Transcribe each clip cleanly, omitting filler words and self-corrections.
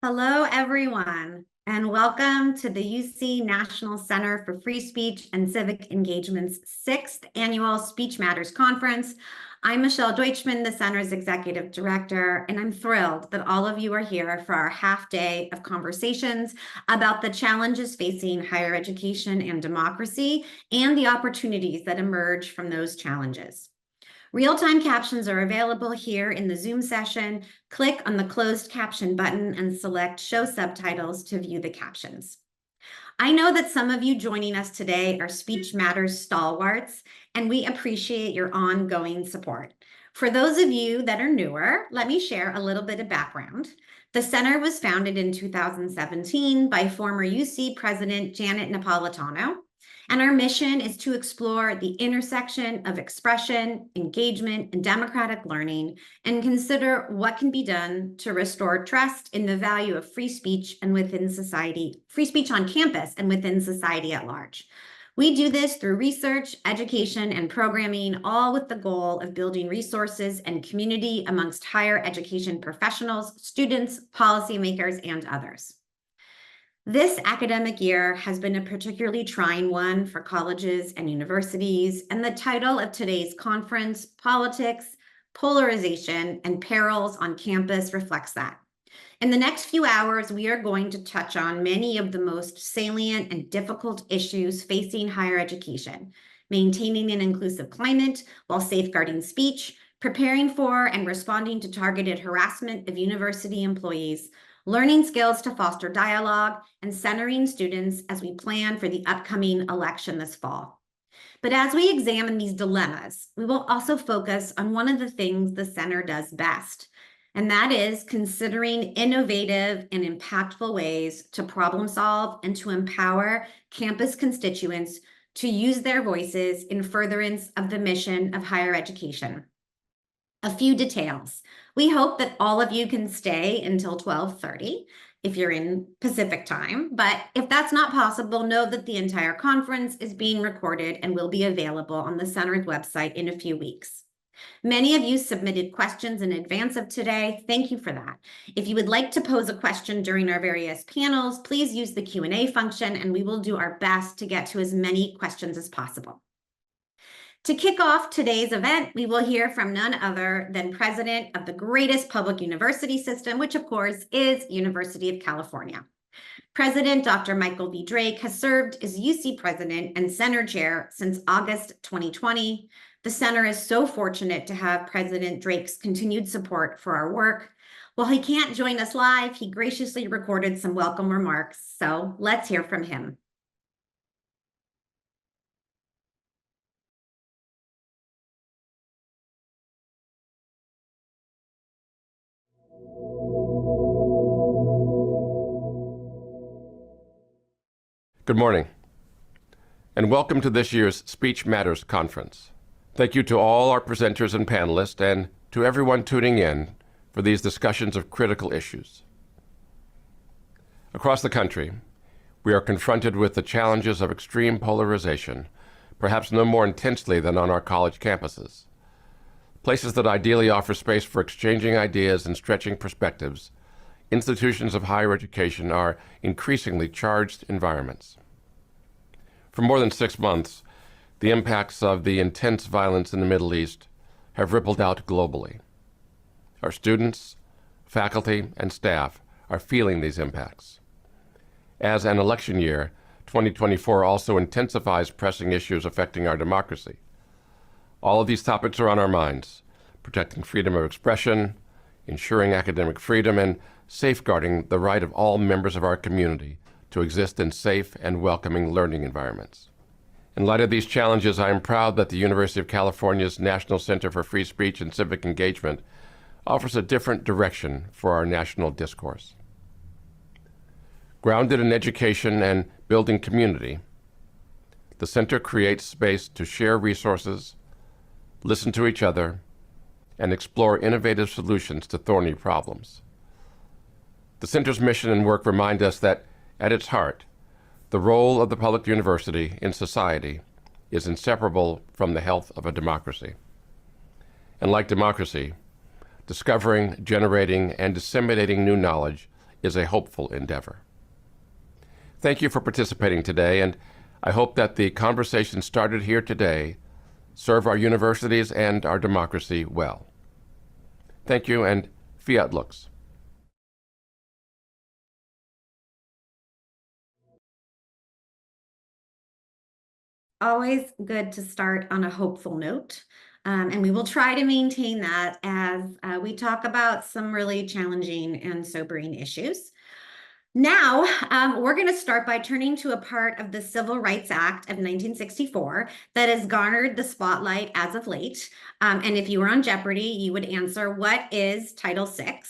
Hello, everyone, and welcome to the UC National Center for Free Speech and Civic Engagements 6th Annual Speech Matters Conference. I'm Michelle Deutschman, the Center's Executive Director, and I'm thrilled that all of you are here for our half day of conversations about the challenges facing higher education and democracy and the opportunities that emerge from those challenges. Real-time captions are available here in the Zoom session. Click on the closed caption button and select Show Subtitles to view the captions. I know that some of you joining us today are Speech Matters stalwarts, and we appreciate your ongoing support. For those of you that are newer, let me share a little bit of background. The center was founded in 2017 by former UC President Janet Napolitano. And our mission is to explore the intersection of expression, engagement, and democratic learning, and consider what can be done to restore trust in the value of free speech and within society, free speech on campus and within society at large. We do this through research, education, and programming, all with the goal of building resources and community amongst higher education professionals, students, policymakers, and others. This academic year has been a particularly trying one for colleges and universities, and the title of today's conference, Politics, Polarization and Perils on Campus, reflects that. In the next few hours, we are going to touch on many of the most salient and difficult issues facing higher education, maintaining an inclusive climate while safeguarding speech, preparing for and responding to targeted harassment of university employees, learning skills to foster dialogue, and centering students as we plan for the upcoming election this fall. But as we examine these dilemmas, we will also focus on one of the things the center does best, and that is considering innovative and impactful ways to problem solve and to empower campus constituents to use their voices in furtherance of the mission of higher education. A few details. We hope that all of you can stay until 12:30 if you're in Pacific time, but if that's not possible, know that the entire conference is being recorded and will be available on the center's website in a few weeks. Many of you submitted questions in advance of today. Thank you for that. If you would like to pose a question during our various panels, please use the Q&A function and we will do our best to get to as many questions as possible. To kick off today's event, we will hear from none other than President of the greatest public university system, which of course is University of California. President Dr. Michael V. Drake has served as UC President and Center Chair since August 2020. The center is so fortunate to have President Drake's continued support for our work. While he can't join us live, he graciously recorded some welcome remarks, so let's hear from him. Good morning, and welcome to this year's Speech Matters Conference. Thank you to all our presenters and panelists, and to everyone tuning in for these discussions of critical issues. Across the country, we are confronted with the challenges of extreme polarization, perhaps no more intensely than on our college campuses. Places that ideally offer space for exchanging ideas and stretching perspectives, institutions of higher education are increasingly charged environments. For more than 6 months, the impacts of the intense violence in the Middle East have rippled out globally. Our students, faculty, and staff are feeling these impacts. As an election year, 2024 also intensifies pressing issues affecting our democracy. All of these topics are on our minds: protecting freedom of expression, ensuring academic freedom, and safeguarding the right of all members of our community to exist in safe and welcoming learning environments. In light of these challenges, I am proud that the University of California's National Center for Free Speech and Civic Engagement offers a different direction for our national discourse. Grounded in education and building community, the center creates space to share resources, listen to each other, and explore innovative solutions to thorny problems. The center's mission and work remind us that, at its heart, the role of the public university in society is inseparable from the health of a democracy. And like democracy, discovering, generating, and disseminating new knowledge is a hopeful endeavor. Thank you for participating today, and I hope that the conversation started here today serve our universities and our democracy well. Thank you, and fiat lux. Always good to start on a hopeful note, and we will try to maintain that as we talk about some really challenging and sobering issues. Now, we're going to start by turning to a part of the Civil Rights Act of 1964 that has garnered the spotlight as of late. And if you were on Jeopardy, you would answer, what is Title VI?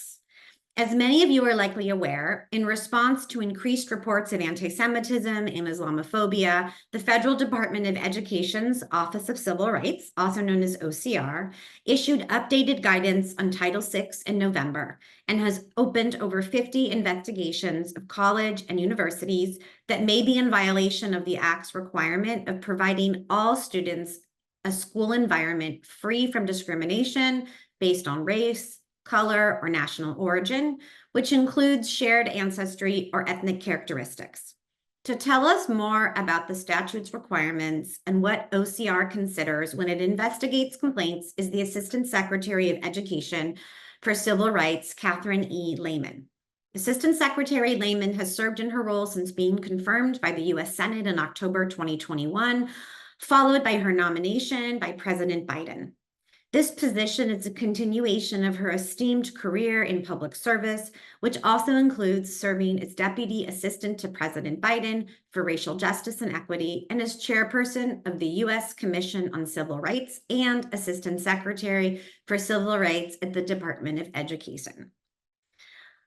As many of you are likely aware, in response to increased reports of anti-Semitism and Islamophobia, the Federal Department of Education's Office of Civil Rights, also known as OCR, issued updated guidance on Title VI in November and has opened over 50 investigations of college and universities that may be in violation of the Act's requirement of providing all students a school environment free from discrimination based on race, color, or national origin, which includes shared ancestry or ethnic characteristics. To tell us more about the statute's requirements and what OCR considers when it investigates complaints is the Assistant Secretary of Education for Civil Rights, Catherine E. Lehman. Assistant Secretary Lehman has served in her role since being confirmed by the U.S. Senate in October 2021, followed by her nomination by President Biden. This position is a continuation of her esteemed career in public service, which also includes serving as Deputy Assistant to President Biden for Racial Justice and Equity and as Chairperson of the U.S. Commission on Civil Rights and Assistant Secretary for Civil Rights at the Department of Education.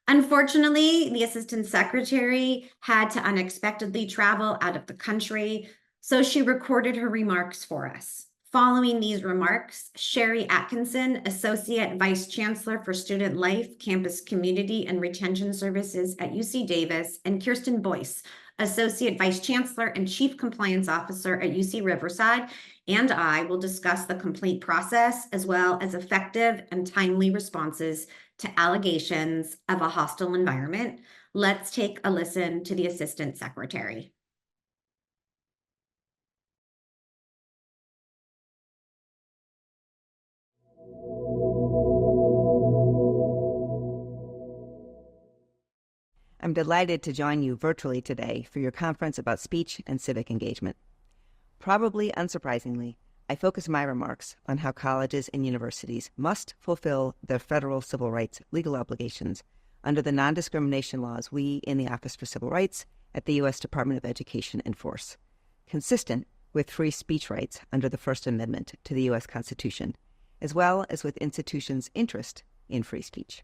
Unfortunately, the Assistant Secretary had to unexpectedly travel out of the country, so she recorded her remarks for us. Following these remarks, Sherry Atkinson, Associate Vice Chancellor for Student Life, Campus Community and Retention Services at UC Davis, and Kirsten Boyce, Associate Vice Chancellor and Chief Compliance Officer at UC Riverside, and I will discuss the complaint process as well as effective and timely responses to allegations of a hostile environment. Let's take a listen to the Assistant Secretary. I'm delighted to join you virtually today for your conference about speech and civic engagement. Probably unsurprisingly, I focus my remarks on how colleges and universities must fulfill their federal civil rights legal obligations under the non-discrimination laws we in the Office for Civil Rights at the U.S. Department of Education enforce, consistent with free speech rights under the First Amendment to the U.S. Constitution, as well as with institutions' interest in free speech.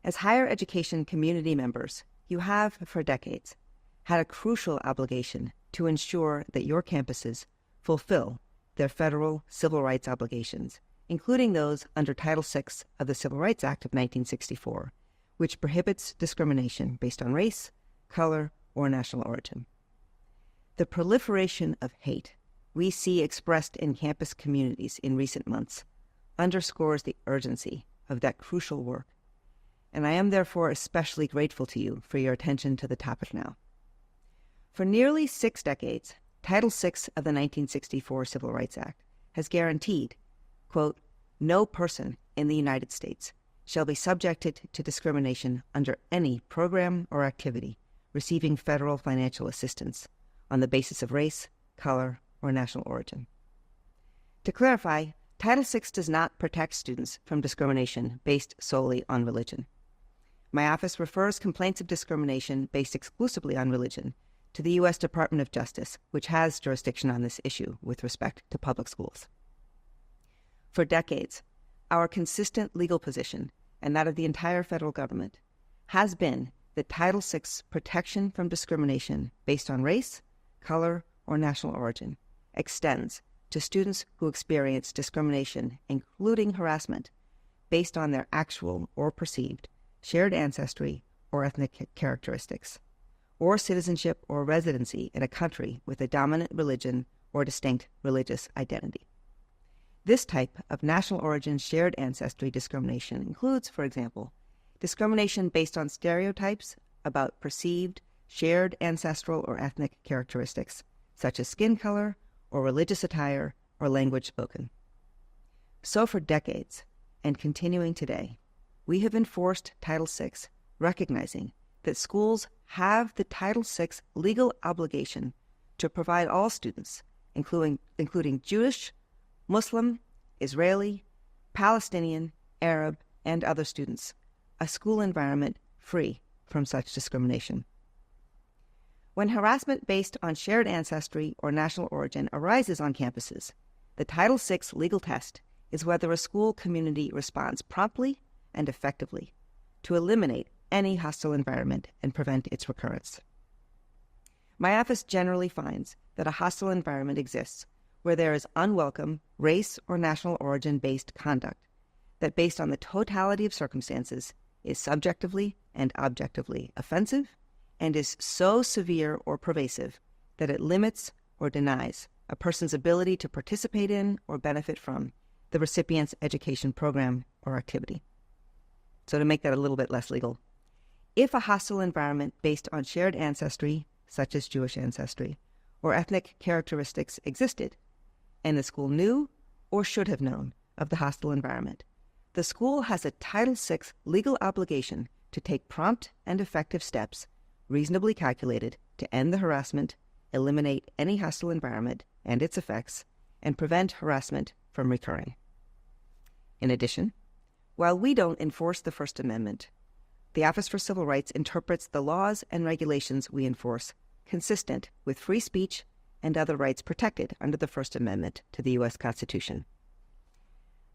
As higher education community members, you have, for decades, had a crucial obligation to ensure that your campuses fulfill their federal civil rights obligations, including those under Title VI of the Civil Rights Act of 1964, which prohibits discrimination based on race, color, or national origin. The proliferation of hate we see expressed in campus communities in recent months underscores the urgency of that crucial work, and I am therefore especially grateful to you for your attention to the topic now. For nearly 6 decades, Title VI of the 1964 Civil Rights Act has guaranteed, quote, "No person in the United States shall be subjected to discrimination under any program or activity receiving federal financial assistance on the basis of race, color, or national origin." To clarify, Title VI does not protect students from discrimination based solely on religion. My office refers complaints of discrimination based exclusively on religion to the U.S. Department of Justice, which has jurisdiction on this issue with respect to public schools. For decades, our consistent legal position, and that of the entire federal government, has been that Title VI's protection from discrimination based on race, color, or national origin extends to students who experience discrimination, including harassment, based on their actual or perceived shared ancestry or ethnic characteristics, or citizenship or residency in a country with a dominant religion or distinct religious identity. This type of national origin shared ancestry discrimination includes, for example, discrimination based on stereotypes about perceived, shared ancestral or ethnic characteristics, such as skin color or religious attire or language spoken. So for decades, and continuing today, we have enforced Title VI, recognizing that schools have the Title VI legal obligation to provide all students, including Jewish, Muslim, Israeli, Palestinian, Arab, and other students, a school environment free from such discrimination. When harassment based on shared ancestry or national origin arises on campuses, the Title VI legal test is whether a school community responds promptly and effectively to eliminate any hostile environment and prevent its recurrence. My office generally finds that a hostile environment exists where there is unwelcome race or national origin-based conduct that, based on the totality of circumstances, is subjectively and objectively offensive and is so severe or pervasive that it limits or denies a person's ability to participate in or benefit from the recipient's education program or activity. So to make that a little bit less legal, if a hostile environment based on shared ancestry, such as Jewish ancestry, or ethnic characteristics existed, and the school knew or should have known of the hostile environment, the school has a Title VI legal obligation to take prompt and effective steps reasonably calculated to end the harassment, eliminate any hostile environment and its effects, and prevent harassment from recurring. In addition, while we don't enforce the First Amendment, the Office for Civil Rights interprets the laws and regulations we enforce consistent with free speech and other rights protected under the First Amendment to the U.S. Constitution.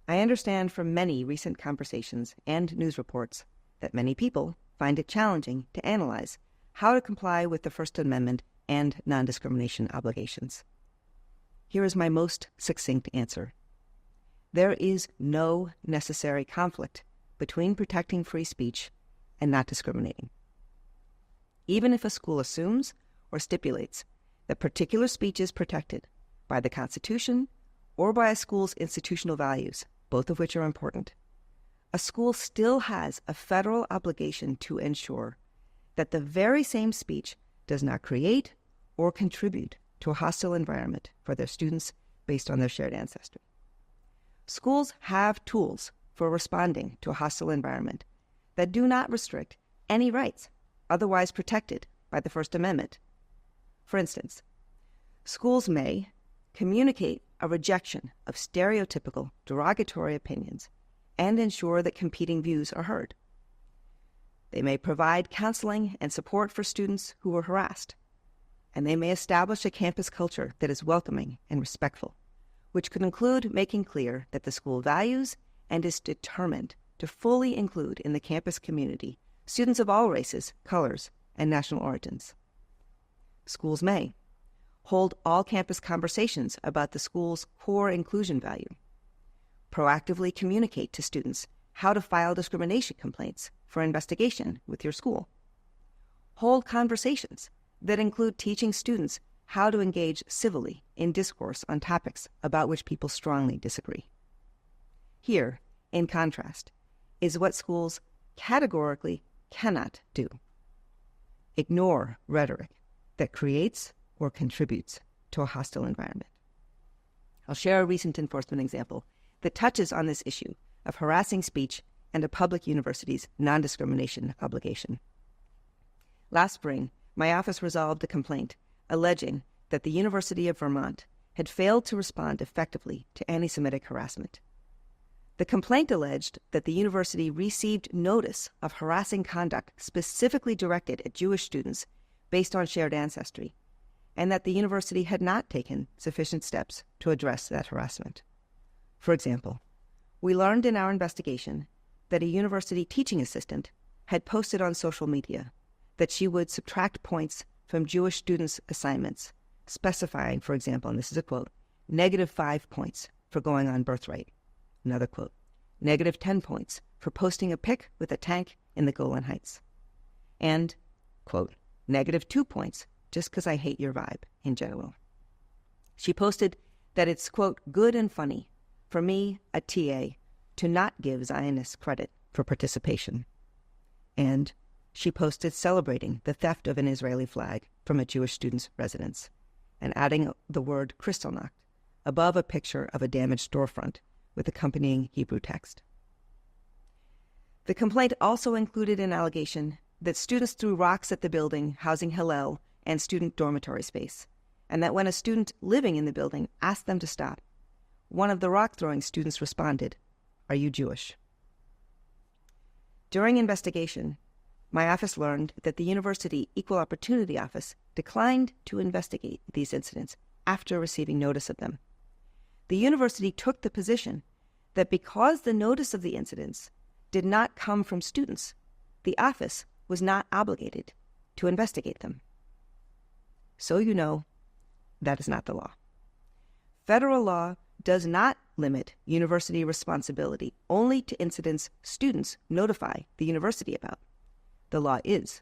I understand from many recent conversations and news reports that many people find it challenging to analyze how to comply with the First Amendment and non-discrimination obligations. Here is my most succinct answer. There is no necessary conflict between protecting free speech and not discriminating. Even if a school assumes or stipulates that particular speech is protected by the Constitution or by a school's institutional values, both of which are important, a school still has a federal obligation to ensure that the very same speech does not create or contribute to a hostile environment for their students based on their shared ancestry. Schools have tools for responding to a hostile environment that do not restrict any rights otherwise protected by the First Amendment. For instance, schools may communicate a rejection of stereotypical, derogatory opinions and ensure that competing views are heard. They may provide counseling and support for students who were harassed, and they may establish a campus culture that is welcoming and respectful, which could include making clear that the school values and is determined to fully include in the campus community students of all races, colors, and national origins. Schools may hold all campus conversations about the school's core inclusion value, proactively communicate to students how to file discrimination complaints for investigation with your school, hold conversations that include teaching students how to engage civilly in discourse on topics about which people strongly disagree. Here, in contrast, is what schools categorically cannot do. Ignore rhetoric that creates or contributes to a hostile environment. I'll share a recent enforcement example that touches on this issue of harassing speech and a public university's non-discrimination obligation. Last spring, my office resolved a complaint alleging that the University of Vermont had failed to respond effectively to anti-Semitic harassment. The complaint alleged that the university received notice of harassing conduct specifically directed at Jewish students based on shared ancestry, and that the university had not taken sufficient steps to address that harassment. For example, we learned in our investigation that a university teaching assistant had posted on social media that she would subtract points from Jewish students' assignments, specifying, for example, and this is a quote, -5 points for going on birthright. Another quote, -10 points for posting a pic with a tank in the Golan Heights. And, quote, -2 points just because I hate your vibe in general. She posted that it's, quote, good and funny for me, a TA, to not give Zionists credit for participation. and she posted celebrating the theft of an Israeli flag from a Jewish student's residence and adding the word Kristallnacht above a picture of a damaged storefront with accompanying Hebrew text. The complaint also included an allegation that students threw rocks at the building housing Hillel and student dormitory space, and that when a student living in the building asked them to stop, one of the rock-throwing students responded, "Are you Jewish?" During investigation, my office learned that the University Equal Opportunity Office declined to investigate these incidents after receiving notice of them. The university took the position that because the notice of the incidents did not come from students, the office was not obligated to investigate them. So you know, that is not the law. Federal law does not limit university responsibility only to incidents students notify the university about. The law is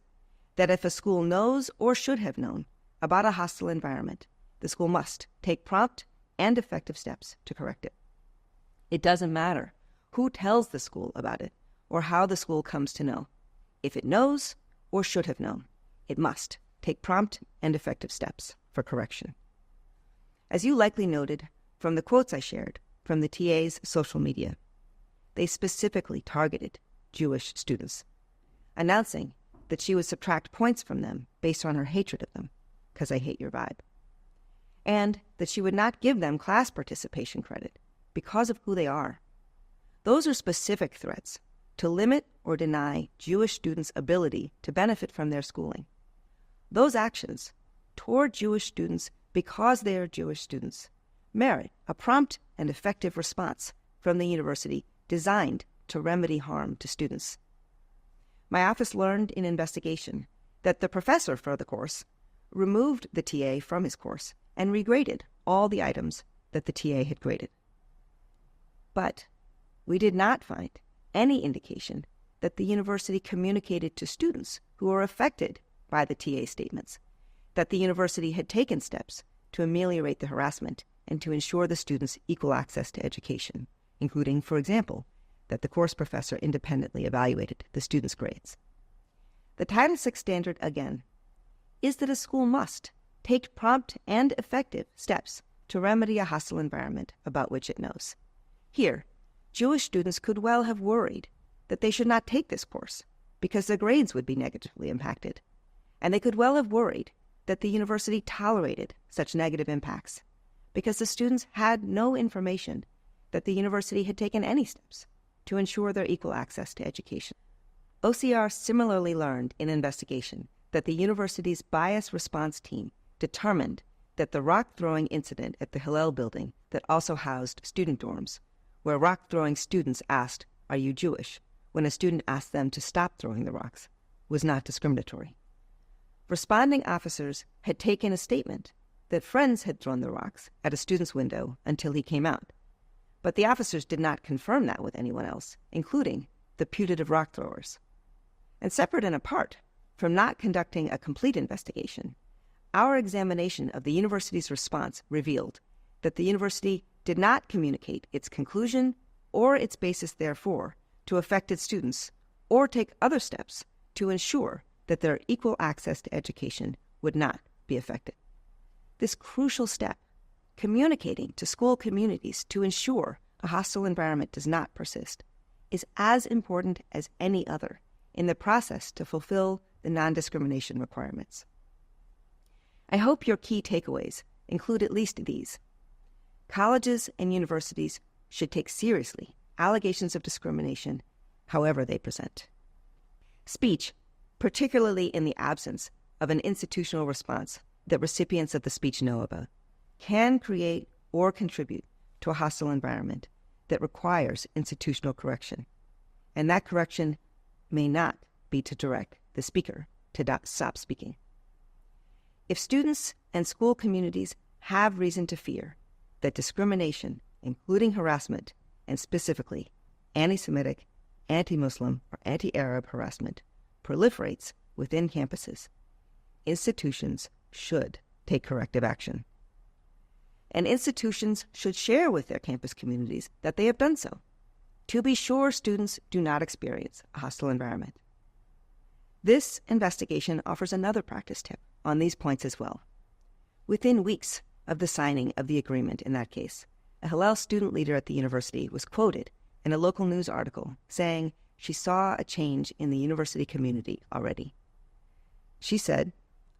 that if a school knows or should have known about a hostile environment, the school must take prompt and effective steps to correct it. It doesn't matter who tells the school about it or how the school comes to know. If it knows or should have known, it must take prompt and effective steps for correction. As you likely noted from the quotes I shared from the TA's social media, they specifically targeted Jewish students, announcing that she would subtract points from them based on her hatred of them, because I hate your vibe, and that she would not give them class participation credit because of who they are. Those are specific threats to limit or deny Jewish students' ability to benefit from their schooling. Those actions toward Jewish students because they are Jewish students merit a prompt and effective response from the university designed to remedy harm to students. My office learned in investigation that the professor for the course removed the TA from his course and regraded all the items that the TA had graded. But we did not find any indication that the university communicated to students who were affected by the TA statements that the university had taken steps to ameliorate the harassment and to ensure the students equal access to education, including, for example, that the course professor independently evaluated the students' grades. The Title VI standard, again, is that a school must take prompt and effective steps to remedy a hostile environment about which it knows. Here, Jewish students could well have worried that they should not take this course because their grades would be negatively impacted, and they could well have worried that the university tolerated such negative impacts because the students had no information that the university had taken any steps to ensure their equal access to education. OCR similarly learned in investigation that the university's bias response team determined that the rock-throwing incident at the Hillel building that also housed student dorms, where rock-throwing students asked, "Are you Jewish?" when a student asked them to stop throwing the rocks, was not discriminatory. Responding officers had taken a statement that friends had thrown the rocks at a student's window until he came out, but the officers did not confirm that with anyone else, including the putative rock throwers. And separate and apart from not conducting a complete investigation, our examination of the university's response revealed that the university did not communicate its conclusion or its basis therefore to affected students or take other steps to ensure that their equal access to education would not be affected. This crucial step, communicating to school communities to ensure a hostile environment does not persist, is as important as any other in the process to fulfill the non-discrimination requirements. I hope your key takeaways include at least these. Colleges and universities should take seriously allegations of discrimination, however they present. Speech, particularly in the absence of an institutional response that recipients of the speech know about, can create or contribute to a hostile environment that requires institutional correction. And that correction may not be to direct the speaker to stop speaking. If students and school communities have reason to fear that discrimination, including harassment, and specifically anti-Semitic, anti-Muslim, or anti-Arab harassment, proliferates within campuses, institutions should take corrective action. And institutions should share with their campus communities that they have done so, to be sure students do not experience a hostile environment. This investigation offers another practice tip on these points as well. Within weeks of the signing of the agreement in that case, a Hillel student leader at the university was quoted in a local news article saying she saw a change in the university community already. She said,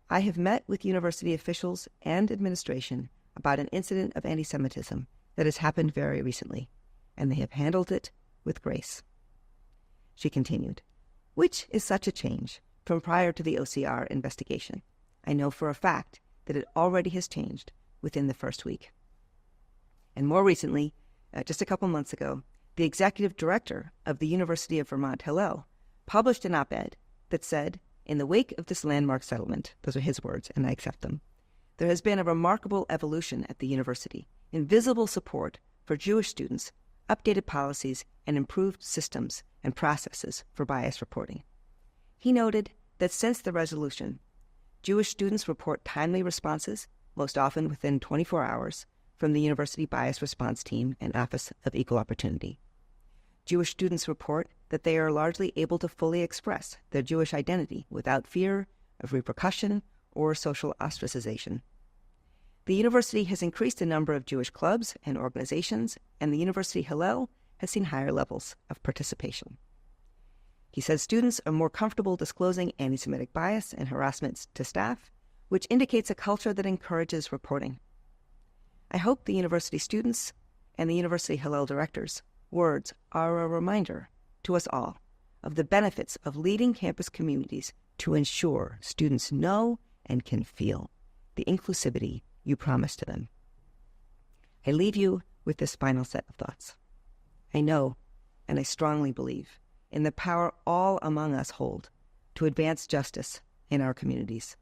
"I have met with university officials and administration about an incident of anti-Semitism that has happened very recently, and they have handled it with grace." She continued, "Which is such a change from prior to the OCR investigation. I know for a fact that it already has changed within the first week." And more recently, just a couple months ago, the executive director of the University of Vermont Hillel published an op-ed that said, "In the wake of this landmark settlement," those are his words, and I accept them, "there has been a remarkable evolution at the university in visible support for Jewish students, updated policies, and improved systems and processes for bias reporting." He noted that since the resolution, Jewish students report timely responses, most often within 24 hours, from the University Bias Response Team and Office of Equal Opportunity. Jewish students report that they are largely able to fully express their Jewish identity without fear of repercussion or social ostracization. The university has increased the number of Jewish clubs and organizations, and the University Hillel has seen higher levels of participation. He says students are more comfortable disclosing anti-Semitic bias and harassment to staff, which indicates a culture that encourages reporting. I hope the university students and the University Hillel directors' words are a reminder to us all of the benefits of leading campus communities to ensure students know and can feel the inclusivity you promise to them. I leave you with this final set of thoughts. I know, and I strongly believe, in the power all among us hold to advance justice in our communities.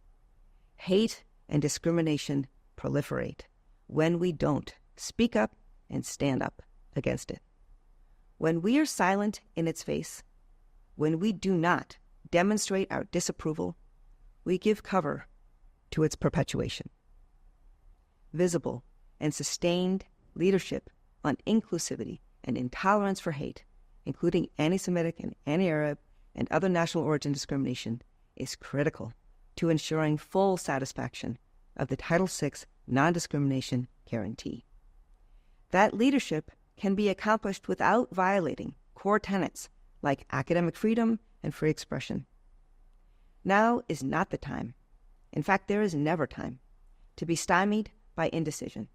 Hate and discrimination proliferate when we don't speak up and stand up against it. When we are silent in its face, when we do not demonstrate our disapproval, we give cover to its perpetuation. Visible and sustained leadership on inclusivity and intolerance for hate, including anti-Semitic and anti-Arab and other national origin discrimination, is critical to ensuring full satisfaction of the Title VI non-discrimination guarantee. That leadership can be accomplished without violating core tenets like academic freedom and free expression. Now is not the time, in fact, there is never time, to be stymied by indecision.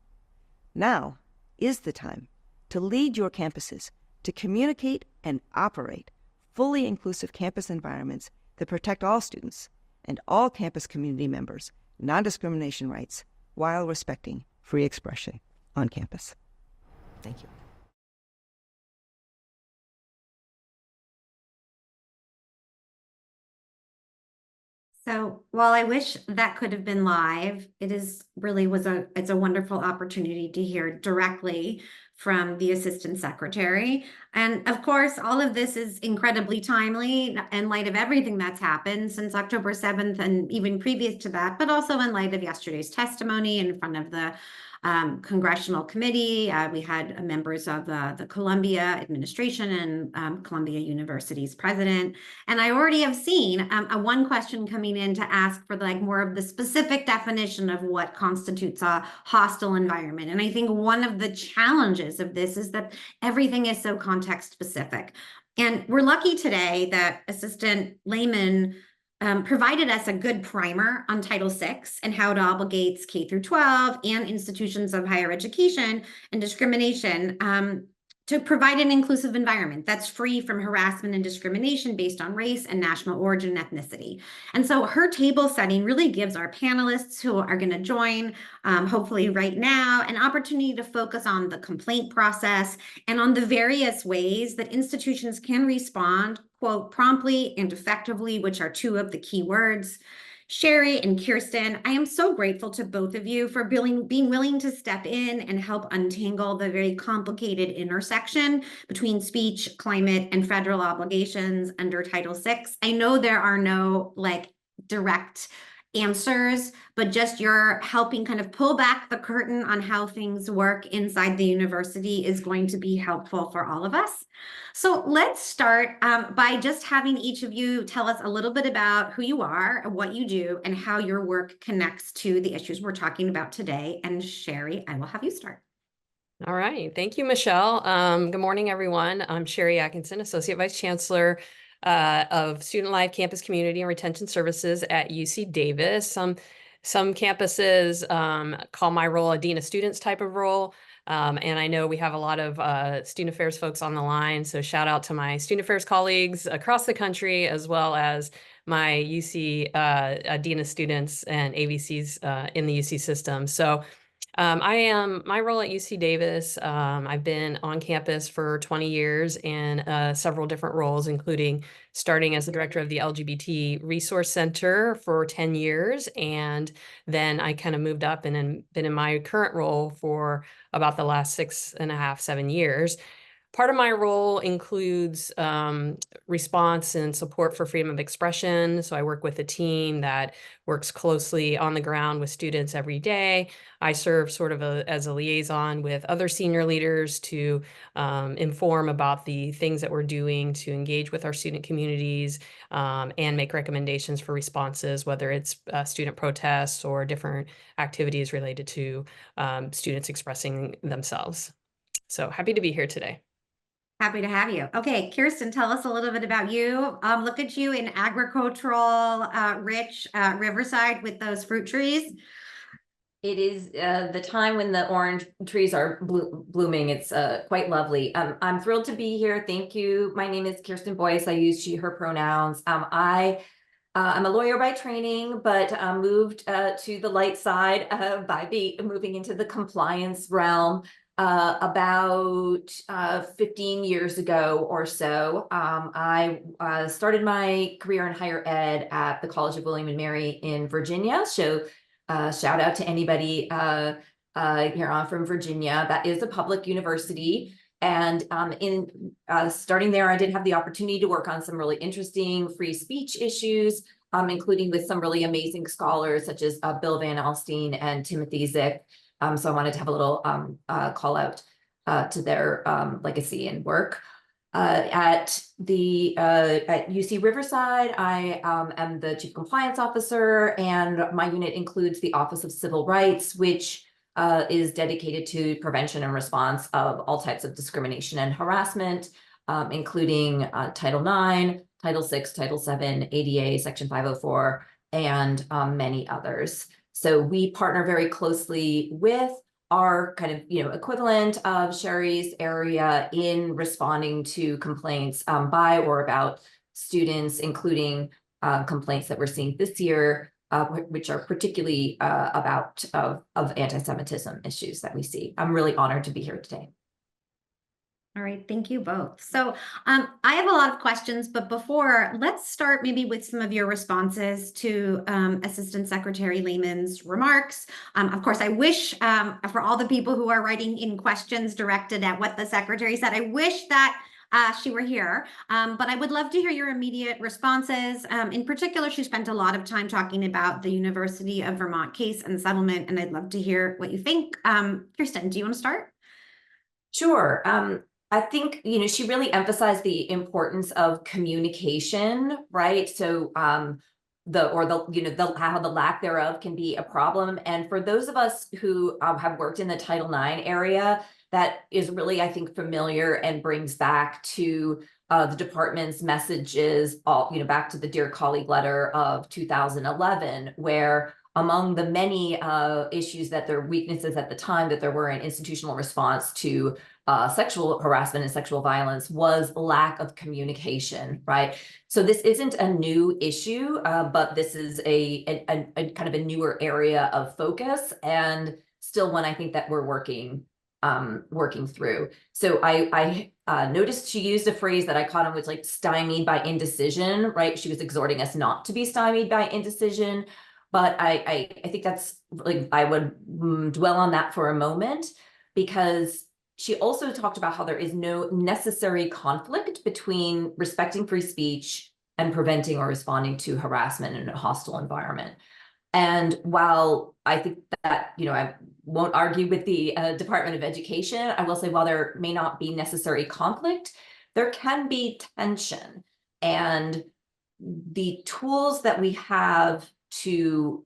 Now is the time to lead your campuses to communicate and operate fully inclusive campus environments that protect all students and all campus community members' non-discrimination rights while respecting free expression on campus. Thank you. So while I wish that could have been live, it's a wonderful opportunity to hear directly from the Assistant Secretary. And of course, all of this is incredibly timely in light of everything that's happened since October 7th and even previous to that, but also in light of yesterday's testimony in front of the Congressional committee. We had members of the Columbia administration and Columbia University's president. And I already have seen a one question coming in to ask for more of the specific definition of what constitutes a hostile environment. And I think one of the challenges of this is that everything is so context specific. And we're lucky today that Assistant Lehman provided us a good primer on Title VI and how it obligates K through 12 and institutions of higher education and discrimination to provide an inclusive environment that's free from harassment and discrimination based on race and national origin and ethnicity. And so her table setting really gives our panelists who are going to join, hopefully right now, an opportunity to focus on the complaint process and on the various ways that institutions can respond, quote, promptly and effectively, which are two of the key words. Sherry and Kirsten, I am so grateful to both of you for being willing to step in and help untangle the very complicated intersection between speech, climate, and federal obligations under Title VI. I know there are no direct answers, but just your helping kind of pull back the curtain on how things work inside the university is going to be helpful for all of us. So let's start by just having each of you tell us a little bit about who you are, what you do, and how your work connects to the issues we're talking about today. And Sherry, I will have you start. All right. Thank you, Michelle. Good morning, everyone. I'm Sherry Atkinson, Associate Vice Chancellor of Student Life, Campus Community, and Retention Services at UC Davis. Some campuses call my role a Dean of Students type of role. And I know we have a lot of student affairs folks on the line. So shout out to my student affairs colleagues across the country, as well as my UC Dean of Students and AVCs in the UC system. So my role at UC Davis. I've been on campus for 20 years in several different roles, including starting as the director of the LGBT Resource Center for 10 years. And then I kind of moved up and been in my current role for about the last 6.5, 7 years. Part of my role includes response and support for freedom of expression. So I work with a team that works closely on the ground with students every day. I serve sort of as a liaison with other senior leaders to inform about the things that we're doing to engage with our student communities and make recommendations for responses, whether it's student protests or different activities related to students expressing themselves. So happy to be here today. Happy to have you. Okay, Kirsten, tell us a little bit about you. Look at you in agricultural, rich Riverside with those fruit trees. It is the time when the orange trees are blooming. It's quite lovely. I'm thrilled to be here. Thank you. My name is Kirsten Boyce. I use she, her pronouns. I'm a lawyer by training, but moved to the light side by moving into the compliance realm about 15 years ago or so. I started my career in higher ed at the College of William and Mary in Virginia. So shout out to anybody here on from Virginia. That is a public university. And in starting there, I did have the opportunity to work on some really interesting free speech issues, including with some really amazing scholars such as Bill Van Alstyne and Timothy Zick. So I wanted to have a little call out to their legacy and work. At UC Riverside, I am the Chief Compliance Officer, and my unit includes the Office of Civil Rights, which is dedicated to prevention and response of all types of discrimination and harassment, including Title IX, Title VI, Title VII, ADA, Section 504, and many others. So we partner very closely with our kind of, equivalent of Sherry's area in responding to complaints by or about students, including complaints that we're seeing this year, which are particularly about of anti-Semitism issues that we see. I'm really honored to be here today. All right, thank you both. So I have a lot of questions, but before, let's start maybe with some of your responses to Assistant Secretary Lehman's remarks. Of course, I wish for all the people who are writing in questions directed at what the Secretary said, I wish that she were here, but I would love to hear your immediate responses. In particular, she spent a lot of time talking about the University of Vermont case and settlement, and I'd love to hear what you think. Kirsten, do you want to start? Sure. I think, she really emphasized the importance of communication, right? So how the lack thereof can be a problem. And for those of us who have worked in the Title IX area, that is really, I think, familiar and brings back to the department's messages, back to the Dear Colleague letter of 2011, where among the many issues that there weaknesses at the time that there were in institutional response to sexual harassment and sexual violence was lack of communication, right? So this isn't a new issue, but this is a kind of a newer area of focus, and still one I think that we're working through. So I noticed she used a phrase that I caught on, was like stymied by indecision, right? She was exhorting us not to be stymied by indecision. But I think that's like, I would dwell on that for a moment, because she also talked about how there is no necessary conflict between respecting free speech and preventing or responding to harassment in a hostile environment. And while I think that, I won't argue with the Department of Education, I will say while there may not be necessary conflict, there can be tension. And the tools that we have to,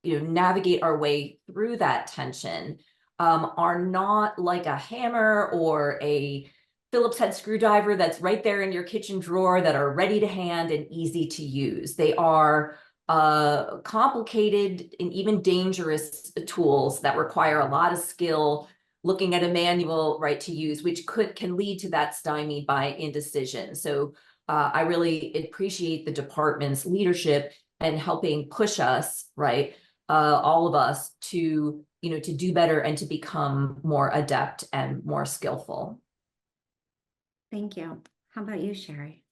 navigate our way through that tension are not like a hammer or a Phillips head screwdriver that's right there in your kitchen drawer that are ready to hand and easy to use. They are complicated and even dangerous tools that require a lot of skill, looking at a manual, right, to use, which can lead to that stymied by indecision. So I really appreciate the department's leadership and helping push us, right, all of us to, to do better and to become more adept and more skillful. Thank you. How about you, Sherry?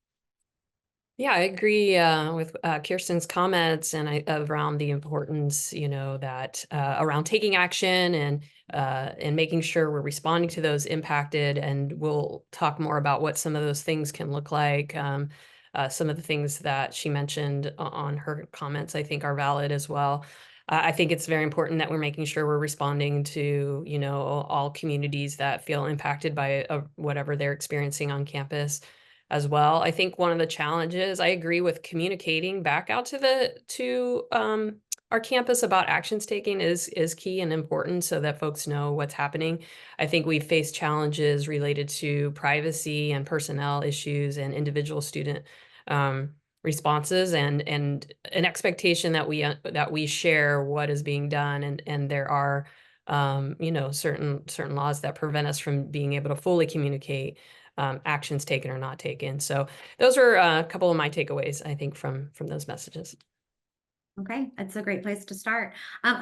Yeah, I agree with Kirsten's comments and around the importance, that around taking action and making sure we're responding to those impacted. And we'll talk more about what some of those things can look like. Some of the things that she mentioned on her comments, I think, are valid as well. I think it's very important that we're making sure we're responding to, all communities that feel impacted by whatever they're experiencing on campus as well. I think one of the challenges, I agree with communicating back out to our campus about actions taking is key and important so that folks know what's happening. I think we face challenges related to privacy and personnel issues and individual student responses and an expectation that we share what is being done, and there are certain laws that prevent us from being able to fully communicate actions taken or not taken. So those are a couple of my takeaways, I think, from those messages. Okay, that's a great place to start.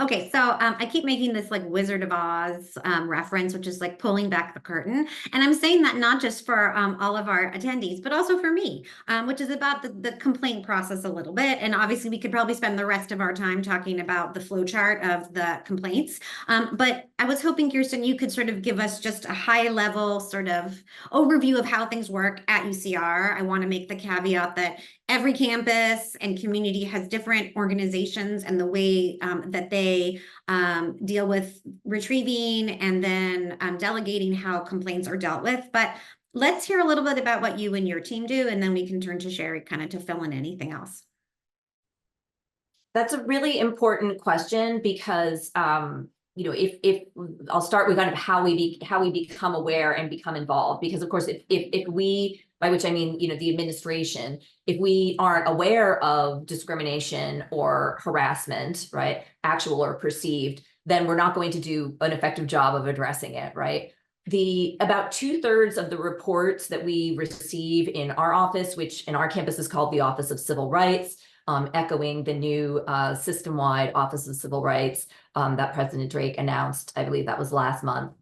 Okay, so I keep making this like Wizard of Oz reference, which is like pulling back the curtain. And I'm saying that not just for all of our attendees, but also for me, which is about the complaint process a little bit. And obviously we could probably spend the rest of our time talking about the flow chart of the complaints. But I was hoping, Kirsten, you could sort of give us just a high level sort of overview of how things work at UCR. I want to make the caveat that every campus and community has different organizations and the way that they deal with retrieving and then delegating how complaints are dealt with. But let's hear a little bit about what you and your team do, and then we can turn to Sherry kind of to fill in anything else. That's a really important question because if I'll start with kind of how we become aware and become involved, because of course if we, by which I mean the administration, if we aren't aware of discrimination or harassment, right, actual or perceived, then we're not going to do an effective job of addressing it, right? About 2/3 of the reports that we receive in our office, which in our campus is called the Office of Civil Rights, echoing the new system-wide Office of Civil Rights that President Drake announced, I believe that was last month.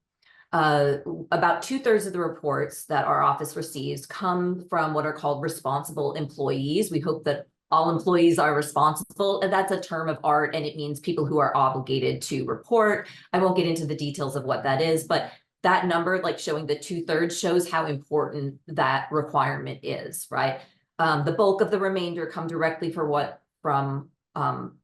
About 2/3 of the reports that our office receives come from what are called responsible employees. We hope that all employees are responsible, and that's a term of art, and it means people who are obligated to report. I won't get into the details of what that is, but that number, like showing the 2/3, shows how important that requirement is, right? The bulk of the remainder come directly from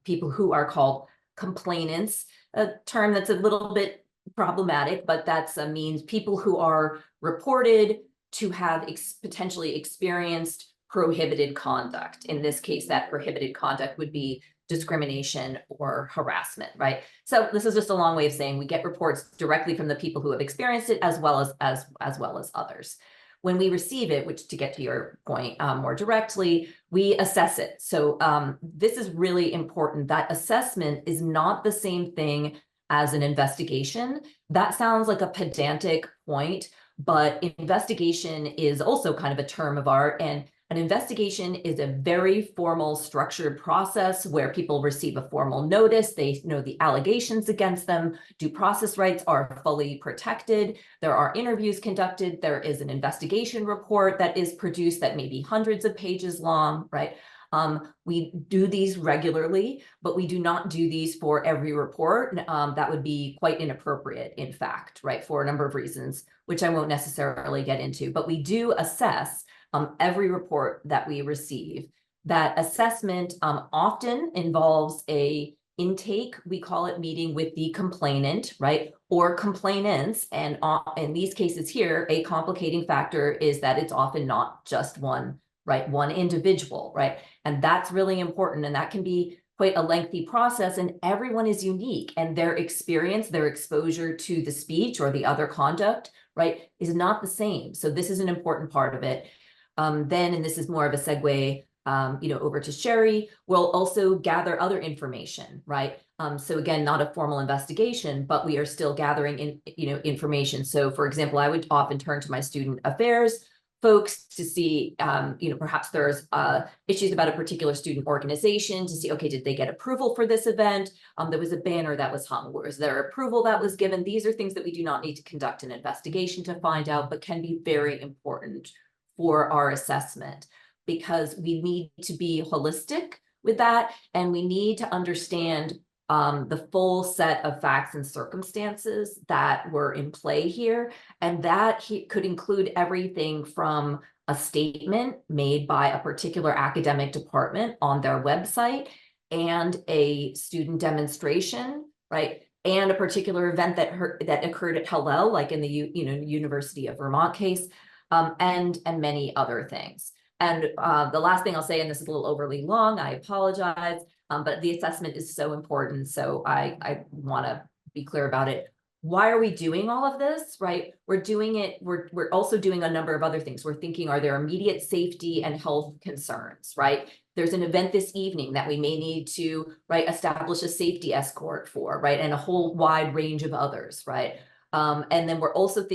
people who are called complainants, a term that's a little bit problematic, but that's means people who are reported to have potentially experienced prohibited conduct. In this case, that prohibited conduct would be discrimination or harassment, right? So this is just a long way of saying we get reports directly from the people who have experienced it as well as others. When we receive it, which, to get to your point more directly, we assess it. So this is really important. That assessment is not the same thing as an investigation. That sounds like a pedantic point, but investigation is also kind of a term of art. And an investigation is a very formal, structured process where people receive a formal notice. They know the allegations against them. Due process rights are fully protected. There are interviews conducted. There is an investigation report that is produced that may be hundreds of pages long, right? We do these regularly, but we do not do these for every report. That would be quite inappropriate, in fact, right, for a number of reasons, which I won't necessarily get into. But we do assess every report that we receive. That assessment often involves a intake, we call it meeting with the complainant, right? Or complainants. And in these cases here, a complicating factor is that it's often not just one, right? One individual, right? And that's really important. And that can be quite a lengthy process, and everyone is unique, and their experience, their exposure to the speech or the other conduct, right, is not the same. So this is an important part of it. Then, and this is more of a segue, over to Sherry, we'll also gather other information, right? So again, not a formal investigation, but we are still gathering information. So for example, I would often turn to my student affairs folks to see, perhaps there's issues about a particular student organization to see, okay, did they get approval for this event? There was a banner that was hung. Was there approval that was given? These are things that we do not need to conduct an investigation to find out, but can be very important for our assessment, because we need to be holistic with that, and we need to understand the full set of facts and circumstances that were in play here. And that could include everything from a statement made by a particular academic department on their website, and a student demonstration, right? And a particular event that occurred at Hillel, like in the University of Vermont case, and many other things. And the last thing I'll say, and this is a little overly long, I apologize, but the assessment is so important. So I want to be clear about it. Why are we doing all of this, right? We're doing it, we're also doing a number of other things. We're thinking, are there immediate safety and health concerns, right? There's an event this evening that we may need to, right, establish a safety escort for, right? And a whole wide range of others, right? And then we're also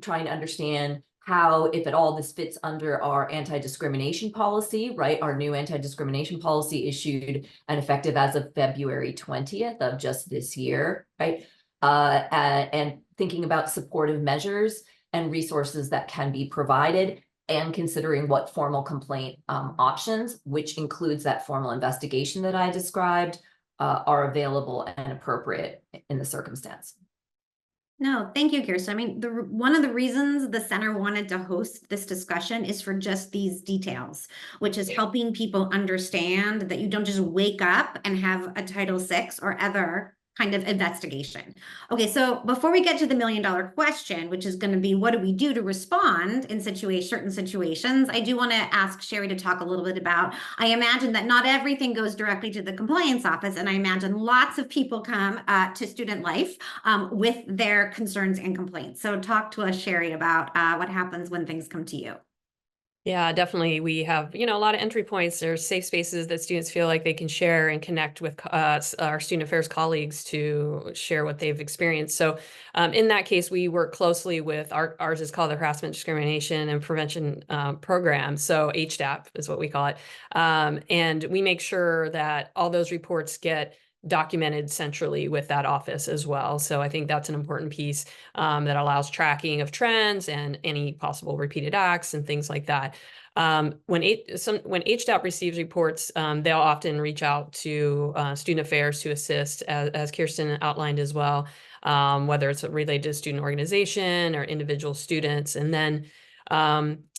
trying to understand how, if at all, this fits under our anti-discrimination policy, right? Our new anti-discrimination policy issued and effective as of February 20th of just this year, right? And thinking about supportive measures and resources that can be provided, and considering what formal complaint options, which includes that formal investigation that I described, are available and appropriate in the circumstance. No, thank you, Kirsten. I mean, one of the reasons the center wanted to host this discussion is for just these details, which is helping people understand that you don't just wake up and have a Title VI or other kind of investigation. Okay, so before we get to the million-dollar question, which is going to be, what do we do to respond in certain situations? I do want to ask Sherry to talk a little bit about, I imagine that not everything goes directly to the compliance office, and I imagine lots of people come to Student Life with their concerns and complaints. So talk to us, Sherry, about what happens when things come to you. Yeah, definitely. We have, a lot of entry points. There's safe spaces that students feel like they can share and connect with our student affairs colleagues to share what they've experienced. So in that case, we work closely with ours is called the Harassment, Discrimination and Prevention Program. So HDAP is what we call it. And we make sure that all those reports get documented centrally with that office as well. So I think that's an important piece that allows tracking of trends and any possible repeated acts and things like that. When HDAP receives reports, they'll often reach out to student affairs to assist, as Kirsten outlined as well, whether it's related to student organization or individual students. And then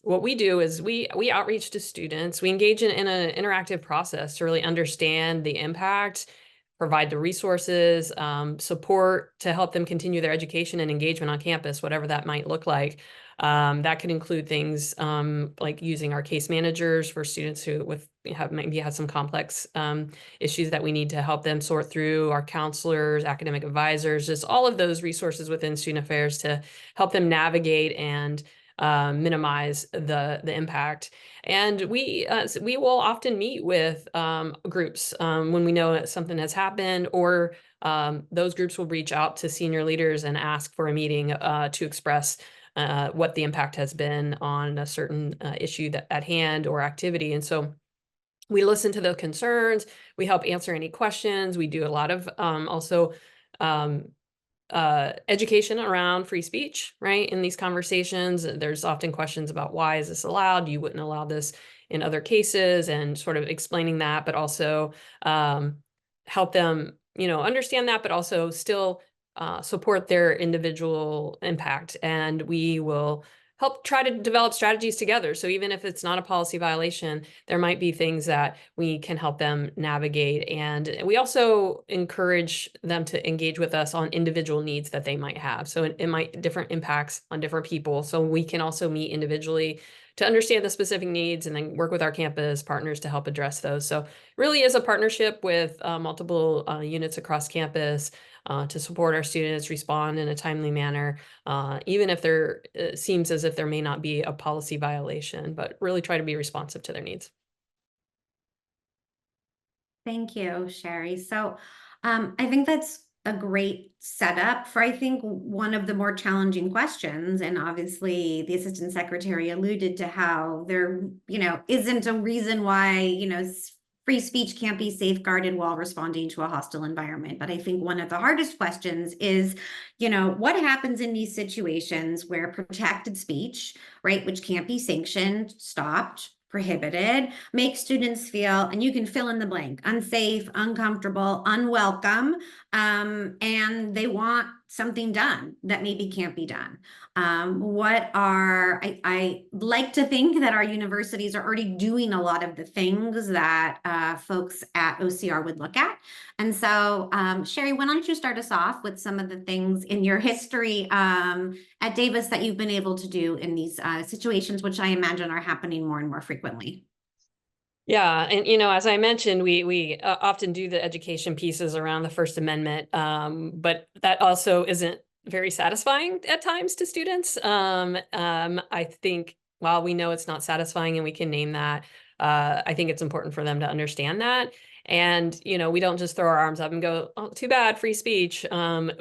what we do is we outreach to students. We engage in an interactive process to really understand the impact, provide the resources, support to help them continue their education and engagement on campus, whatever that might look like. That could include things like using our case managers for students who maybe have some complex issues that we need to help them sort through, our counselors, academic advisors, just all of those resources within student affairs to help them navigate and minimize the impact. And we will often meet with groups when we know that something has happened, or those groups will reach out to senior leaders and ask for a meeting to express what the impact has been on a certain issue at hand or activity. And so we listen to the concerns, we help answer any questions. We do a lot of also education around free speech, right? In these conversations, there's often questions about, why is this allowed? You wouldn't allow this in other cases, and sort of explaining that, but also help them, understand that, but also still support their individual impact. And we will help try to develop strategies together. So even if it's not a policy violation, there might be things that we can help them navigate. And we also encourage them to engage with us on individual needs that they might have. So it might different impacts on different people. So we can also meet individually to understand the specific needs and then work with our campus partners to help address those. So it really is a partnership with multiple units across campus to support our students respond in a timely manner, even if there seems as if there may not be a policy violation, but really try to be responsive to their needs. Thank you, Sherry. So I think that's a great setup for, I think, one of the more challenging questions. And obviously the Assistant Secretary alluded to how there, isn't a reason why, free speech can't be safeguarded while responding to a hostile environment. But I think one of the hardest questions is, what happens in these situations where protected speech, right, which can't be sanctioned, stopped, prohibited, make students feel, and you can fill in the blank, unsafe, uncomfortable, unwelcome, and they want something done that maybe can't be done. I like to think that our universities are already doing a lot of the things that folks at OCR would look at. And so, Sherry, why don't you start us off with some of the things in your history at Davis that you've been able to do in these situations, which I imagine are happening more and more frequently. Yeah, and as I mentioned, we often do the education pieces around the First Amendment, but that also isn't very satisfying at times to students. I think while we know it's not satisfying and we can name that, I think it's important for them to understand that. And, we don't just throw our arms up and go, oh, too bad, free speech.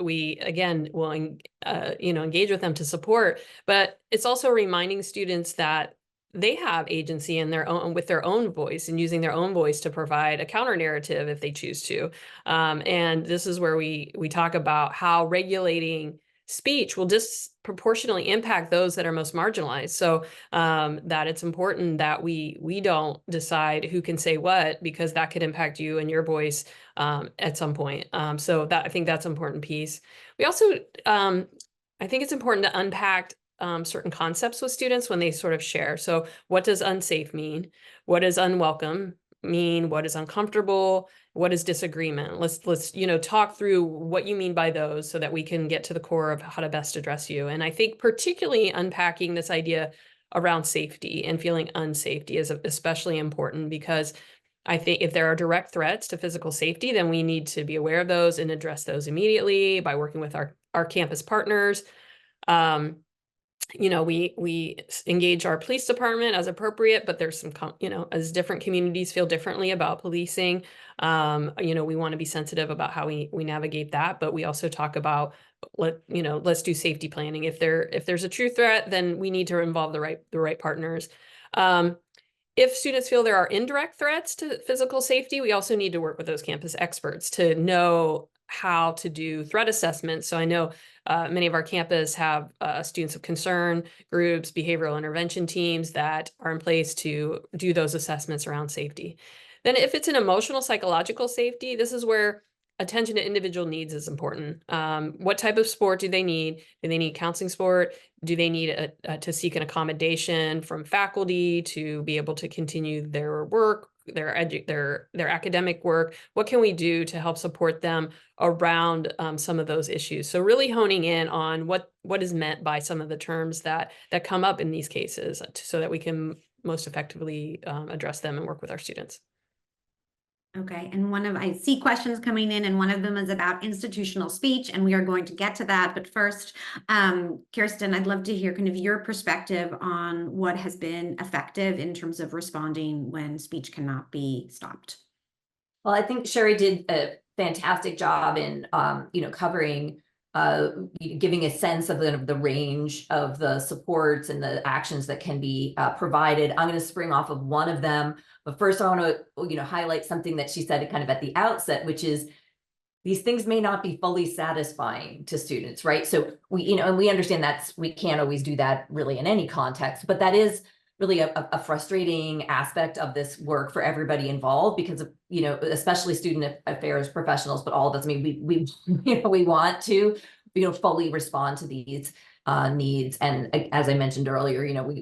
We, again, will, engage with them to support, but it's also reminding students that they have agency in their own, with their own voice, and using their own voice to provide a counter narrative if they choose to. And this is where we talk about how regulating speech will disproportionately impact those that are most marginalized. So that it's important that we don't decide who can say what, because that could impact you and your voice at some point. So that, I think that's an important piece. We also, I think it's important to unpack certain concepts with students when they sort of share. So what does unsafe mean? What does unwelcome mean? What is uncomfortable? What is disagreement? Let's talk through what you mean by those so that we can get to the core of how to best address you. And I think particularly unpacking this idea around safety and feeling unsafety is especially important, because I think if there are direct threats to physical safety, then we need to be aware of those and address those immediately by working with our campus partners. We engage our police department as appropriate, but there's some, as different communities feel differently about policing, we want to be sensitive about how we navigate that. But we also talk about, let's do safety planning. If there's a true threat, then we need to involve the right partners. If students feel there are indirect threats to physical safety, we also need to work with those campus experts to know how to do threat assessments. So I know many of our campus have students of concern groups, behavioral intervention teams that are in place to do those assessments around safety. Then if it's an emotional, psychological safety, this is where attention to individual needs is important. What type of support do they need? Do they need counseling support? Do they need to seek an accommodation from faculty to be able to continue their work, their academic work? What can we do to help support them around some of those issues? So really honing in on what is meant by some of the terms that come up in these cases, so that we can most effectively address them and work with our students. Okay, and I see questions coming in, and one of them is about institutional speech, and we are going to get to that. But first, Kirsten, I'd love to hear kind of your perspective on what has been effective in terms of responding when speech cannot be stopped. Well, I think Sherry did a fantastic job in, covering, giving a sense of the range of the supports and the actions that can be provided. I'm going to spring off of one of them. But first, I want to, highlight something that she said kind of at the outset, which is these things may not be fully satisfying to students, right? So and we understand we can't always do that really in any context, but that is really a frustrating aspect of this work for everybody involved, because of, especially student affairs professionals, but all of us. I mean, we want to, fully respond to these. needs. And as I mentioned earlier, you know,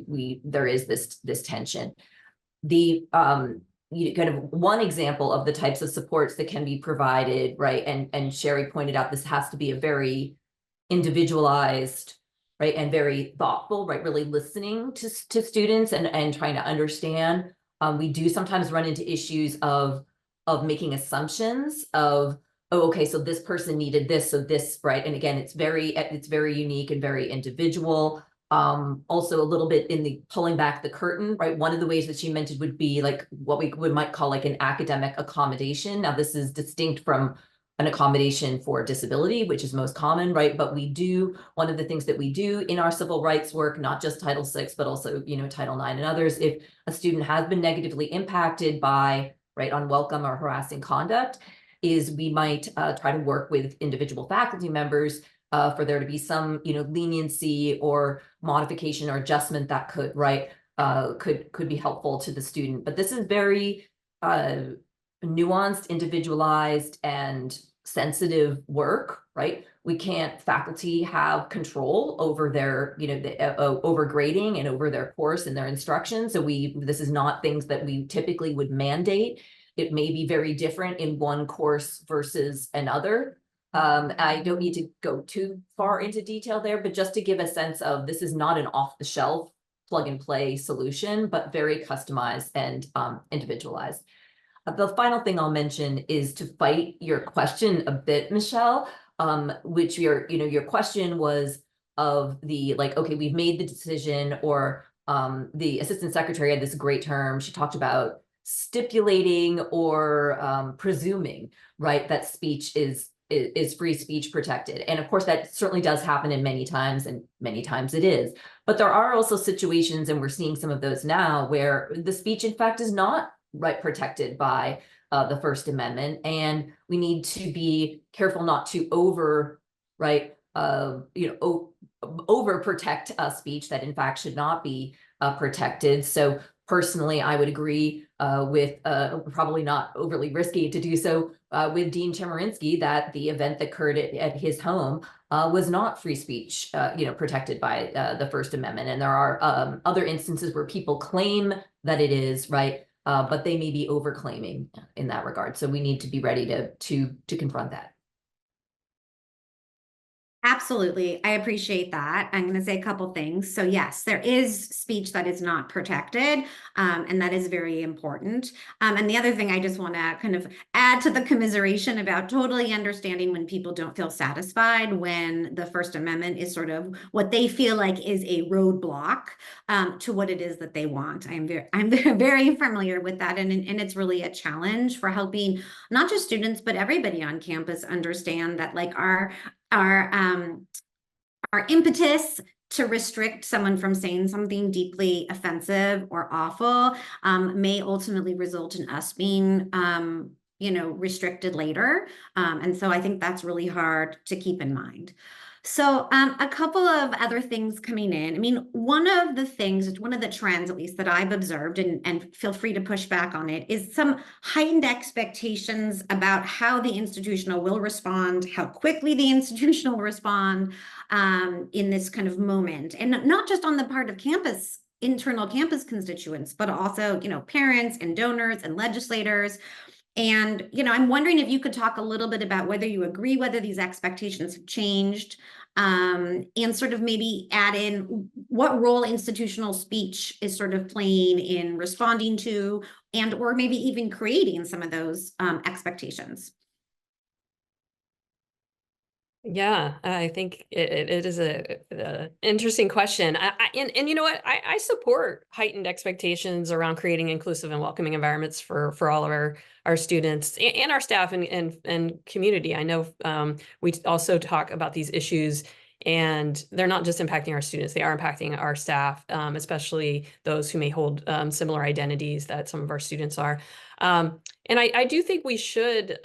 there is this tension. The kind of one example of the types of supports that can be provided, right? And Sherry pointed out, this has to be a very individualized, right, and very thoughtful, right, really listening to students and trying to understand. We do sometimes run into issues of making assumptions of, oh, okay, so this person needed this, so this, right? And again, it's very unique and very individual. Also a little bit in the pulling back the curtain, right? One of the ways that she mentioned would be like what we might call like an academic accommodation. Now, this is distinct from an accommodation for disability, which is most common, right? But one of the things that we do in our civil rights work, not just Title VI, but also, you know, Title IX and others, if a student has been negatively impacted by, right, unwelcome or harassing conduct, is we might try to work with individual faculty members for there to be some, you know, leniency or modification or adjustment that could, right, could be helpful to the student. But this is very nuanced, individualized, and sensitive work, right? Faculty have control over their, you know, over grading and over their course and their instruction. So this is not things that we typically would mandate. It may be very different in one course versus another. I don't need to go too far into detail there, but just to give a sense of, this is not an off-the-shelf plug and play solution, but very customized and individualized. The final thing I'll mention is to fight your question a bit, Michelle, which your question was of the, like, okay, we've made the decision, or the assistant secretary had this great term. She talked about stipulating or presuming, right, that speech is free speech protected. And of course, that certainly does happen in many times, and many times it is. But there are also situations, and we're seeing some of those now, where the speech, in fact, is not right protected by the First Amendment, and we need to be careful not to over protect speech that in fact should not be protected. So personally, I would agree with probably not overly risky to do so with Dean Chemerinsky, that the event that occurred at his home was not free speech, protected by the First Amendment. And there are other instances where people claim that it is, right? But they may be overclaiming in that regard. So we need to be ready to confront that. Absolutely. I appreciate that. I'm going to say a couple things. So yes, there is speech that is not protected, and that is very important. And the other thing I just want to kind of add to the commiseration about totally understanding when people don't feel satisfied when the First Amendment is sort of what they feel like is a roadblock to what it is that they want. I'm very familiar with that. And it's really a challenge for helping not just students, but everybody on campus understand that, like, our impetus to restrict someone from saying something deeply offensive or awful may ultimately result in us being restricted later. And so I think that's really hard to keep in mind. So a couple of other things coming in. I mean, one of the trends, at least, that I've observed, and feel free to push back on it, is some heightened expectations about how the institutional will respond, how quickly the institutional will respond in this kind of moment. And not just on the part of internal campus constituents, but also, parents and donors and legislators. And, I'm wondering if you could talk a little bit about whether you agree, whether these expectations have changed, and sort of maybe add in what role institutional speech is sort of playing in responding to or maybe even creating some of those expectations. Yeah, I think it is a interesting question. And you know what? I support heightened expectations around creating inclusive and welcoming environments for all of our students and our staff and community. I know we also talk about these issues, and they're not just impacting our students, they are impacting our staff, especially those who may hold similar identities that some of our students are. And I do think we should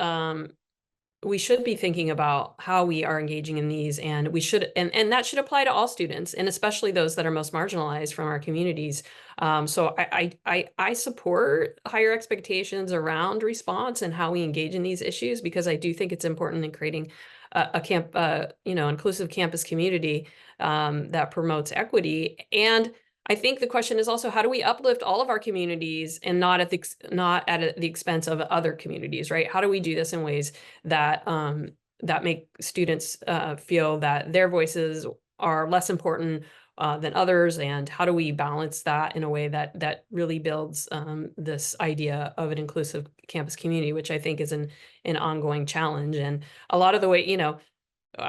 be thinking about how we are engaging in these, and and that should apply to all students, and especially those that are most marginalized from our communities. So I support higher expectations around response and how we engage in these issues, because I do think it's important in creating a inclusive campus community. that promotes equity. And I think the question is also, how do we uplift all of our communities and not at the expense of other communities, right? How do we do this in ways that that make students feel that their voices are less important than others, and how do we balance that in a way that really builds this idea of an inclusive campus community, which I think is an ongoing challenge. And a lot of the way,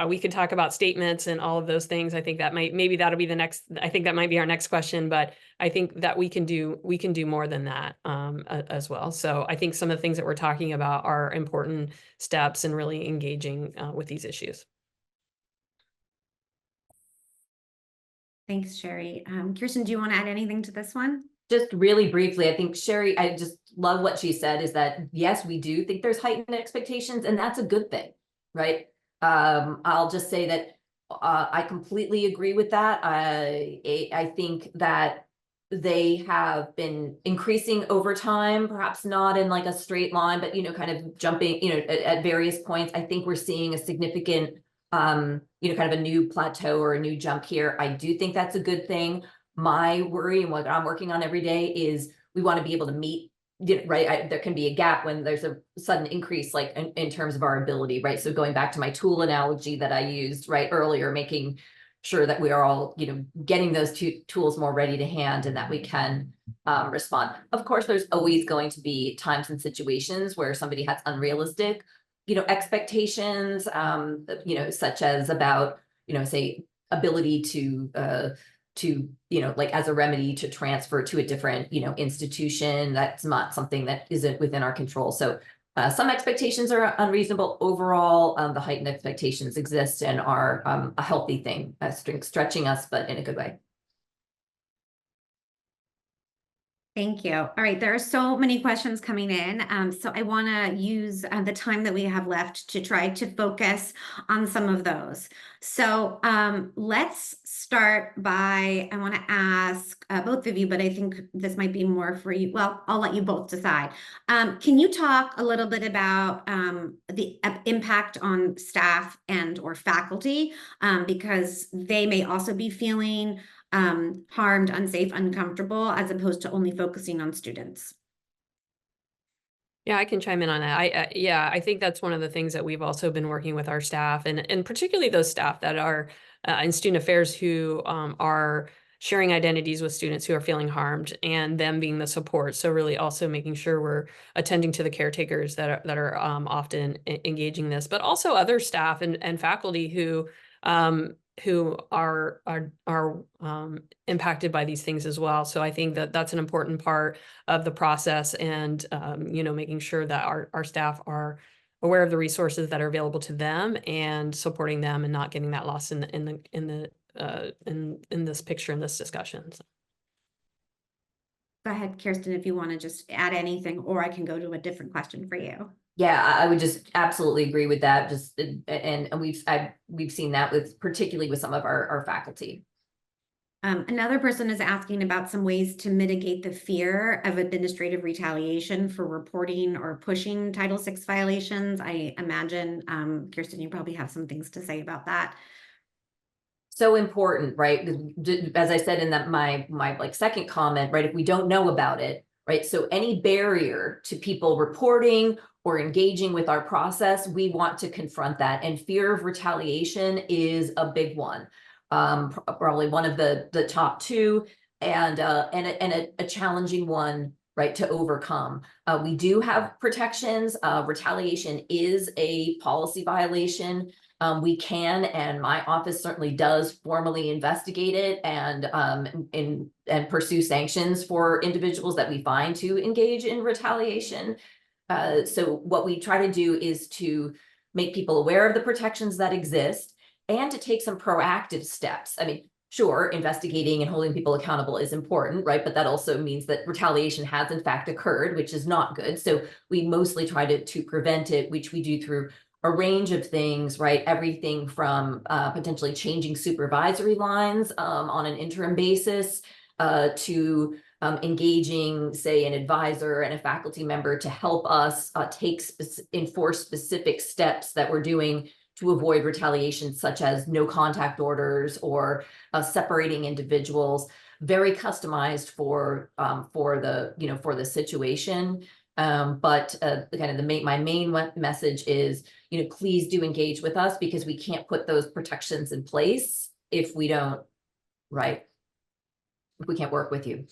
we could talk about statements and all of those things. I think that maybe that'll be the next. I think that might be our next question, but I think that we can do more than that as well. So I think some of the things that we're talking about are important steps in really engaging with these issues. Thanks, Sherry. Kirsten, do you want to add anything to this one? Just really briefly, I think Sherry, I just love what she said, is that yes, we do think there's heightened expectations, and that's a good thing, right? I'll just say that I completely agree with that. I think that they have been increasing over time, perhaps not in like a straight line, but kind of jumping, at various points. I think we're seeing a significant, kind of a new plateau or a new jump here. I do think that's a good thing. My worry and what I'm working on every day is we want to be able to meet, right? There can be a gap when there's a sudden increase, like in terms of our ability, right? So going back to my tool analogy that I used right earlier, making sure that we are all, getting those tools more ready to hand and that we can respond. Of course, there's always going to be times and situations where somebody has unrealistic, expectations, such as about, say, ability to like as a remedy to transfer to a different, institution. That's not something that isn't within our control. So some expectations are unreasonable. Overall, the heightened expectations exist and are a healthy thing, stretching us, but in a good way. Thank you. All right, there are so many questions coming in. So I want to use the time that we have left to try to focus on some of those. So let's start by, I want to ask both of you, but I think this might be more for you. Well, I'll let you both decide. Can you talk a little bit about the impact on staff and or faculty, because they may also be feeling harmed, unsafe, uncomfortable, as opposed to only focusing on students? Yeah, I can chime in on that. I think that's one of the things that we've also been working with our staff, and particularly those staff that are in student affairs who are sharing identities with students who are feeling harmed, and them being the support. So really also making sure we're attending to the caretakers that are often engaging this, but also other staff and faculty who are impacted by these things as well. So I think that that's an important part of the process, and making sure that our staff are aware of the resources that are available to them and supporting them, and not getting that lost in this picture, in this discussion. So. Go ahead, Kirsten, if you want to just add anything, or I can go to a different question for you. Yeah, I would just absolutely agree with that. Just and we've seen that particularly with some of our faculty. Another person is asking about some ways to mitigate the fear of administrative retaliation for reporting or pushing Title VI violations. I imagine, Kirsten, you probably have some things to say about that. So important, right? As I said in that my like second comment, right? If we don't know about it, right? So any barrier to people reporting or engaging with our process, we want to confront that. And fear of retaliation is a big one. Probably one of the top two, and a challenging one, right, to overcome. We do have protections. Retaliation is a policy violation. We can, and my office certainly does, formally investigate it and pursue sanctions for individuals that we find to engage in retaliation. So what we try to do is to make people aware of the protections that exist and to take some proactive steps. I mean, sure, investigating and holding people accountable is important, right? But that also means that retaliation has in fact occurred, which is not good. So we mostly try to prevent it, which we do through a range of things, right? Everything from potentially changing supervisory lines on an interim basis to engaging, say, an advisor and a faculty member to help us enforce specific steps that we're doing to avoid retaliation, such as no contact orders or separating individuals, very customized for the situation. But kind of my main message is, please do engage with us, because we can't put those protections in place if we don't, right? If we can't work with you.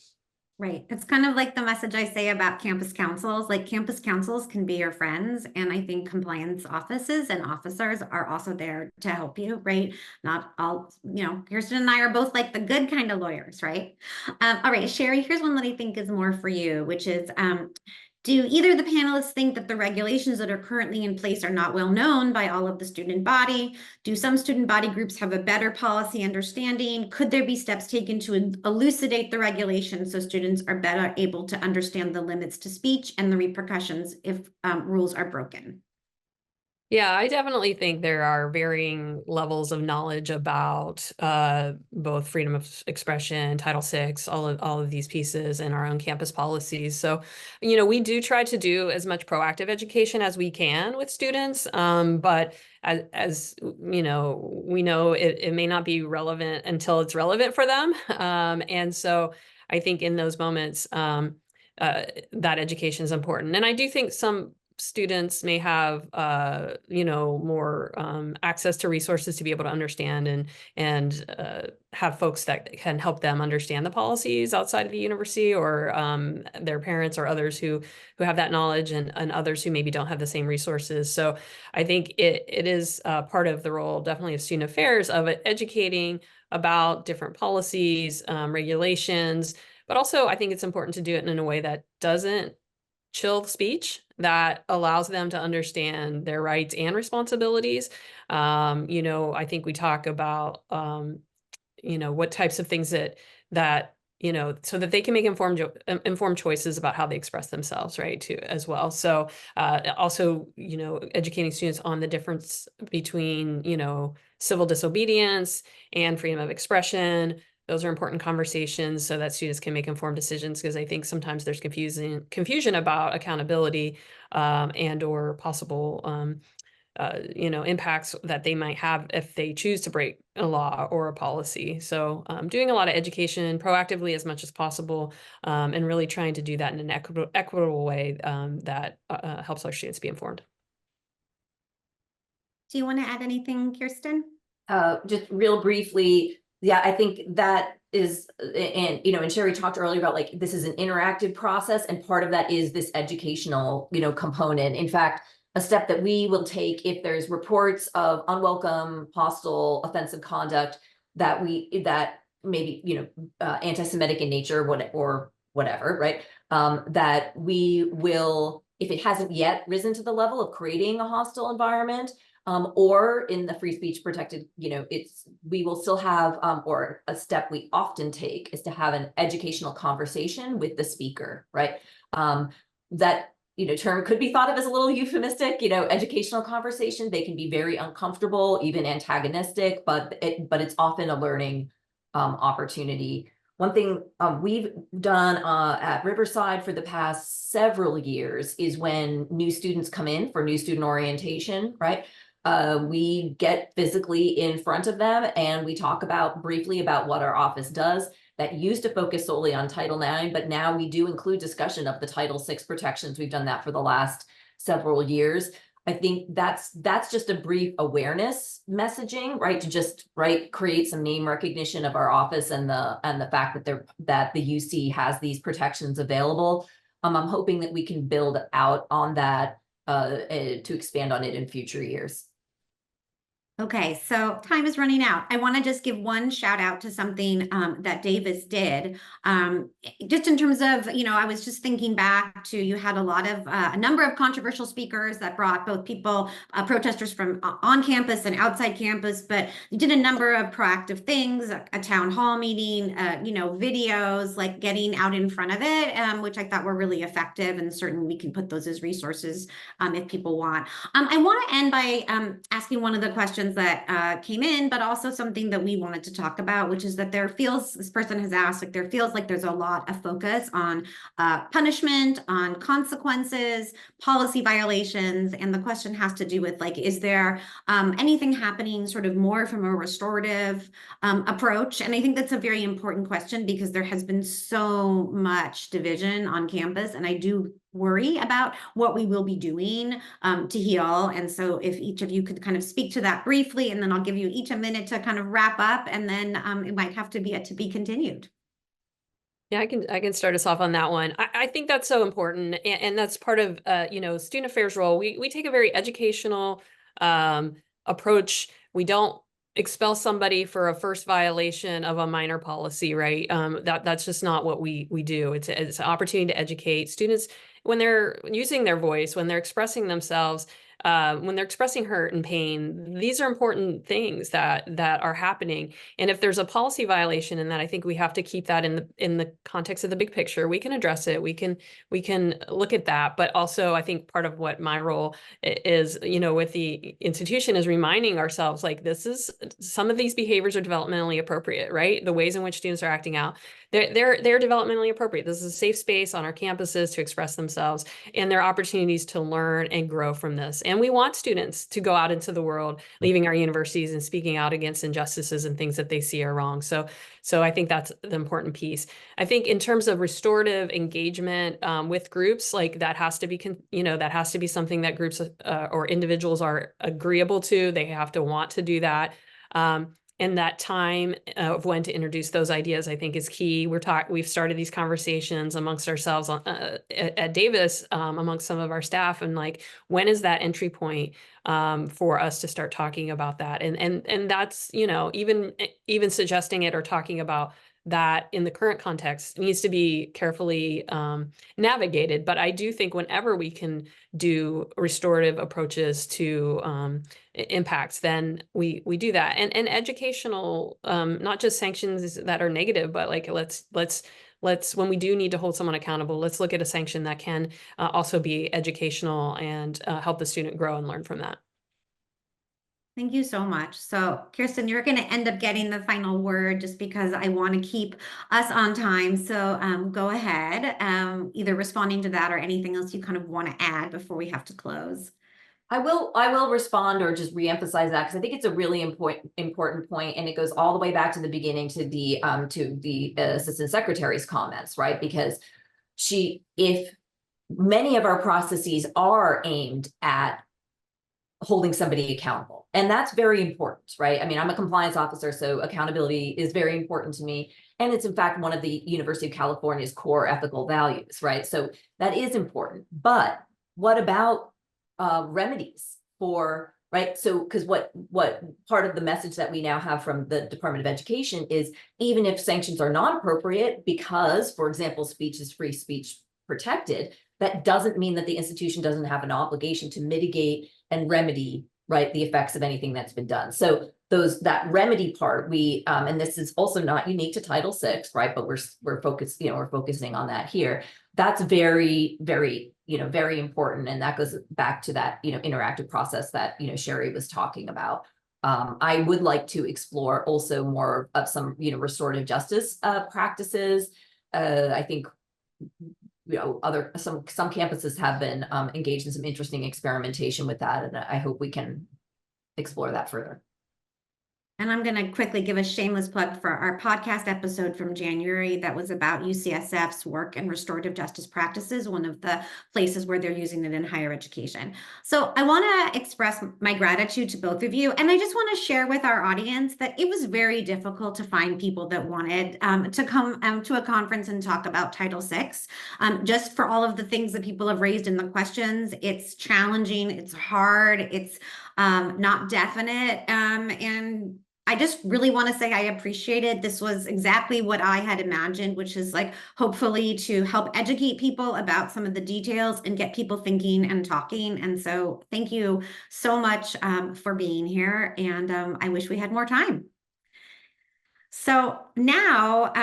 Right. It's kind of like the message I say about campus councils. Like, campus councils can be your friends. And I think compliance offices and officers are also there to help you, right? Not all, Kirsten and I are both like the good kind of lawyers, right? All right, Sherry, here's one that I think is more for you, which is, do either of the panelists think that the regulations that are currently in place are not well known by all of the student body? Do some student body groups have a better policy understanding? Could there be steps taken to elucidate the regulations so students are better able to understand the limits to speech and the repercussions if rules are broken? Yeah, I definitely think there are varying levels of knowledge about both freedom of expression, Title VI, all of these pieces in our own campus policies. So, we do try to do as much proactive education as we can with students, but as we know it may not be relevant until it's relevant for them. And so I think in those moments, that education is important. And I do think some students may have more access to resources to be able to understand and have folks that can help them understand the policies outside of the university, or their parents or others who have that knowledge, and others who maybe don't have the same resources. So I think it is part of the role, definitely, of student affairs, of educating about different policies, regulations, but also I think it's important to do it in a way that doesn't chill speech, that allows them to understand their rights and responsibilities. I think we talk about, what types of things that so that they can make informed choices about how they express themselves, right, too, as well. So also, educating students on the difference between, civil disobedience and freedom of expression. Those are important conversations so that students can make informed decisions, because I think sometimes there's confusion about accountability and or possible impacts that they might have if they choose to break a law or a policy. So doing a lot of education proactively as much as possible, and really trying to do that in an equitable way that helps our students be informed. Do you want to add anything, Kirsten? Just real briefly, yeah, I think that is, and Sherry talked earlier about, like, this is an interactive process, and part of that is this educational, component. In fact, a step that we will take if there's reports of unwelcome, hostile, offensive conduct that maybe, anti-Semitic in nature, or whatever, right? That we will, if it hasn't yet risen to the level of creating a hostile environment, or in the free speech protected, we will still have, or a step we often take is to have an educational conversation with the speaker, right? That, term could be thought of as a little euphemistic, educational conversation. They can be very uncomfortable, even antagonistic, but it's often a learning opportunity. One thing we've done at Riverside for the past several years is when new students come in for new student orientation, right? We get physically in front of them and we talk briefly about what our office does. That used to focus solely on Title IX, but now we do include discussion of the Title VI protections. We've done that for the last several years. I think that's just a brief awareness messaging, right? To just create some name recognition of our office and the fact that the UC has these protections available. I'm hoping that we can build out on that to expand on it in future years. Okay, so time is running out. I want to just give one shout out to something that Davis did. Just in terms of, I was just thinking back to, you had a number of controversial speakers that brought both people, protesters from on campus and outside campus, but you did a number of proactive things, a town hall meeting, videos, like getting out in front of it, which I thought were really effective, and certainly we can put those as resources if people want. I want to end by asking one of the questions questions that came in, but also something that we wanted to talk about, which is that this person has asked, like there feels like there's a lot of focus on punishment, on consequences, policy violations. And the question has to do with like, is there anything happening sort of more from a restorative approach? And I think that's a very important question because there has been so much division on campus, and I do worry about what we will be doing to heal. And so if each of you could kind of speak to that briefly, and then I'll give you each a minute to kind of wrap up, and then it might have to be continued. Yeah, I can start us off on that one. I think that's so important, and that's part of student affairs role. We take a very educational approach. We don't expel somebody for a first violation of a minor policy, right? That's just not what we do. It's an opportunity to educate students when they're using their voice, when they're expressing themselves, when they're expressing hurt and pain. These are important things that are happening. And if there's a policy violation in that, I think we have to keep that in the context of the big picture. We can address it. We can look at that. But also, I think part of what my role is, with the institution, is reminding ourselves, like, some of these behaviors are developmentally appropriate, right? The ways in which students are acting out, they're developmentally appropriate. This is a safe space on our campuses to express themselves, and there are opportunities to learn and grow from this. And we want students to go out into the world, leaving our universities and speaking out against injustices and things that they see are wrong. So I think that's the important piece. I think in terms of restorative engagement with groups, like that has to be something that groups or individuals are agreeable to. They have to want to do that. And that time of when to introduce those ideas, I think, is key. We've started these conversations amongst ourselves at Davis, amongst some of our staff, and like, when is that entry point for us to start talking about that? And that's, even suggesting it or talking about that in the current context needs to be carefully navigated. But I do think whenever we can do restorative approaches to impacts, then we do that. And educational, not just sanctions that are negative, but like, let's when we do need to hold someone accountable, let's look at a sanction that can also be educational and help the student grow and learn from that. Thank you so much. So Kirsten, you're going to end up getting the final word just because I want to keep us on time. So go ahead, either responding to that or anything else you kind of want to add before we have to close. I will respond or just reemphasize that, because I think it's a really important point, and it goes all the way back to the beginning, to the assistant secretary's comments, right? Because if many of our processes are aimed at holding somebody accountable, and that's very important, right? I mean, I'm a compliance officer, so accountability is very important to me, and it's in fact one of the University of California's core ethical values, right? So that is important. But what about remedies for, right? So, because what part of the message that we now have from the Department of Education is, even if sanctions are not appropriate because, for example, speech is free speech protected, that doesn't mean that the institution doesn't have an obligation to mitigate and remedy, right, the effects of anything that's been done. So that remedy part, and this is also not unique to Title VI, right? But we're focusing on that here. That's very, very, very important. And that goes back to that, interactive process that, Sherry was talking about. I would like to explore also more of some, restorative justice practices. I think, some campuses have been engaged in some interesting experimentation with that, and I hope we can explore that further. And I'm going to quickly give a shameless plug for our podcast episode from January that was about UCSF's work in restorative justice practices, one of the places where they're using it in higher education. So I want to express my gratitude to both of you. And I just want to share with our audience that it was very difficult to find people that wanted to come to a conference and talk about Title VI. Just for all of the things that people have raised in the questions, it's challenging, it's hard, it's not definite. And I just really want to say I appreciate it. This was exactly what I had imagined, which is like hopefully to help educate people about some of the details and get people thinking and talking. And so thank you so much for being here. And I wish we had more time. So now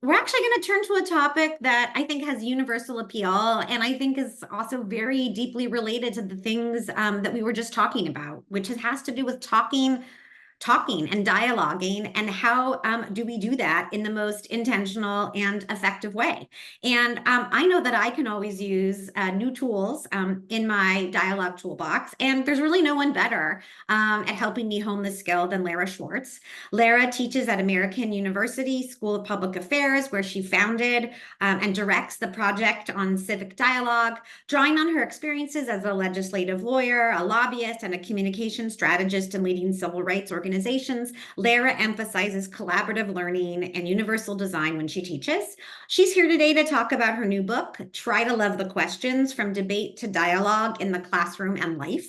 we're actually going to turn to a topic that I think has universal appeal, and I think is also very deeply related to the things that we were just talking about, which has to do with talking and dialoguing, and how do we do that in the most intentional and effective way. And I know that I can always use new tools in my dialogue toolbox, and there's really no one better at helping me hone the skill than Lara Schwartz. Lara teaches at American University School of Public Affairs, where she founded and directs the Project on Civic Dialogue, drawing on her experiences as a legislative lawyer, a lobbyist, and a communication strategist in leading civil rights organizations. Lara emphasizes collaborative learning and universal design when she teaches. She's here today to talk about her new book, Try to Love the Questions: From Debate to Dialogue in the Classroom and Life.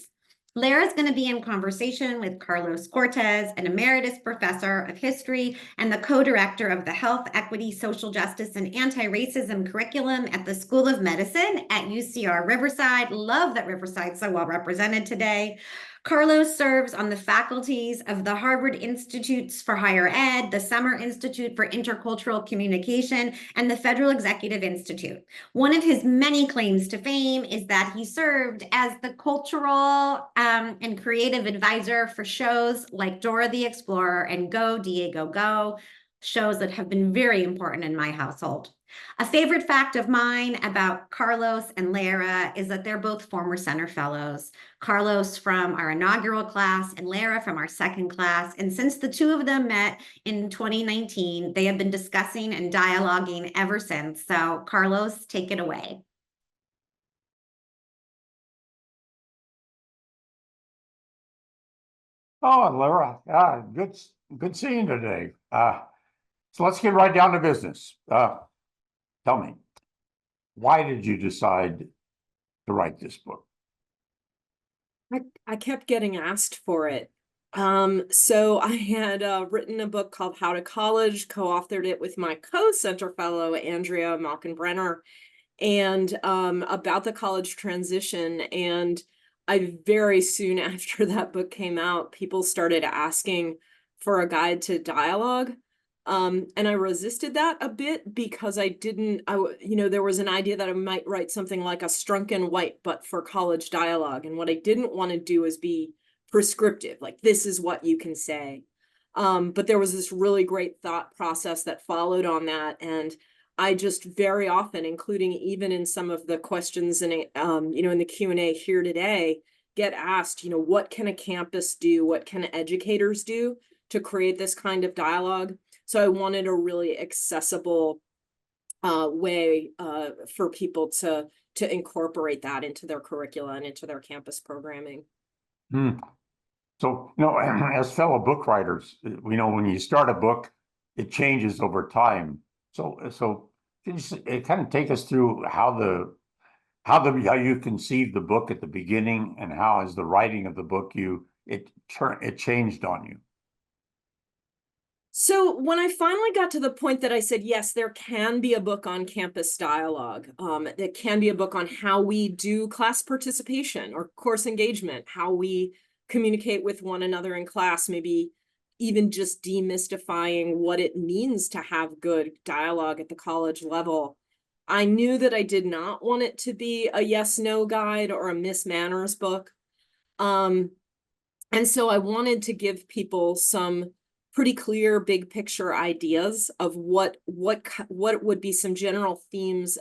Lara's going to be in conversation with Carlos Cortez, an emeritus professor of history and the co-director of the Health, Equity, Social Justice, and Anti-Racism curriculum at the School of Medicine at UCR Riverside. Love that Riverside's so well represented today. Carlos serves on the faculties of the Harvard Institutes for Higher Ed, the Summer Institute for Intercultural Communication, and the Federal Executive Institute. One of his many claims to fame is that he served as the cultural and creative advisor for shows like Dora the Explorer and Go, Diego, Go, shows that have been very important in my household. A favorite fact of mine about Carlos and Lara is that they're both former Center Fellows. Carlos from our inaugural class and Lara from our second class. And since the two of them met in 2019, they have been discussing and dialoguing ever since. So Carlos, take it away. Oh, Lara, good seeing you today. So let's get right down to business. Tell me, why did you decide to write this book? I kept getting asked for it. So I had written a book called How to College, co-authored it with my co-center fellow, Andrea Malkin-Brenner, and about the college transition. And I very soon after that book came out, people started asking for a guide to dialogue. And I resisted that a bit because there was an idea that I might write something like a Strunken White, but for college dialogue. And what I didn't want to do is be prescriptive, like this is what you can say. But there was this really great thought process that followed on that. And I just very often, including even in some of the questions in in the Q&A here today, get asked, what can a campus do? What can educators do to create this kind of dialogue? So I wanted a really accessible way for people to incorporate that into their curricula and into their campus programming. So, as fellow book writers, we know when you start a book, it changes over time. So can you kind of take us through how you conceived the book at the beginning, and how, as the writing of the book, it changed on you? So when I finally got to the point that I said, yes, there can be a book on campus dialogue, there can be a book on how we do class participation or course engagement, how we communicate with one another in class, maybe even just demystifying what it means to have good dialogue at the college level. I knew that I did not want it to be a yes-no guide or a Miss Manners book. And so I wanted to give people some pretty clear big picture ideas of what would be some general themes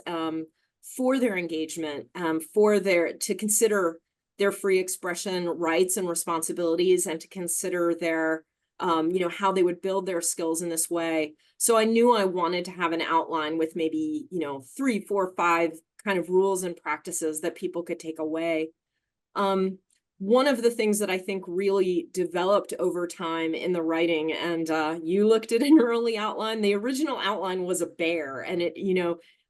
for their engagement, to consider their free expression rights and responsibilities, and to consider their how they would build their skills in this way. So I knew I wanted to have an outline with maybe 3, 4, 5 kind of rules and practices that people could take away. One of the things that I think really developed over time in the writing, and you looked at an early outline, the original outline was a bear. And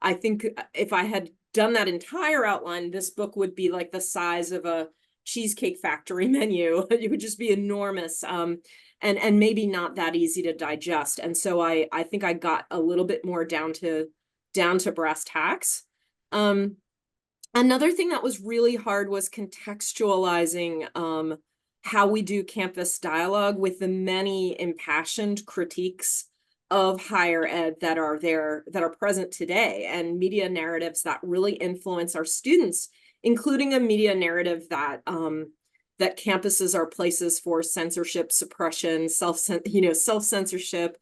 I think if I had done that entire outline, this book would be like the size of a Cheesecake Factory menu. It would just be enormous, and maybe not that easy to digest. And so I think I got a little bit more down to brass tacks. Another thing that was really hard was contextualizing how we do campus dialogue with the many impassioned critiques of higher ed that are there, that are present today, and media narratives that really influence our students, including a media narrative that that campuses are places for censorship, suppression, self-censorship,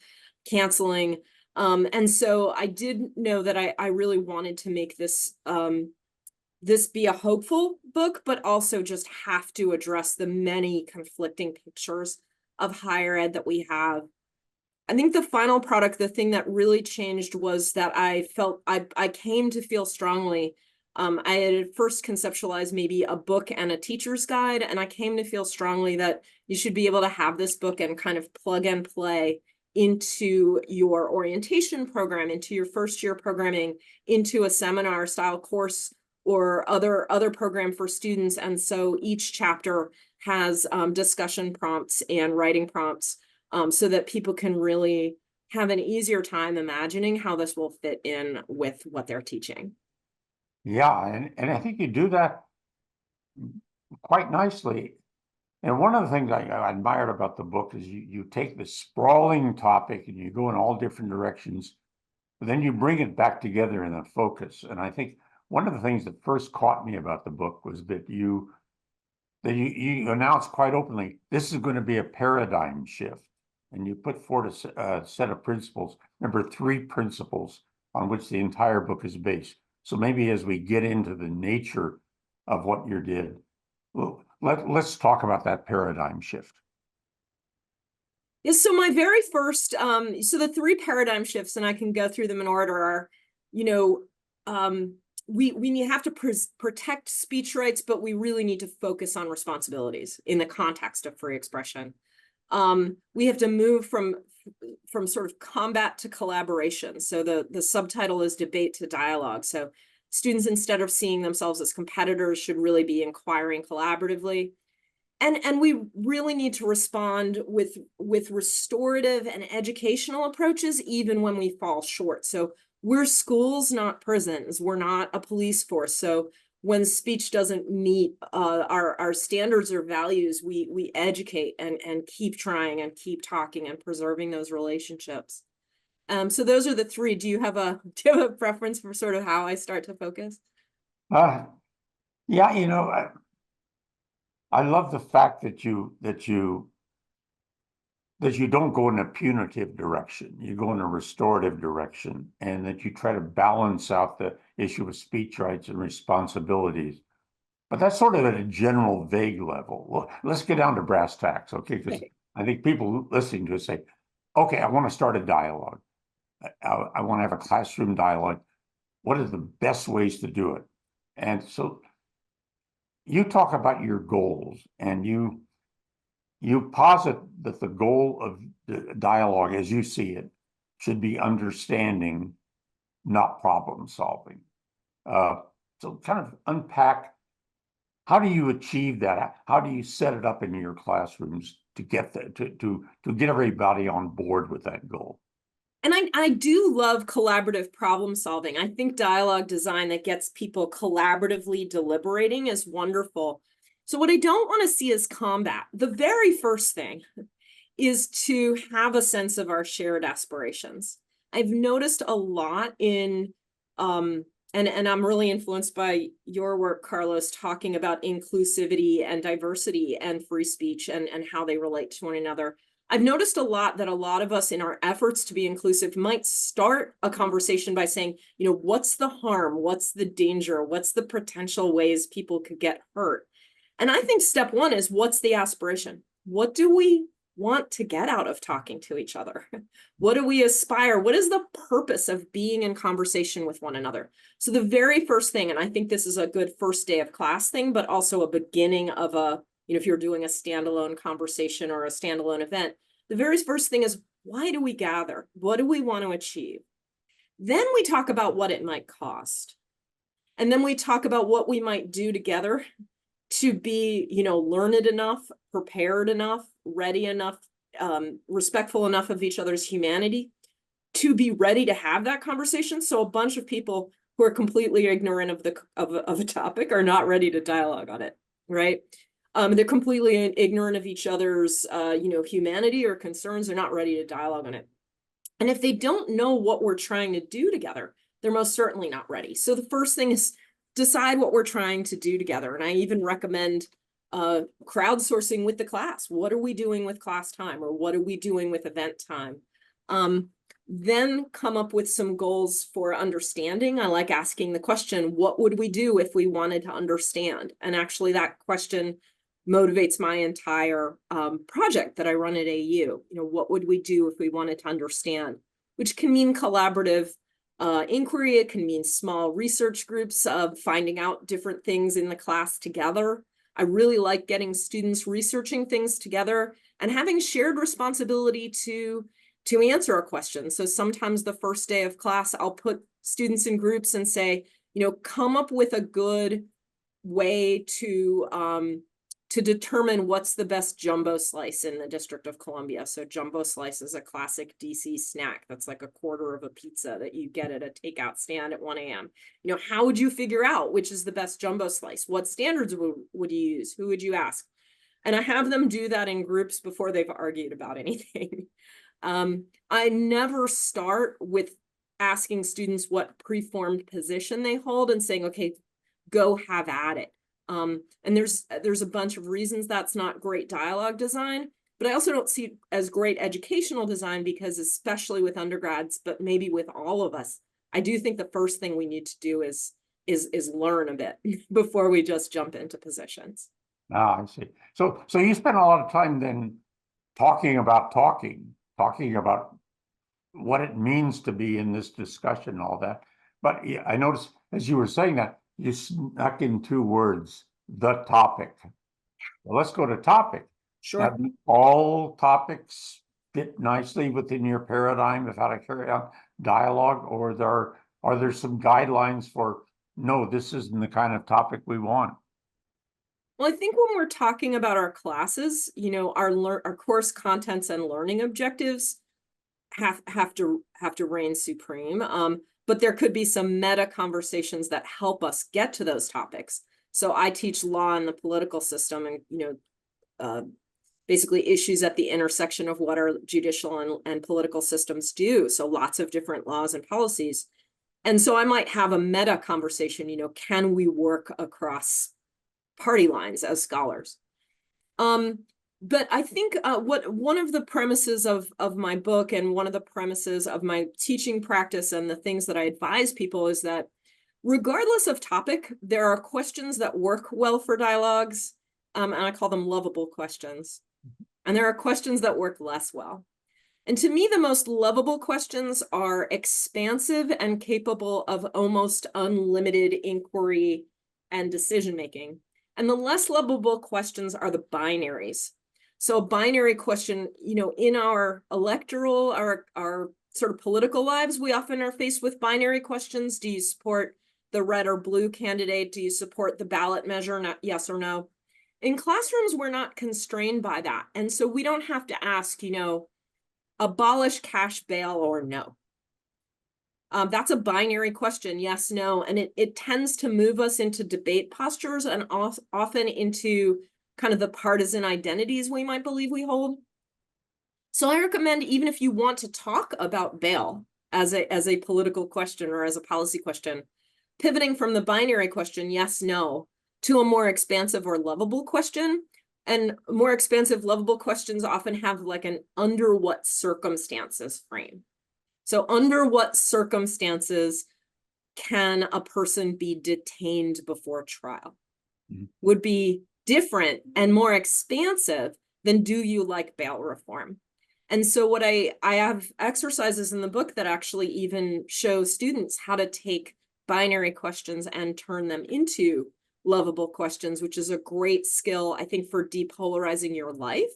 canceling. And so I did know that I really wanted to make this this be a hopeful book, but also just have to address the many conflicting pictures of higher ed that we have. I think the final product, the thing that really changed, was that I felt I came to feel strongly. I had at first conceptualized maybe a book and a teacher's guide, and I came to feel strongly that you should be able to have this book and kind of plug and play into your orientation program, into your first year programming, into a seminar style course or other program for students. And so each chapter has discussion prompts and writing prompts, so that people can really have an easier time imagining how this will fit in with what they're teaching. Yeah, and I think you do that quite nicely. And one of the things I admired about the book is you take the sprawling topic and you go in all different directions, but then you bring it back together in a focus. And I think one of the things that first caught me about the book was that you announced quite openly, this is going to be a paradigm shift. And you put forward a set of principles, remember 3 principles on which the entire book is based. So maybe as we get into the nature of what you did, well, let's talk about that paradigm shift. Yeah, so my very first, so the 3 paradigm shifts, and I can go through them in order, are, we have to protect speech rights, but we really need to focus on responsibilities in the context of free expression. We have to move from sort of combat to collaboration. So the subtitle is debate to dialogue. So students, instead of seeing themselves as competitors, should really be inquiring collaboratively. And we really need to respond with restorative and educational approaches, even when we fall short. So we're schools, not prisons. We're not a police force. So when speech doesn't meet our standards or values, we educate and keep trying and keep talking and preserving those relationships. So those are the 3. Do you have a preference for sort of how I start to focus? Yeah, I love the fact that you don't go in a punitive direction. You go in a restorative direction, and that you try to balance out the issue of speech rights and responsibilities. But that's sort of at a general, vague level. Well, let's get down to brass tacks, okay? Because I think people listening to us say, okay, I want to start a dialogue. I want to have a classroom dialogue. What are the best ways to do it? And so you talk about your goals, and you posit that the goal of the dialogue, as you see it, should be understanding, not problem solving. So kind of unpack, how do you achieve that? How do you set it up in your classrooms to get that, to get everybody on board with that goal? And I do love collaborative problem solving. I think dialogue design that gets people collaboratively deliberating is wonderful. So what I don't want to see is combat. The very first thing is to have a sense of our shared aspirations. I've noticed a lot in, and I'm really influenced by your work, Carlos, talking about inclusivity and diversity and free speech and how they relate to one another. I've noticed a lot that a lot of us in our efforts to be inclusive might start a conversation by saying, what's the harm? What's the danger? What's the potential ways people could get hurt? And I think step 1 is, what's the aspiration? What do we want to get out of talking to each other? What do we aspire? What is the purpose of being in conversation with one another? So the very first thing, and I think this is a good first day of class thing, but also a beginning of a, if you're doing a standalone conversation or a standalone event, the very first thing is, why do we gather? What do we want to achieve? Then we talk about what it might cost. And then we talk about what we might do together to be, learned enough, prepared enough, ready enough, respectful enough of each other's humanity to be ready to have that conversation. So a bunch of people who are completely ignorant of a topic are not ready to dialogue on it, right? They're completely ignorant of each other's, humanity or concerns. They're not ready to dialogue on it. And if they don't know what we're trying to do together, they're most certainly not ready. So the first thing is decide what we're trying to do together. And I even recommend crowdsourcing with the class. What are we doing with class time, or what are we doing with event time? Then come up with some goals for understanding. I like asking the question, what would we do if we wanted to understand? And actually that question motivates my entire project that I run at AU. What would we do if we wanted to understand? Which can mean collaborative inquiry. It can mean small research groups of finding out different things in the class together. I really like getting students researching things together and having shared responsibility to answer a question. So sometimes the first day of class, I'll put students in groups and say, come up with a good way to determine what's the best jumbo slice in the District of Columbia. So jumbo slice is a classic DC snack. That's like a quarter of a pizza that you get at a takeout stand at 1 a.m. How would you figure out which is the best jumbo slice? What standards would you use? Who would you ask? And I have them do that in groups before they've argued about anything. I never start with asking students what preformed position they hold and saying, okay, go have at it. And there's a bunch of reasons that's not great dialogue design, but I also don't see it as great educational design, because especially with undergrads, but maybe with all of us, I do think the first thing we need to do is learn a bit before we just jump into positions. Ah, I see. So you spend a lot of time then talking about what it means to be in this discussion, all that. But I noticed as you were saying that, you snuck in two words, the topic. Well, let's go to topic. Sure. Now, do all topics fit nicely within your paradigm of how to carry out dialogue, or are there some guidelines for, no, this isn't the kind of topic we want? Well, I think when we're talking about our classes, our course contents and learning objectives have to reign supreme. But there could be some meta conversations that help us get to those topics. So I teach law in the political system, and basically issues at the intersection of what our judicial and political systems do. So lots of different laws and policies. And so I might have a meta conversation, can we work across party lines as scholars? But I think one of the premises of my book, and one of the premises of my teaching practice, and the things that I advise people, is that regardless of topic, there are questions that work well for dialogues, and I call them lovable questions. And there are questions that work less well. And to me, the most lovable questions are expansive and capable of almost unlimited inquiry and decision-making. And the less lovable questions are the binaries. So a binary question, in our electoral, our sort of political lives, we often are faced with binary questions. Do you support the red or blue candidate? Do you support the ballot measure? Not yes or no. In classrooms, we're not constrained by that. And so we don't have to ask, abolish cash bail or no. That's a binary question, yes, no. And it tends to move us into debate postures, and often into kind of the partisan identities we might believe we hold. So I recommend, even if you want to talk about bail as a political question or as a policy question, pivoting from the binary question, yes, no, to a more expansive or lovable question. And more expansive, lovable questions often have like an under what circumstances frame. So under what circumstances can a person be detained before trial? Would be different and more expansive than do you like bail reform? And so what I have exercises in the book that actually even show students how to take binary questions and turn them into lovable questions, which is a great skill, I think, for depolarizing your life.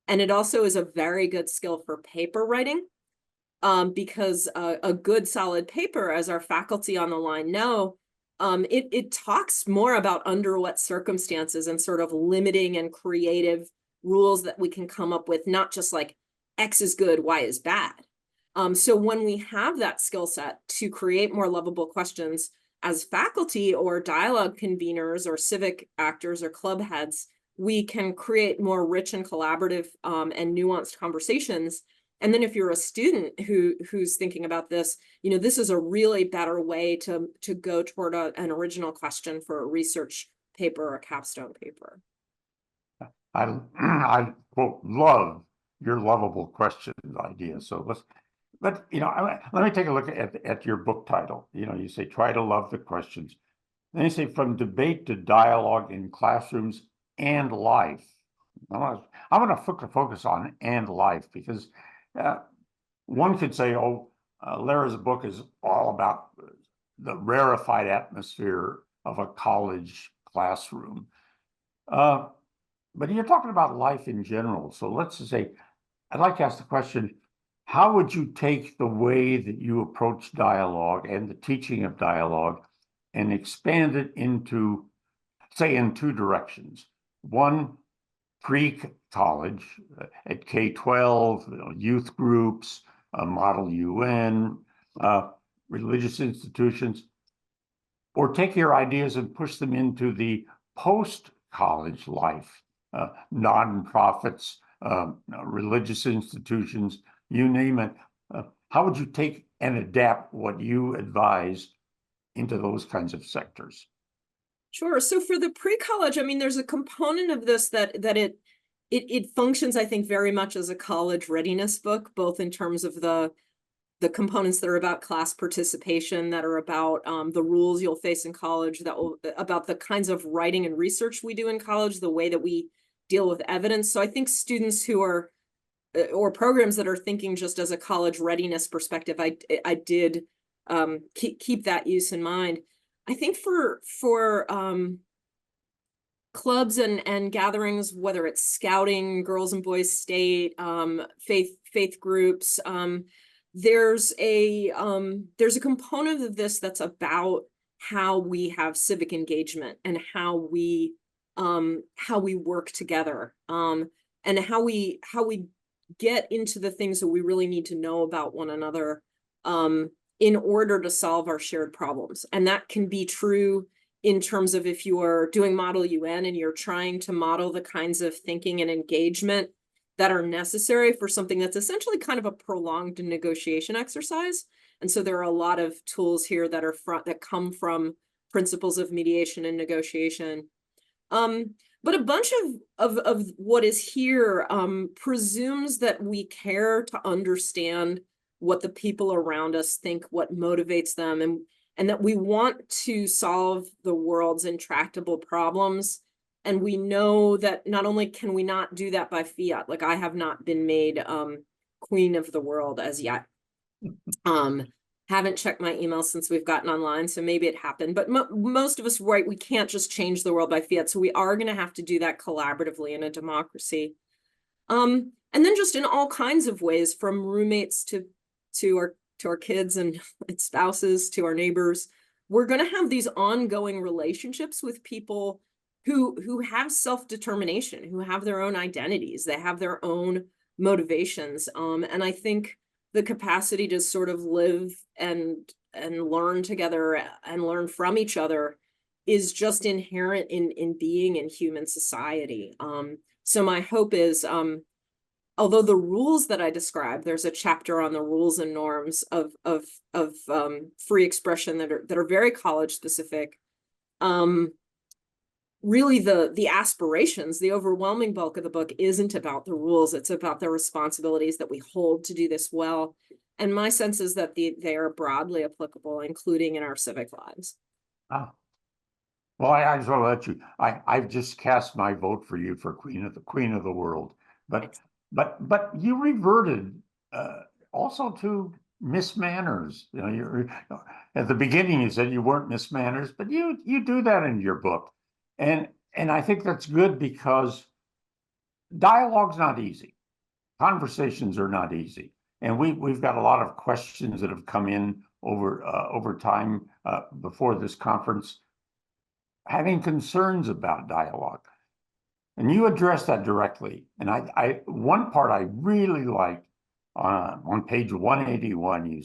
And it also is a very good skill for paper writing, because a good solid paper, as our faculty on the line know, it talks more about under what circumstances and sort of limiting and creative rules that we can come up with, not just like X is good, Y is bad. So when we have that skill set to create more lovable questions as faculty or dialogue conveners or civic actors or club heads, we can create more rich and collaborative and nuanced conversations And then if you're a student who's thinking about this, you know, this is a really better way to go toward an original question for a research paper or a capstone paper. I quote, love your lovable question idea. So but you know, let me take a look at your book title. You know, you say try to love the questions. Then you say from debate to dialogue in classrooms and life. I want to focus on and life because one could say, oh, Lara's book is all about the rarefied atmosphere of a college classroom. But you're talking about life in general. So let's just say, I'd like to ask the question, how would you take the way that you approach dialogue and the teaching of dialogue and expand it into, say, in two directions? One, pre-college at K-12, youth groups, Model UN, religious institutions, or take your ideas and push them into the post-college life, nonprofits, religious institutions, you name it. How would you take and adapt what you advise into those kinds of sectors? Sure. So for the pre-college, I mean, there's a component of this that it functions, I think, very much as a college readiness book, both in terms of the components that are about class participation, that are about the rules you'll face in college, about the kinds of writing and research we do in college, the way that we deal with evidence. So I think students who are, or programs that are thinking just as a college readiness perspective, I did keep that use in mind. I think for clubs and gatherings, whether it's scouting, Girls and Boys State, faith groups, there's a component of this that's about how we have civic engagement and how we work together, and how we get into the things that we really need to know about one another in order to solve our shared problems. And that can be true in terms of if you are doing Model UN and you're trying to model the kinds of thinking and engagement that are necessary for something that's essentially kind of a prolonged negotiation exercise. And so there are a lot of tools here that come from principles of mediation and negotiation. But a bunch of what is here presumes that we care to understand what the people around us think, what motivates them, and that we want to solve the world's intractable problems. And we know that not only can we not do that by fiat, like I have not been made queen of the world as yet. Haven't checked my email since we've gotten online, so maybe it happened. But most of us, right, we can't just change the world by fiat. So we are going to have to do that collaboratively in a democracy. And then just in all kinds of ways, from roommates to our kids and spouses, to our neighbors, we're going to have these ongoing relationships with people who have self-determination, who have their own identities, they have their own motivations. And I think the capacity to sort of live and learn together and learn from each other is just inherent in being in human society. So my hope is, although the rules that I described, there's a chapter on the rules and norms of free expression that are very college specific. Really the aspirations, the overwhelming bulk of the book isn't about the rules, it's about the responsibilities that we hold to do this well. And my sense is that they are broadly applicable, including in our civic lives. Ah. Well, I just want to let you, I've just cast my vote for you for queen of the world. But you reverted also to Miss Manners. You know, you're at the beginning you said you weren't Miss Manners, but you do that in your book. And I think that's good because dialogue's not easy. Conversations are not easy. And we've got a lot of questions that have come in over time before this conference, having concerns about dialogue. And you address that directly. And one part I really liked on page 181,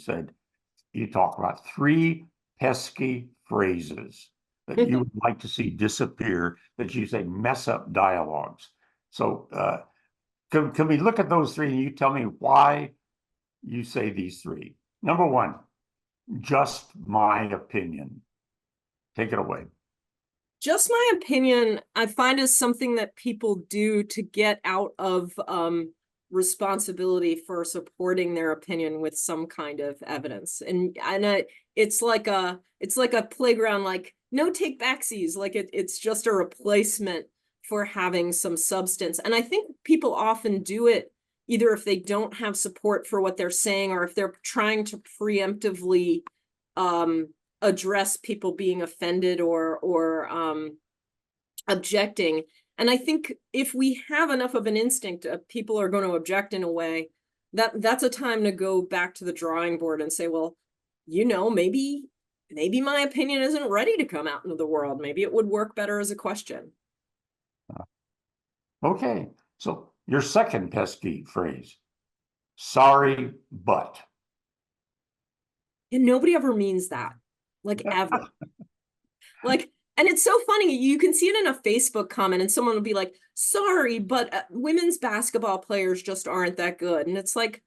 you talk about 3 pesky phrases that you would like to see disappear, that you say mess up dialogues. So can we look at those 3 and you tell me why you say these three. Number one, just my opinion. Take it away. Just my opinion, I find, is something that people do to get out of responsibility for supporting their opinion with some kind of evidence. And it's like a playground, like no take backsies, like it's just a replacement for having some substance. And I think people often do it either if they don't have support for what they're saying, or if they're trying to preemptively address people being offended or objecting. And I think if we have enough of an instinct of people are going to object in a way, that's a time to go back to the drawing board and say, well, maybe my opinion isn't ready to come out into the world. Maybe it would work better as a question. Okay, so your second pesky phrase, sorry, but. And nobody ever means that, like ever. Like, and it's so funny. You can see it in a Facebook comment and someone will be like, sorry, but women's basketball players just aren't that good. And it's like,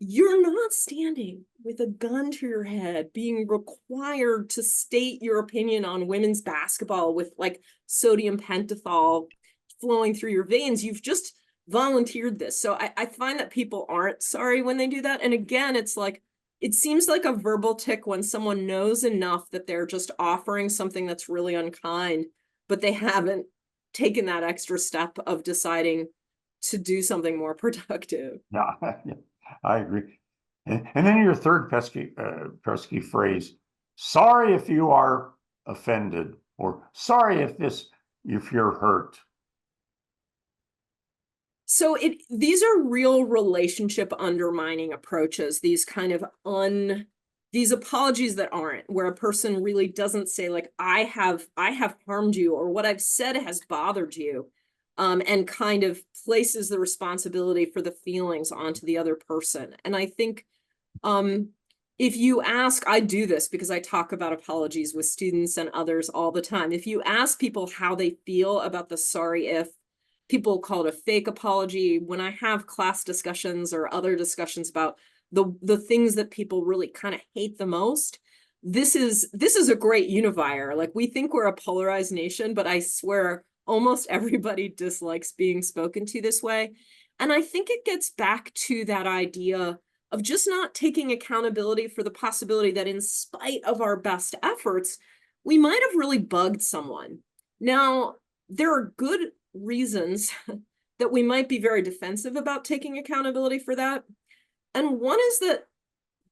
you're not standing with a gun to your head being required to state your opinion on women's basketball with like sodium pentothal flowing through your veins. You've just volunteered this. So I find that people aren't sorry when they do that. And again, it's like, it seems like a verbal tick when someone knows enough that they're just offering something that's really unkind, but they haven't taken that extra step of deciding to do something more productive. Yeah, I agree. And then your third pesky phrase, sorry if you are offended, or sorry if you're hurt. So these are real relationship undermining approaches, these kind of these apologies that aren't, where a person really doesn't say like, I have harmed you, or what I've said has bothered you, and kind of places the responsibility for the feelings onto the other person. And I think if you ask, I do this because I talk about apologies with students and others all the time. If you ask people how they feel about the sorry if, people call it a fake apology. When I have class discussions or other discussions about the things that people really kind of hate the most, this is a great unifier. Like, we think we're a polarized nation, but I swear almost everybody dislikes being spoken to this way. And I think it gets back to that idea of just not taking accountability for the possibility that in spite of our best efforts, we might have really bugged someone. Now, there are good reasons that we might be very defensive about taking accountability for that. And one is that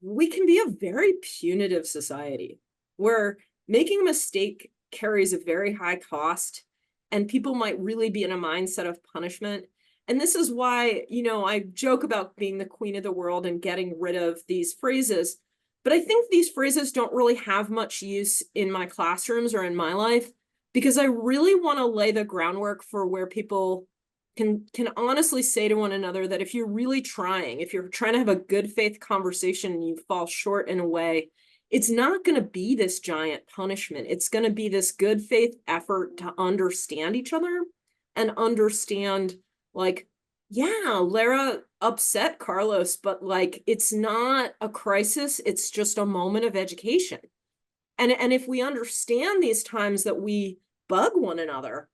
we can be a very punitive society where making a mistake carries a very high cost, and people might really be in a mindset of punishment. And this is why, I joke about being the queen of the world and getting rid of these phrases, but I think these phrases don't really have much use in my classrooms or in my life, because I really want to lay the groundwork for where people can honestly say to one another that if you're trying to have a good faith conversation and you fall short in a way, it's not going to be this giant punishment. It's going to be this good faith effort to understand each other and understand, like, yeah, Lara upset Carlos, but like, it's not a crisis. It's just a moment of education. And if we understand these times that we bug one another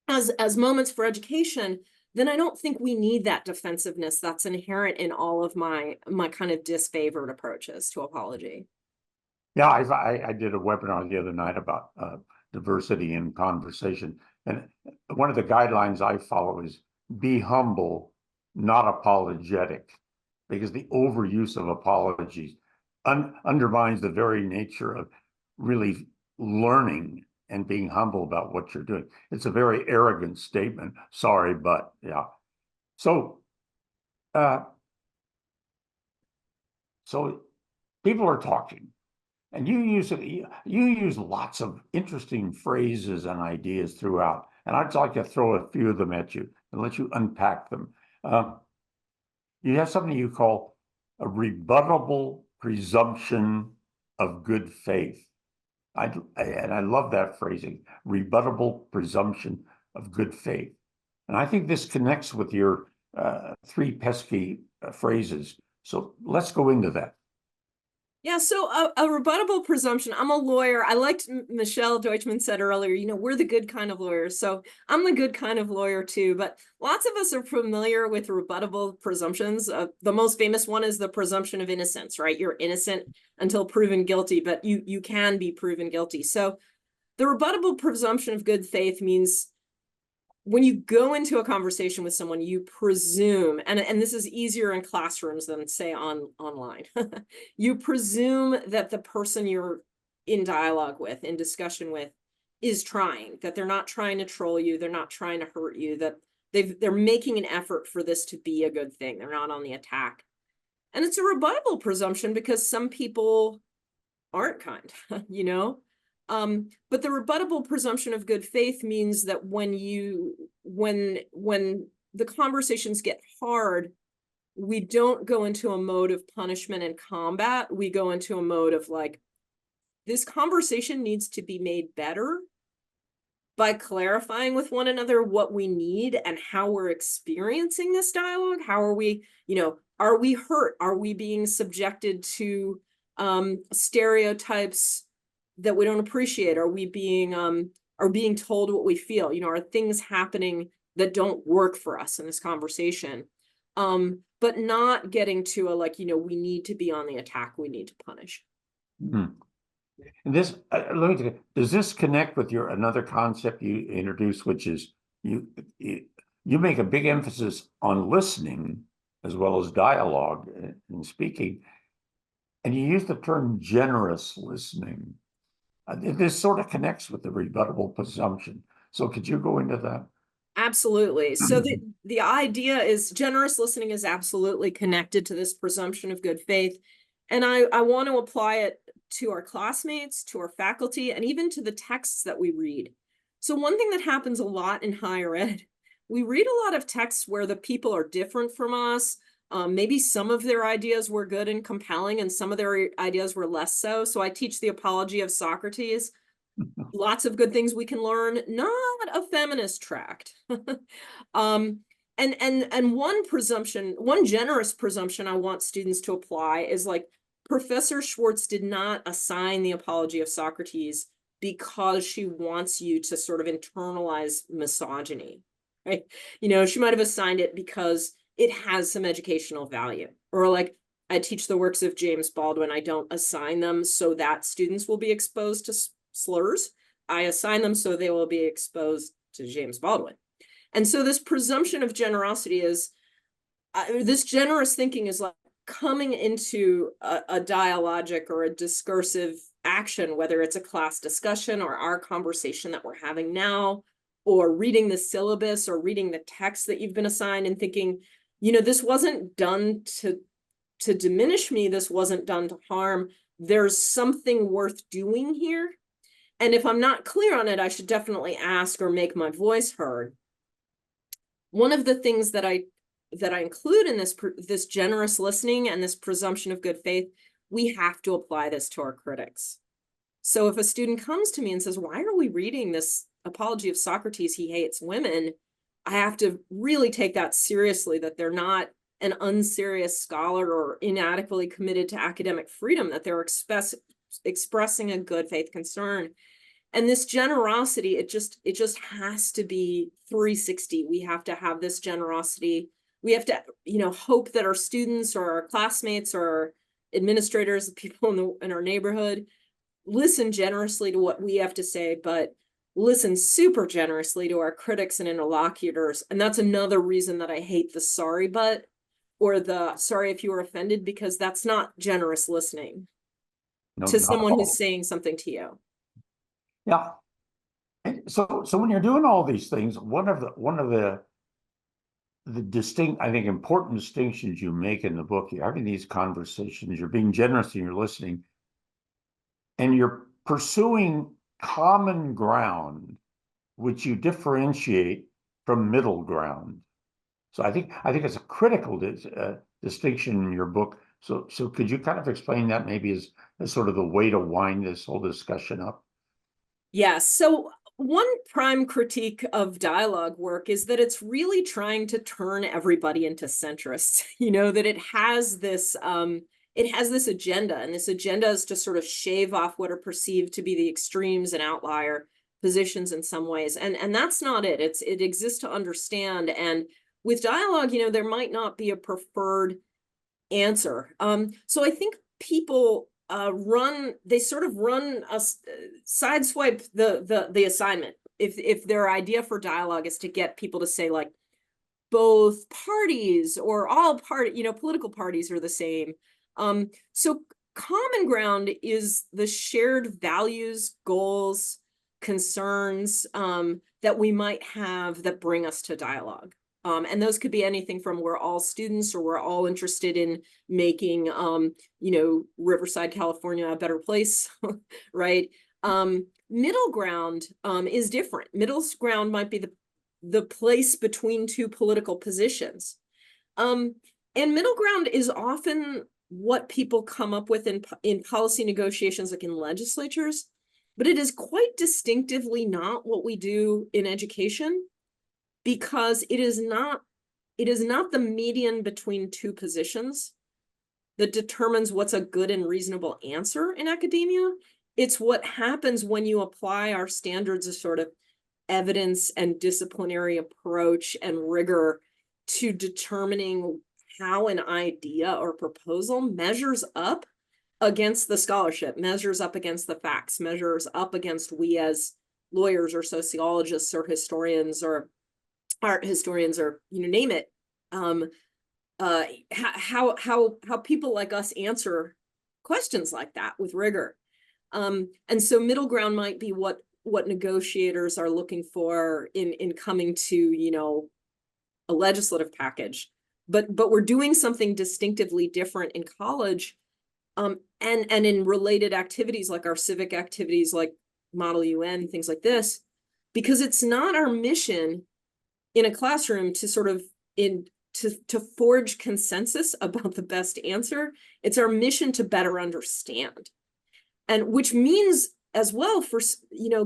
as moments for education, then I don't think we need that defensiveness that's inherent in all of my kind of disfavored approaches to apology. Yeah, I did a webinar the other night about diversity in conversation. And one of the guidelines I follow is be humble, not apologetic, because the overuse of apologies undermines the very nature of really learning and being humble about what you're doing. It's a very arrogant statement. Sorry, but yeah. So people are talking, and you use lots of interesting phrases and ideas throughout. And I'd like to throw a few of them at you and let you unpack them. You have something you call a rebuttable presumption of good faith. I love that phrasing, rebuttable presumption of good faith. And I think this connects with your three pesky phrases. So let's go into that. Yeah, so a rebuttable presumption. I'm a lawyer. I liked Michelle Deutschman said earlier, you know, we're the good kind of lawyers. So I'm the good kind of lawyer too, but lots of us are familiar with rebuttable presumptions. The most famous one is the presumption of innocence, right? You're innocent until proven guilty, but you can be proven guilty. So the rebuttable presumption of good faith means when you go into a conversation with someone, you presume, and this is easier in classrooms than say online, you presume that the person you're in dialogue with, in discussion with, is trying, that they're not trying to troll you, they're not trying to hurt you, that they're making an effort for this to be a good thing. They're not on the attack. And it's a rebuttable presumption because some people aren't kind, you know? But the rebuttable presumption of good faith means that when the conversations get hard, we don't go into a mode of punishment and combat. We go into a mode of like, this conversation needs to be made better by clarifying with one another what we need and how we're experiencing this dialogue. How are we, you know, are we hurt? Are we being subjected to stereotypes that we don't appreciate? Are we being told what we feel? You know, are things happening that don't work for us in this conversation? But not getting to a like, you know, we need to be on the attack, we need to punish. Mm-hmm. And this, let me tell you, does this connect with your another concept you introduced, which is you make a big emphasis on listening as well as dialogue and speaking, and you use the term generous listening. This sort of connects with the rebuttable presumption. So could you go into that? Absolutely. So the idea is generous listening is absolutely connected to this presumption of good faith. And I want to apply it to our classmates, to our faculty, and even to the texts that we read. So one thing that happens a lot in higher ed, we read a lot of texts where the people are different from us. Maybe some of their ideas were good and compelling, and some of their ideas were less so. So I teach the Apology of Socrates. Lots of good things we can learn, not a feminist tract. And one generous presumption I want students to apply is like, Professor Schwartz did not assign the Apology of Socrates because she wants you to sort of internalize misogyny, right? You know, she might have assigned it because it has some educational value. Or like, I teach the works of James Baldwin. I don't assign them so that students will be exposed to slurs. I assign them so they will be exposed to James Baldwin. And so this presumption of generosity is, this generous thinking is like coming into a dialogic or a discursive action, whether it's a class discussion or our conversation that we're having now, or reading the syllabus or reading the text that you've been assigned and thinking, you know, this wasn't done to diminish me. This wasn't done to harm. There's something worth doing here. And if I'm not clear on it, I should definitely ask or make my voice heard. One of the things that I include in this generous listening and this presumption of good faith, we have to apply this to our critics. So if a student comes to me and says, why are we reading this Apology of Socrates? He hates women. I have to really take that seriously, that they're not an unserious scholar or inadequately committed to academic freedom, that they're expressing a good faith concern. And this generosity, it just has to be 360. We have to have this generosity. We have to, you know, hope that our students or our classmates or our administrators, the people in our neighborhood, listen generously to what we have to say, but listen super generously to our critics and interlocutors. And that's another reason that I hate the sorry but or the sorry if you were offended, because that's not generous listening to someone who's saying something to you. Yeah. And so when you're doing all these things, one of the distinct, I think, important distinctions you make in the book, you're having these conversations, you're being generous and you're listening, and you're pursuing common ground, which you differentiate from middle ground. So I think it's a critical distinction in your book. So could you kind of explain that maybe as sort of the way to wind this whole discussion up? Yes. So one prime critique of dialogue work is that it's really trying to turn everybody into centrists, that it has this agenda, and this agenda is to sort of shave off what are perceived to be the extremes and outlier positions in some ways. And that's not it. It exists to understand. And with dialogue, there might not be a preferred answer. So I think people sideswipe the assignment if their idea for dialogue is to get people to say like both parties or all political parties are the same. So common ground is the shared values, goals, concerns that we might have that bring us to dialogue. And those could be anything from we're all students, or we're all interested in making, Riverside, California a better place, right? Middle ground is different. Middle ground might be the place between two political positions. And middle ground is often what people come up with in policy negotiations, like in legislatures, but it is quite distinctively not what we do in education, because it is not the median between two positions that determines what's a good and reasonable answer in academia. It's what happens when you apply our standards of sort of evidence and disciplinary approach and rigor to determining how an idea or proposal measures up against the scholarship, measures up against the facts, measures up against we as lawyers or sociologists or historians or art historians or name it, how people like us answer questions like that with rigor. And so middle ground might be what negotiators are looking for in coming to a legislative package, but we're doing something distinctively different in college, and in related activities like our civic activities like Model UN, things like this, because it's not our mission in a classroom to sort of to forge consensus about the best answer. It's our mission to better understand, and which means as well for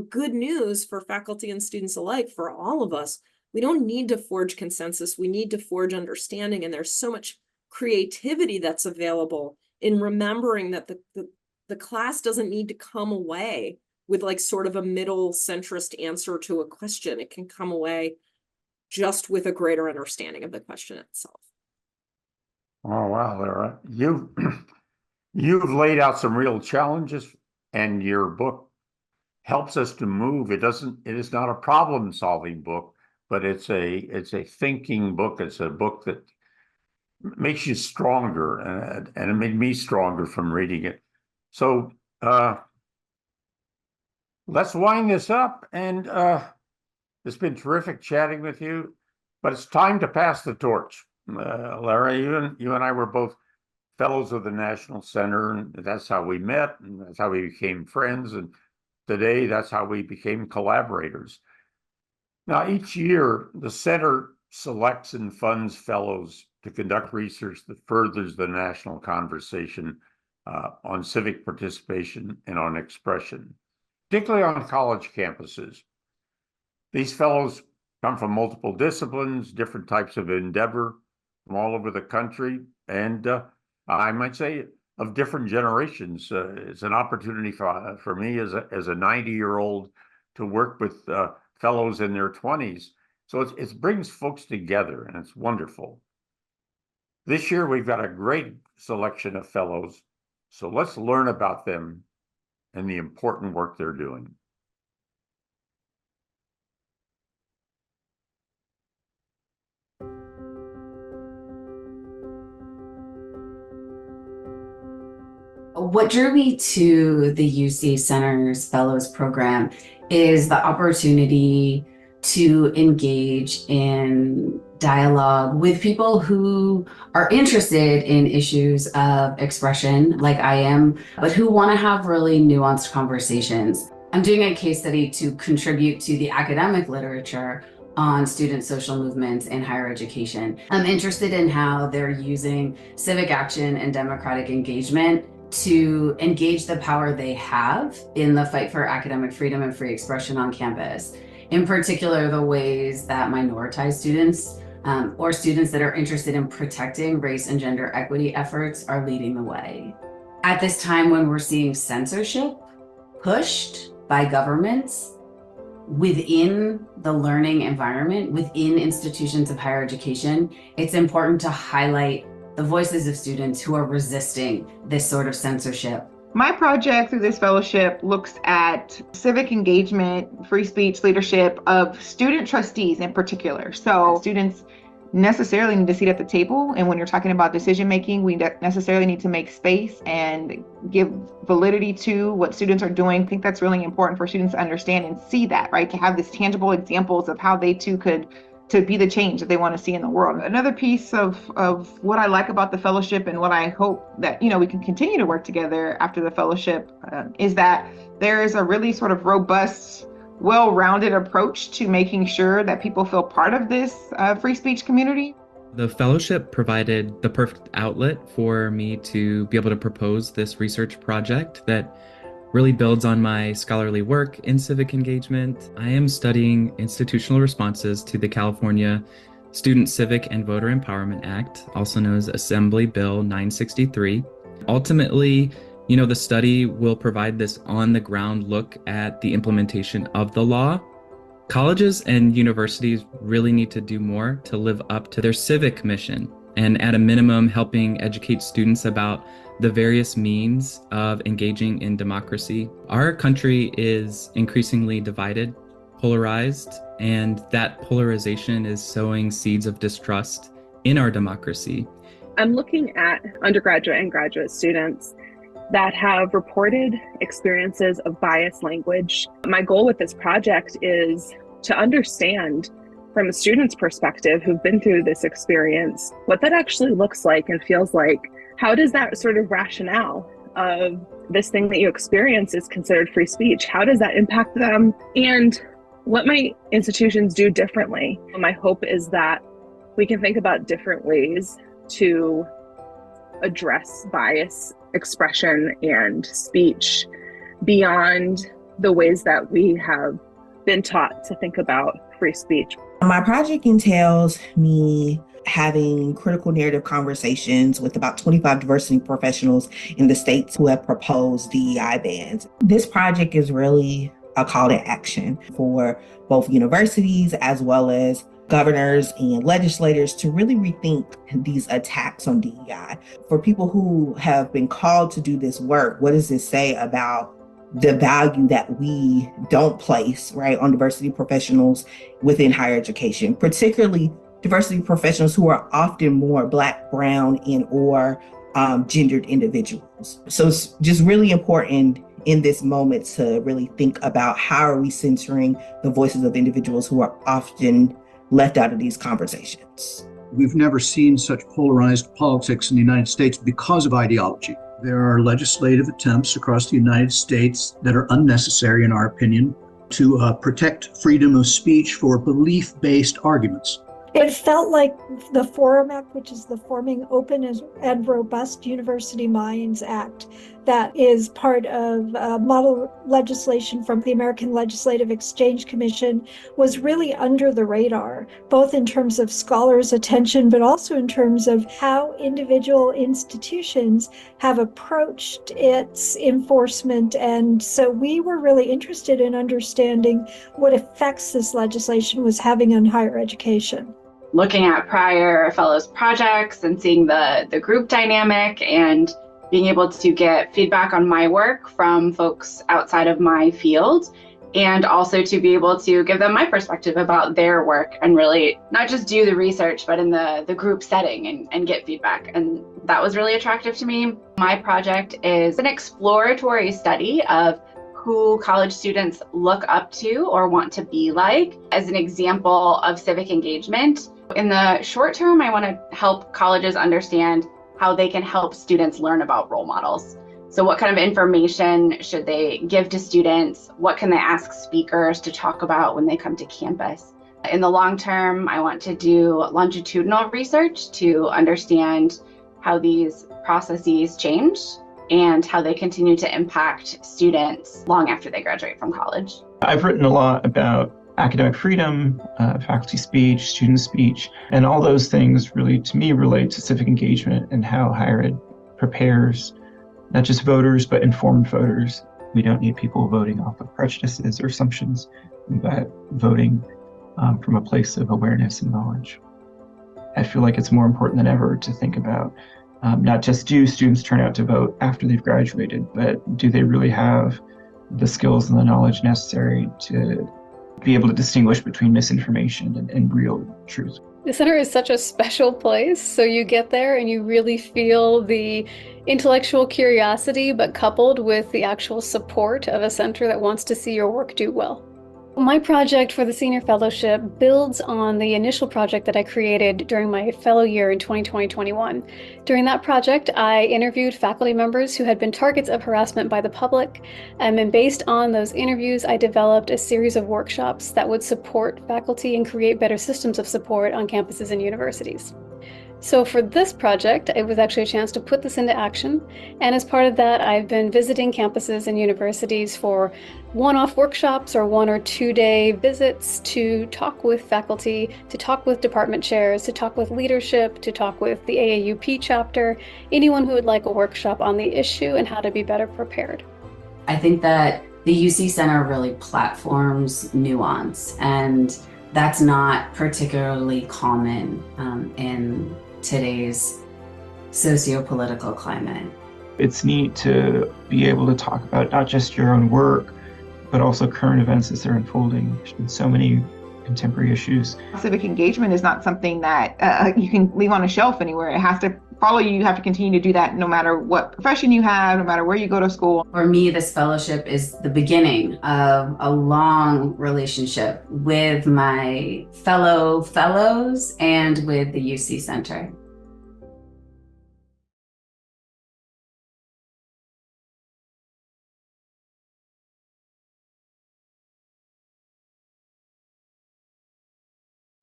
good news for faculty and students alike, for all of us. We don't need to forge consensus. We need to forge understanding, and there's so much creativity that's available in remembering that the class doesn't need to come away with like sort of a middle centrist answer to a question. It can come away just with a greater understanding of the question itself. Oh, wow, Lara. You've laid out some real challenges, and your book helps us to move. It is not a problem-solving book, but it's a thinking book. It's a book that makes you stronger, and it made me stronger from reading it. So let's wind this up, and it's been terrific chatting with you, but it's time to pass the torch. Lara, you and I were both fellows of the National Center, and that's how we met, and that's how we became friends, and today that's how we became collaborators. Now, each year, the Center selects and funds fellows to conduct research that furthers the national conversation on civic participation and on expression, particularly on college campuses. These fellows come from multiple disciplines, different types of endeavor from all over the country, and I might say of different generations. It's an opportunity for me as a 90-year-old to work with fellows in their 20s. So it brings folks together, and it's wonderful. This year, we've got a great selection of fellows, so let's learn about them and the important work they're doing. What drew me to the UC Center's Fellows Program is the opportunity to engage in dialogue with people who are interested in issues of expression, like I am, but who want to have really nuanced conversations. I'm doing a case study to contribute to the academic literature on student social movements in higher education. I'm interested in how they're using civic action and democratic engagement to engage the power they have in the fight for academic freedom and free expression on campus. In particular, the ways that minoritized students or students that are interested in protecting race and gender equity efforts are leading the way. At this time when we're seeing censorship pushed by governments within the learning environment, within institutions of higher education, it's important to highlight the voices of students who are resisting this sort of censorship. My project through this fellowship looks at civic engagement, free speech, leadership of student trustees in particular. So students necessarily need a seat at the table. And when you're talking about decision making, we necessarily need to make space and give validity to what students are doing. I think that's really important for students to understand and see that, right? To have these tangible examples of how they too could to be the change that they want to see in the world. Another piece of what I like about the fellowship and what I hope that, we can continue to work together after the fellowship is that there is a really sort of robust, well-rounded approach to making sure that people feel part of this free speech community. The fellowship provided the perfect outlet for me to be able to propose this research project that really builds on my scholarly work in civic engagement. I am studying institutional responses to the California Student Civic and Voter Empowerment Act, also known as Assembly Bill 963. Ultimately, the study will provide this on-the-ground look at the implementation of the law. Colleges and universities really need to do more to live up to their civic mission, and at a minimum, helping educate students about the various means of engaging in democracy. Our country is increasingly divided, polarized, and that polarization is sowing seeds of distrust in our democracy. I'm looking at undergraduate and graduate students that have reported experiences of biased language. My goal with this project is to understand from a student's perspective who've been through this experience, what that actually looks like and feels like. How does that sort of rationale of this thing that you experience is considered free speech? How does that impact them? And what might institutions do differently? My hope is that we can think about different ways to address bias, expression, and speech beyond the ways that we have been taught to think about free speech. My project entails me having critical narrative conversations with about 25 diversity professionals in the states who have proposed DEI bans. This project is really a call to action for both universities as well as governors and legislators to really rethink these attacks on DEI. For people who have been called to do this work, what does this say about the value that we don't place, right, on diversity professionals within higher education, particularly diversity professionals who are often more Black, brown, and or gendered individuals. So it's just really important in this moment to really think about how are we censoring the voices of individuals who are often left out of these conversations. We've never seen such polarized politics in the United States because of ideology. There are legislative attempts across the United States that are unnecessary, in our opinion, to protect freedom of speech for belief-based arguments. It felt like the Forum Act, which is the Forming Open and Robust University Minds Act, that is part of model legislation from the American Legislative Exchange Commission, was really under the radar, both in terms of scholars' attention, but also in terms of how individual institutions have approached its enforcement. And so we were really interested in understanding what effects this legislation was having on higher education. Looking at prior fellows projects and seeing the group dynamic and being able to get feedback on my work from folks outside of my field, and also to be able to give them my perspective about their work and really not just do the research, but in the group setting and get feedback. And that was really attractive to me. My project is an exploratory study of who college students look up to or want to be like as an example of civic engagement. In the short term, I want to help colleges understand how they can help students learn about role models. So what kind of information should they give to students? What can they ask speakers to talk about when they come to campus? In the long term, I want to do longitudinal research to understand how these processes change and how they continue to impact students long after they graduate from college. I've written a lot about academic freedom, faculty speech, student speech, and all those things really, to me, relate to civic engagement and how higher ed prepares not just voters, but informed voters. We don't need people voting off of prejudices or assumptions, but voting from a place of awareness and knowledge. I feel like it's more important than ever to think about not just do students turn out to vote after they've graduated, but do they really have the skills and the knowledge necessary to be able to distinguish between misinformation and real truth. The center is such a special place. So you get there and you really feel the intellectual curiosity, but coupled with the actual support of a center that wants to see your work do well. My project for the Senior Fellowship builds on the initial project that I created during my fellow year in 2020-21. During that project, I interviewed faculty members who had been targets of harassment by the public, and based on those interviews, I developed a series of workshops that would support faculty and create better systems of support on campuses and universities. So for this project, it was actually a chance to put this into action. And as part of that, I've been visiting campuses and universities for one-off workshops or 1 or 2 day visits to talk with faculty, to talk with department chairs, to talk with leadership, to talk with the AAUP chapter, anyone who would like a workshop on the issue and how to be better prepared. I think that the UC Center really platforms nuance, and that's not particularly common in today's socio-political climate. It's neat to be able to talk about not just your own work, but also current events as they're unfolding. There's been so many contemporary issues. Civic engagement is not something that you can leave on a shelf anywhere. It has to follow you. You have to continue to do that no matter what profession you have, no matter where you go to school. For me, this fellowship is the beginning of a long relationship with my fellow fellows and with the UC Center.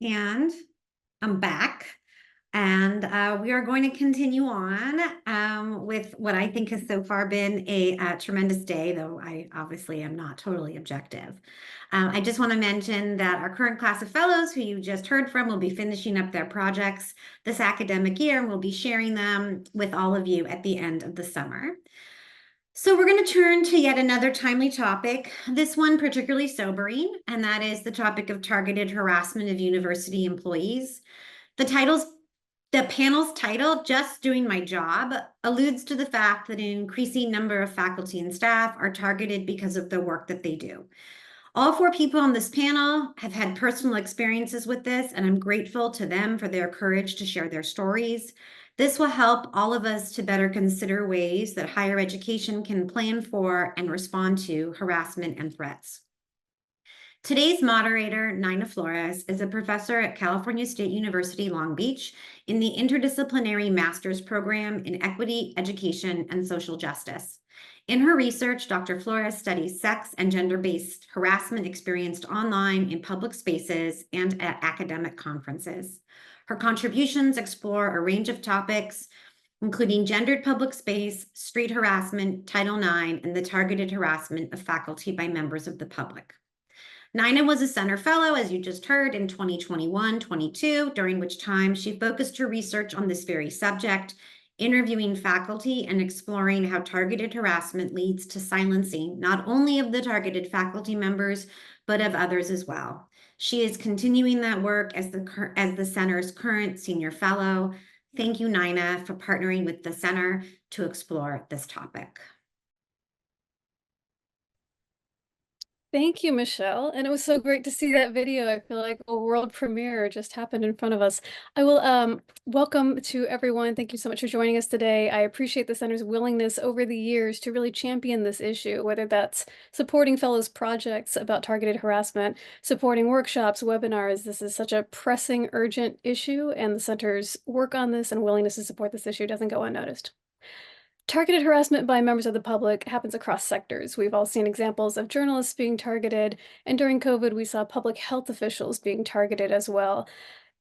And I'm back. And we are going to continue on with what I think has so far been a tremendous day, though I obviously am not totally objective. I just want to mention that our current class of fellows who you just heard from will be finishing up their projects this academic year, and we'll be sharing them with all of you at the end of the summer. So we're going to turn to yet another timely topic, this one particularly sobering, and that is the topic of targeted harassment of university employees. The panel's title, Just Doing My Job, alludes to the fact that an increasing number of faculty and staff are targeted because of the work that they do. All 4 people on this panel have had personal experiences with this, and I'm grateful to them for their courage to share their stories. This will help all of us to better consider ways that higher education can plan for and respond to harassment and threats. Today's moderator, Nina Flores, is a professor at California State University, Long Beach in the Interdisciplinary Master's Program in Equity, Education, and Social Justice. In her research, Dr. Flores studies sex and gender-based harassment experienced online in public spaces and at academic conferences. Her contributions explore a range of topics, including gendered public space, street harassment, Title IX, and the targeted harassment of faculty by members of the public. Nina was a Center Fellow, as you just heard, in 2021-22, during which time she focused her research on this very subject, interviewing faculty and exploring how targeted harassment leads to silencing not only of the targeted faculty members, but of others as well. She is continuing that work as the Center's current Senior Fellow. Thank you, Nina, for partnering with the Center to explore this topic. Thank you, Michelle. And it was so great to see that video. I feel like a world premiere just happened in front of us. I will welcome to everyone. Thank you so much for joining us today. I appreciate the Center's willingness over the years to really champion this issue, whether that's supporting fellows' projects about targeted harassment, supporting workshops, webinars. This is such a pressing, urgent issue, and the Center's work on this and willingness to support this issue doesn't go unnoticed. Targeted harassment by members of the public happens across sectors. We've all seen examples of journalists being targeted, and during COVID, we saw public health officials being targeted as well.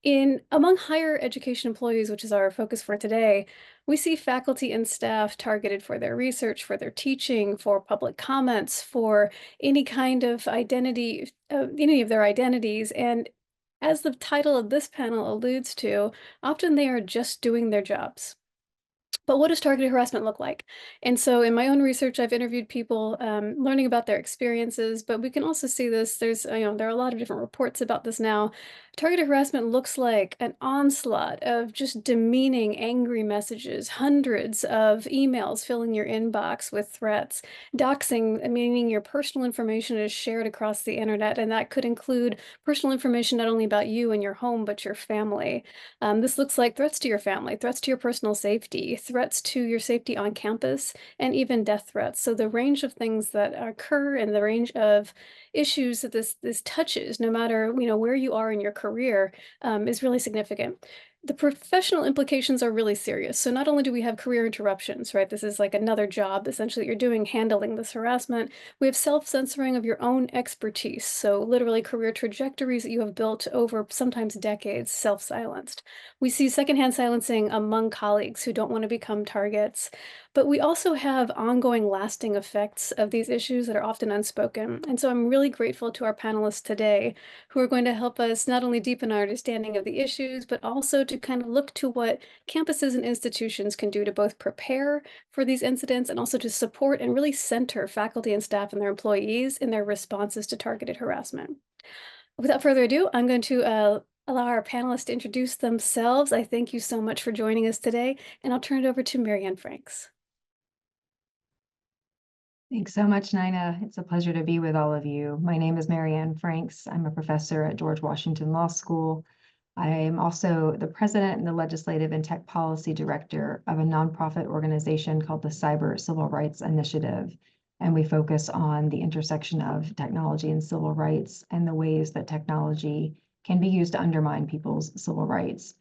Among higher education employees, which is our focus for today, we see faculty and staff targeted for their research, for their teaching, for public comments, for any kind of identity, any of their identities. And as the title of this panel alludes to, often they are just doing their jobs. But what does targeted harassment look like? And so in my own research, I've interviewed people learning about their experiences, but we can also see this. There are a lot of different reports about this now. Targeted harassment looks like an onslaught of just demeaning, angry messages, hundreds of emails filling your inbox with threats, doxing, meaning your personal information is shared across the internet, and that could include personal information not only about you and your home, but your family. This looks like threats to your family, threats to your personal safety, threats to your safety on campus, and even death threats. So the range of things that occur and the range of issues that this touches, no matter where you are in your career, is really significant. The professional implications are really serious. So not only do we have career interruptions, right? This is like another job essentially that you're doing handling this harassment. We have self-censoring of your own expertise. So literally career trajectories that you have built over sometimes decades self-silenced. We see secondhand silencing among colleagues who don't want to become targets. But we also have ongoing lasting effects of these issues that are often unspoken. And so I'm really grateful to our panelists today who are going to help us not only deepen our understanding of the issues, but also to kind of look to what campuses and institutions can do to both prepare for these incidents and also to support and really center faculty and staff and their employees in their responses to targeted harassment. Without further ado, I'm going to allow our panelists to introduce themselves. I thank you so much for joining us today, and I'll turn it over to Marianne Franks. Thanks so much, Nina. It's a pleasure to be with all of you. My name is Marianne Franks. I'm a professor at George Washington Law School. I am also the president and the legislative and tech policy director of a nonprofit organization called the Cyber Civil Rights Initiative. And we focus on the intersection of technology and civil rights and the ways that technology can be used to undermine people's civil rights.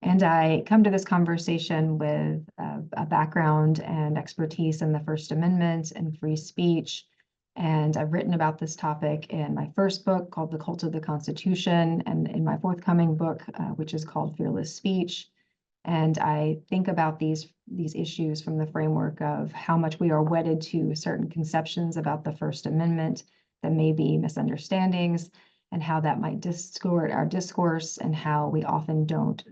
And I come to this conversation with a background and expertise in the First Amendment and free speech. And I've written about this topic in my first book called The Cult of the Constitution, and in my forthcoming book, which is called Fearless Speech. And I think about these issues from the framework of how much we are wedded to certain conceptions about the First Amendment that may be misunderstandings, and how that might distort our discourse, and how we often don't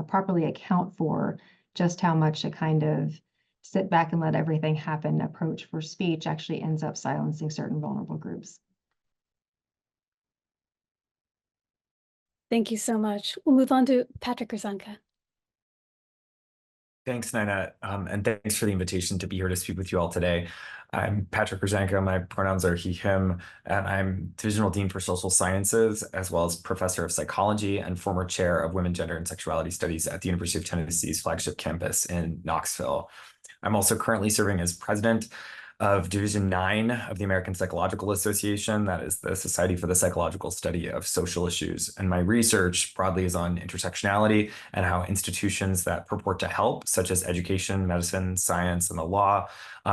properly account for just how much a kind of sit back and let everything happen approach for speech actually ends up silencing certain vulnerable groups. Thank you so much. We'll move on to Patrick Grzanka. Thanks, Nina, and thanks for the invitation to be here to speak with you all today. I'm Patrick Grzanka. My pronouns are he, him, and I'm Divisional Dean for Social Sciences, as well as Professor of Psychology and former Chair of Women, Gender, and Sexuality Studies at the University of Tennessee's flagship campus in Knoxville. I'm also currently serving as president of Division 9 of the American Psychological Association, that is the Society for the Psychological Study of Social Issues. And my research broadly is on intersectionality and how institutions that purport to help, such as education, medicine, science, and the law,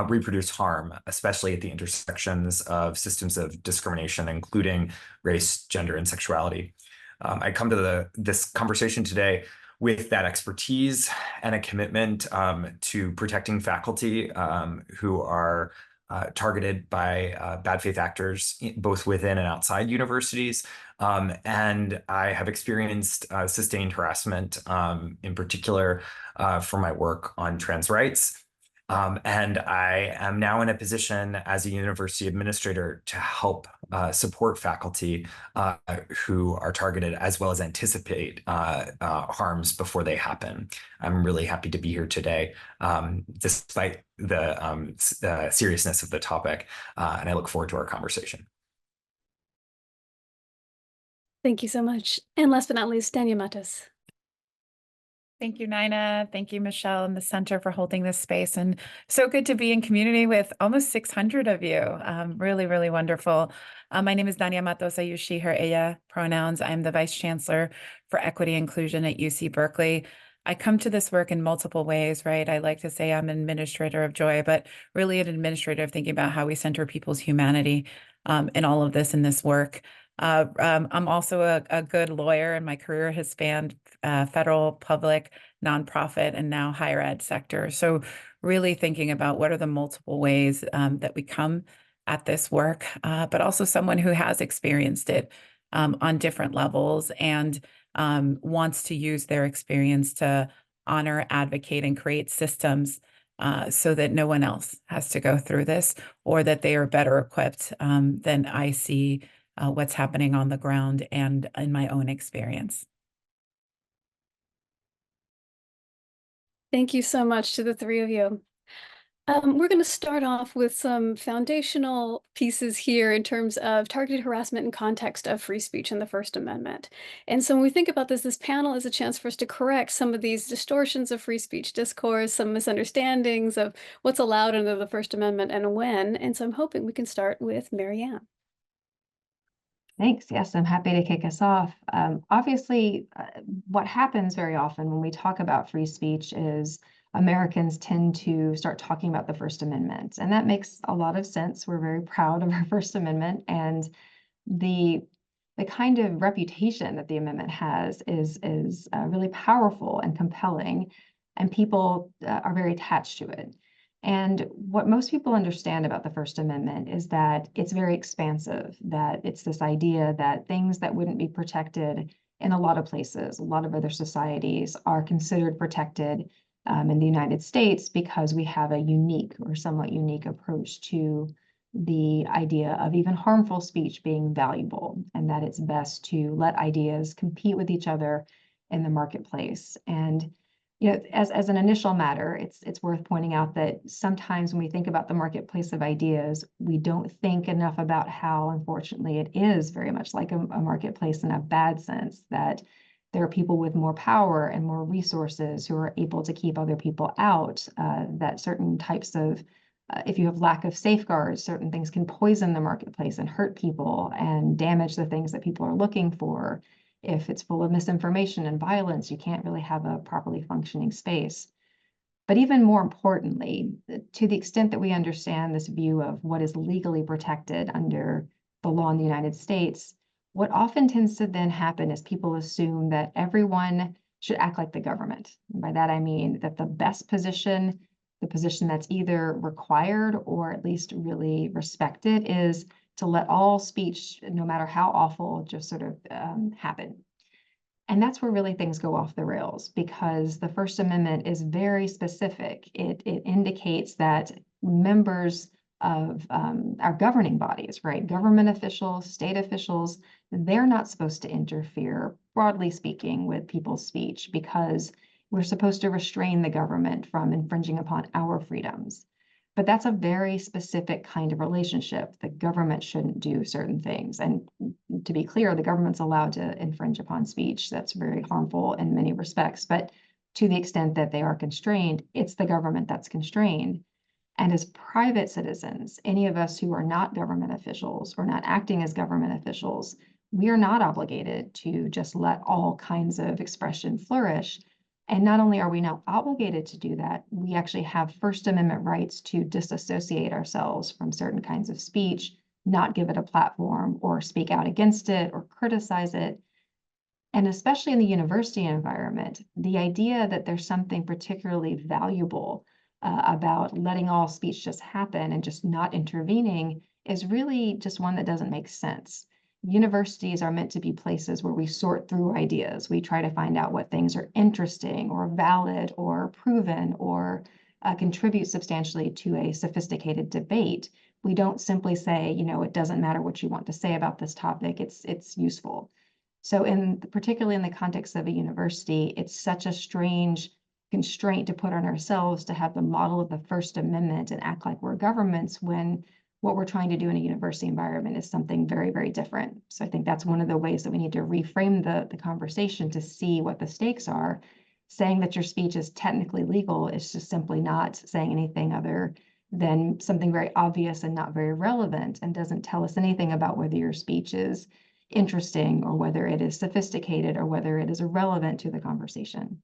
reproduce harm, especially at the intersections of systems of discrimination, including race, gender, and sexuality. I come to this conversation today with that expertise and a commitment to protecting faculty who are targeted by bad faith actors, both within and outside universities. And I have experienced sustained harassment, in particular for my work on trans rights. And I am now in a position as a university administrator to help support faculty who are targeted, as well as anticipate harms before they happen. I'm really happy to be here today, despite the seriousness of the topic, and I look forward to our conversation. Thank you so much. And last but not least, Dania Matos. Thank you, Nina. Thank you, Michelle, and the Center for holding this space. And so good to be in community with almost 600 of you. Really, really wonderful. My name is Dania Matos. I use she, her, ella pronouns. I'm the Vice Chancellor for Equity and Inclusion at UC Berkeley. I come to this work in multiple ways, right? I like to say I'm an administrator of joy, but really an administrator of thinking about how we center people's humanity in all of this, in this work. I'm also a good lawyer, and my career has spanned federal, public, nonprofit, and now higher ed sector. So really thinking about what are the multiple ways that we come at this work, but also someone who has experienced it on different levels and wants to use their experience to honor, advocate, and create systems so that no one else has to go through this, or that they are better equipped than I see what's happening on the ground and in my own experience. Thank you so much to the three of you. We're going to start off with some foundational pieces here in terms of targeted harassment in context of free speech and the First Amendment. And so when we think about this panel is a chance for us to correct some of these distortions of free speech discourse, some misunderstandings of what's allowed under the First Amendment and when. And so I'm hoping we can start with Marianne. Thanks. Yes, I'm happy to kick us off. Obviously, what happens very often when we talk about free speech is Americans tend to start talking about the First Amendment, and that makes a lot of sense. We're very proud of our First Amendment, and the kind of reputation that the amendment has is really powerful and compelling, and people are very attached to it. And what most people understand about the First Amendment is that it's very expansive, that it's this idea that things that wouldn't be protected in a lot of places, a lot of other societies, are considered protected in the United States because we have a unique or somewhat unique approach to the idea of even harmful speech being valuable, and that it's best to let ideas compete with each other in the marketplace. And as an initial matter, it's worth pointing out that sometimes when we think about the marketplace of ideas, we don't think enough about how, unfortunately, it is very much like a marketplace in a bad sense, that there are people with more power and more resources who are able to keep other people out, that certain types of, if you have lack of safeguards, certain things can poison the marketplace and hurt people and damage the things that people are looking for. If it's full of misinformation and violence, you can't really have a properly functioning space. But even more importantly, to the extent that we understand this view of what is legally protected under the law in the United States, what often tends to then happen is people assume that everyone should act like the government. And by that, I mean that the best position, the position that's either required or at least really respected, is to let all speech, no matter how awful, just sort of happen. And that's where really things go off the rails, because the First Amendment is very specific. It indicates that members of our governing bodies, right, government officials, state officials, they're not supposed to interfere, broadly speaking, with people's speech, because we're supposed to restrain the government from infringing upon our freedoms. But that's a very specific kind of relationship. The government shouldn't do certain things. And to be clear, the government's allowed to infringe upon speech that's very harmful in many respects. But to the extent that they are constrained, it's the government that's constrained. And as private citizens, any of us who are not government officials or not acting as government officials, we are not obligated to just let all kinds of expression flourish. And not only are we not obligated to do that, we actually have First Amendment rights to disassociate ourselves from certain kinds of speech, not give it a platform or speak out against it or criticize it. And especially in the university environment, the idea that there's something particularly valuable about letting all speech just happen and just not intervening is really just one that doesn't make sense. Universities are meant to be places where we sort through ideas. We try to find out what things are interesting or valid or proven or contribute substantially to a sophisticated debate. We don't simply say, it doesn't matter what you want to say about this topic, it's useful. So particularly in the context of a university, it's such a strange constraint to put on ourselves to have the model of the First Amendment and act like we're governments when what we're trying to do in a university environment is something very, very different. So I think that's one of the ways that we need to reframe the conversation to see what the stakes are. Saying that your speech is technically legal is just simply not saying anything other than something very obvious and not very relevant, and doesn't tell us anything about whether your speech is interesting or whether it is sophisticated or whether it is irrelevant to the conversation.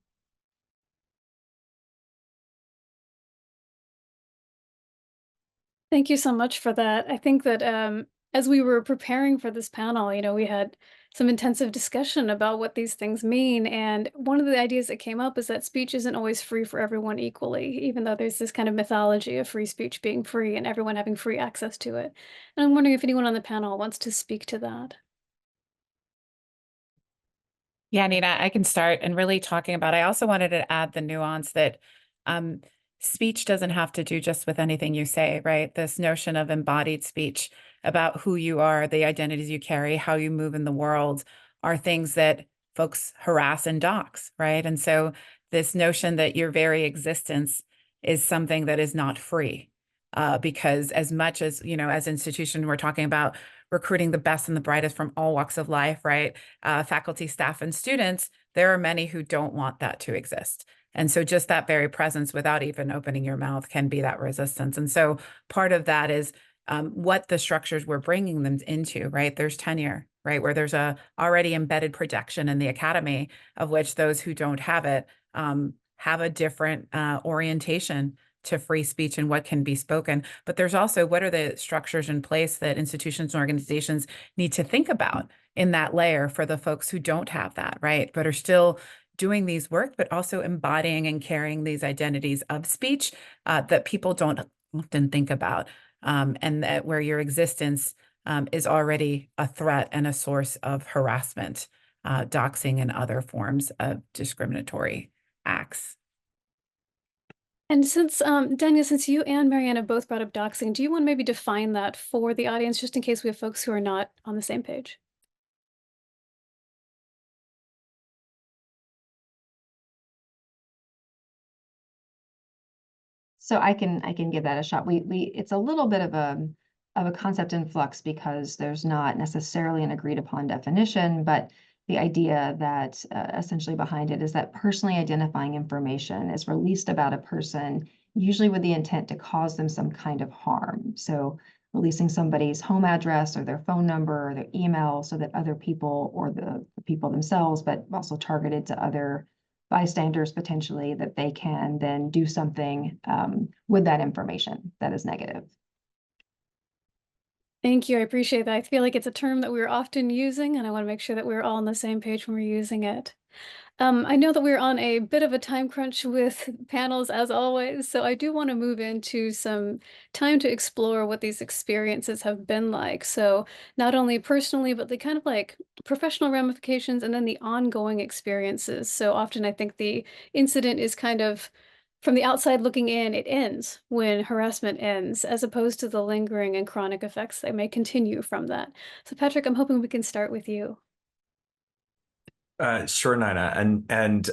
Thank you so much for that. I think that as we were preparing for this panel, we had some intensive discussion about what these things mean. And one of the ideas that came up is that speech isn't always free for everyone equally, even though there's this kind of mythology of free speech being free and everyone having free access to it. And I'm wondering if anyone on the panel wants to speak to that. Yeah, Nina, I can start and really talking about, I also wanted to add the nuance that speech doesn't have to do just with anything you say, right? This notion of embodied speech about who you are, the identities you carry, how you move in the world are things that folks harass and dox, right? And so this notion that your very existence is something that is not free, because as much as, as institution, we're talking about recruiting the best and the brightest from all walks of life, right? Faculty, staff, and students, there are many who don't want that to exist. And so just that very presence without even opening your mouth can be that resistance. And so part of that is what the structures we're bringing them into, right? There's tenure, right? Where there's a already embedded projection in the academy of which those who don't have it have a different orientation to free speech and what can be spoken. But there's also what are the structures in place that institutions and organizations need to think about in that layer for the folks who don't have that, right? But are still doing these work, but also embodying and carrying these identities of speech that people don't often think about. And that where your existence is already a threat and a source of harassment, doxing, and other forms of discriminatory acts. And since, Daniel, since you and Mariana both brought up doxing, do you want to maybe define that for the audience, just in case we have folks who are not on the same page? So I can give that a shot. It's a little bit of a concept in flux because there's not necessarily an agreed upon definition, but the idea that essentially behind it is that personally identifying information is released about a person, usually with the intent to cause them some kind of harm. So releasing somebody's home address or their phone number or their email so that other people or the people themselves, but also targeted to other bystanders potentially, that they can then do something with that information that is negative. Thank you. I appreciate that. I feel like it's a term that we're often using, and I want to make sure that we're all on the same page when we're using it. I know that we're on a bit of a time crunch with panels as always, so I do want to move into some time to explore what these experiences have been like. So not only personally, but the kind of like professional ramifications and then the ongoing experiences. So often I think the incident is kind of from the outside looking in, it ends when harassment ends, as opposed to the lingering and chronic effects that may continue from that. So Patrick, I'm hoping we can start with you. Sure, Nina, and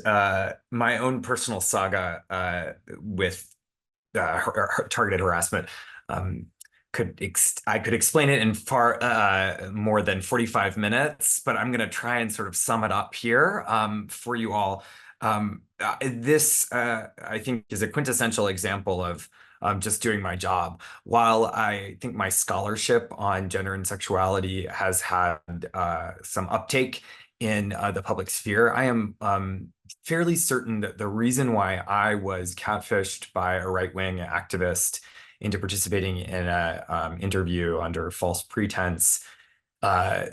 my own personal saga with targeted harassment I could explain it in far more than 45 minutes, but I'm going to try and sort of sum it up here for you all. This I think is a quintessential example of just doing my job. While I think my scholarship on gender and sexuality has had some uptake in the public sphere, I am fairly certain that the reason why I was catfished by a right-wing activist into participating in an interview under false pretense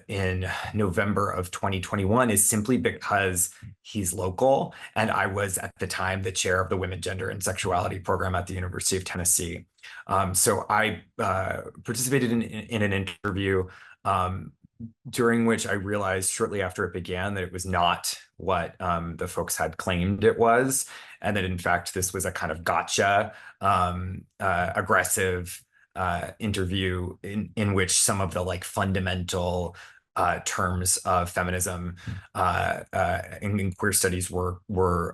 in November of 2021 is simply because he's local, and I was at the time the chair of the Women, Gender, and Sexuality program at the University of Tennessee. So I participated in an interview during which I realized shortly after it began that it was not what the folks had claimed it was, and that in fact this was a kind of gotcha, aggressive interview in which some of the like fundamental terms of feminism in queer studies were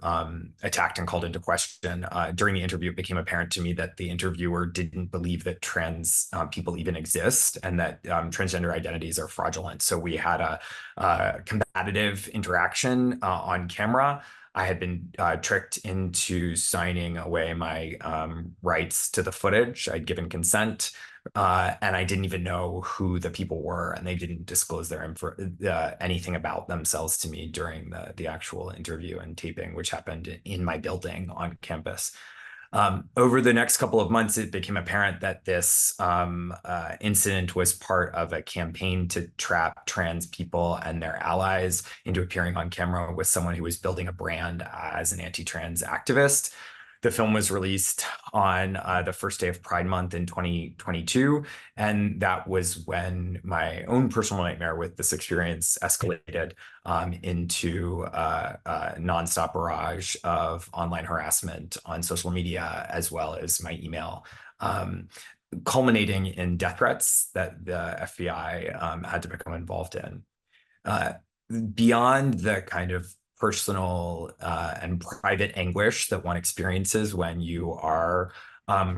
attacked and called into question. During the interview, it became apparent to me that the interviewer didn't believe that trans people even exist and that transgender identities are fraudulent. So we had a combative interaction on camera. I had been tricked into signing away my rights to the footage. I'd given consent, and I didn't even know who the people were, and they didn't disclose their anything about themselves to me during the actual interview and taping, which happened in my building on campus. Over the next couple of months, it became apparent that this incident was part of a campaign to trap trans people and their allies into appearing on camera with someone who was building a brand as an anti-trans activist. The film was released on the first day of Pride Month in 2022, and that was when my own personal nightmare with this experience escalated into a nonstop barrage of online harassment on social media, as well as my email, culminating in death threats that the FBI had to become involved in. Beyond the kind of personal and private anguish that one experiences when you are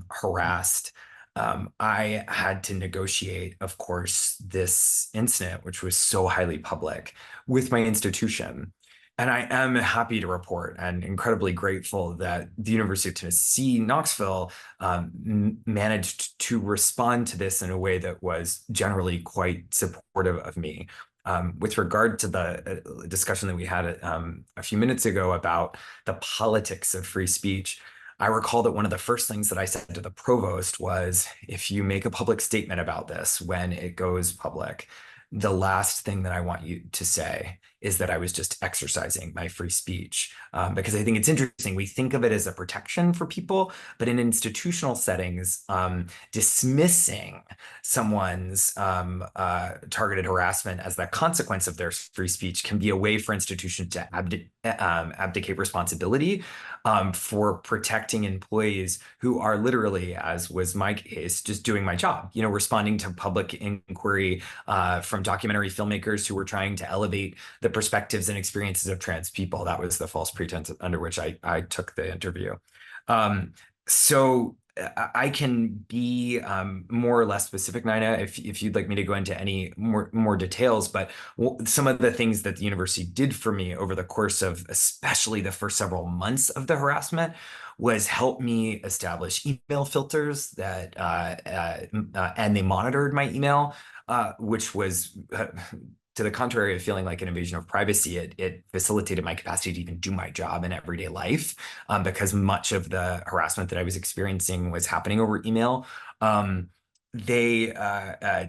harassed, I had to negotiate, of course, this incident, which was so highly public, with my institution. And I am happy to report and incredibly grateful that the University of Tennessee, Knoxville, managed to respond to this in a way that was generally quite supportive of me. With regard to the discussion that we had a few minutes ago about the politics of free speech, I recall that one of the first things that I said to the provost was, if you make a public statement about this when it goes public, the last thing that I want you to say is that I was just exercising my free speech. Because I think it's interesting, we think of it as a protection for people, but in institutional settings, dismissing someone's targeted harassment as the consequence of their free speech can be a way for institutions to abdicate responsibility for protecting employees who are literally, as was my case, just doing my job, responding to public inquiry from documentary filmmakers who were trying to elevate the perspectives and experiences of trans people. That was the false pretense under which I took the interview. So I can be more or less specific, Nina, if you'd like me to go into any more details, but some of the things that the university did for me over the course of especially the first several months of the harassment was help me establish email filters that and they monitored my email, which was to the contrary of feeling like an invasion of privacy, it facilitated my capacity to even do my job in everyday life, because much of the harassment that I was experiencing was happening over email. They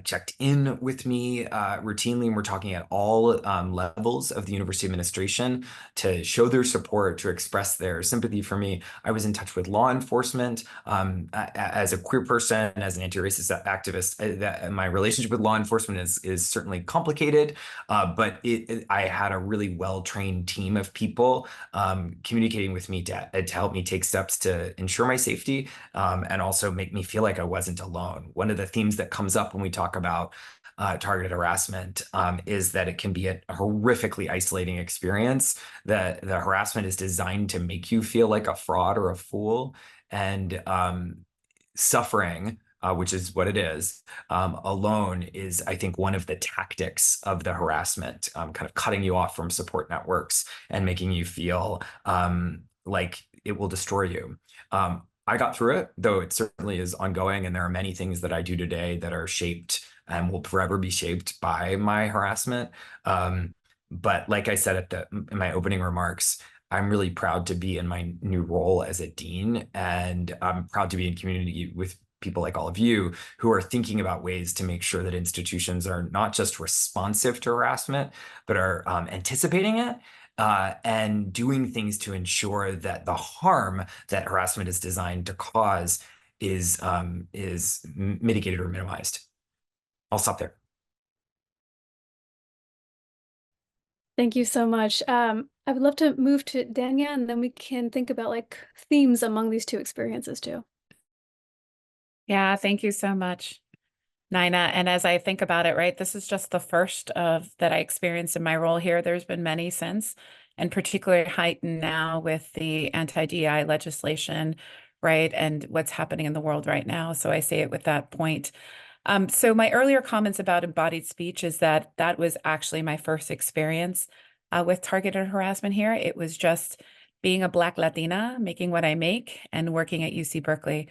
checked in with me routinely, and we're talking at all levels of the university administration to show their support, to express their sympathy for me. I was in touch with law enforcement as a queer person, as an anti-racist activist. My relationship with law enforcement is certainly complicated, but I had a really well-trained team of people communicating with me to help me take steps to ensure my safety and also make me feel like I wasn't alone. One of the themes that comes up when we talk about targeted harassment is that it can be a horrifically isolating experience, that the harassment is designed to make you feel like a fraud or a fool, and suffering, which is what it is, alone is, I think, one of the tactics of the harassment, kind of cutting you off from support networks and making you feel like it will destroy you. I got through it, though it certainly is ongoing, and there are many things that I do today that are shaped and will forever be shaped by my harassment. But like I said in my opening remarks, I'm really proud to be in my new role as a dean, and I'm proud to be in community with people like all of you who are thinking about ways to make sure that institutions are not just responsive to harassment, but are anticipating it. And doing things to ensure that the harm that harassment is designed to cause is mitigated or minimized. I'll stop there. Thank you so much. I would love to move to Danya, and then we can think about themes among these two experiences too. Yeah, thank you so much, Nina. And as I think about it, right, this is just the first of that I experienced in my role here. There's been many since, and particularly heightened now with the anti-DEI legislation, right, and what's happening in the world right now. So I say it with that point. So my earlier comments about embodied speech is that was actually my first experience with targeted harassment here. It was just being a Black Latina, making what I make, and working at UC Berkeley.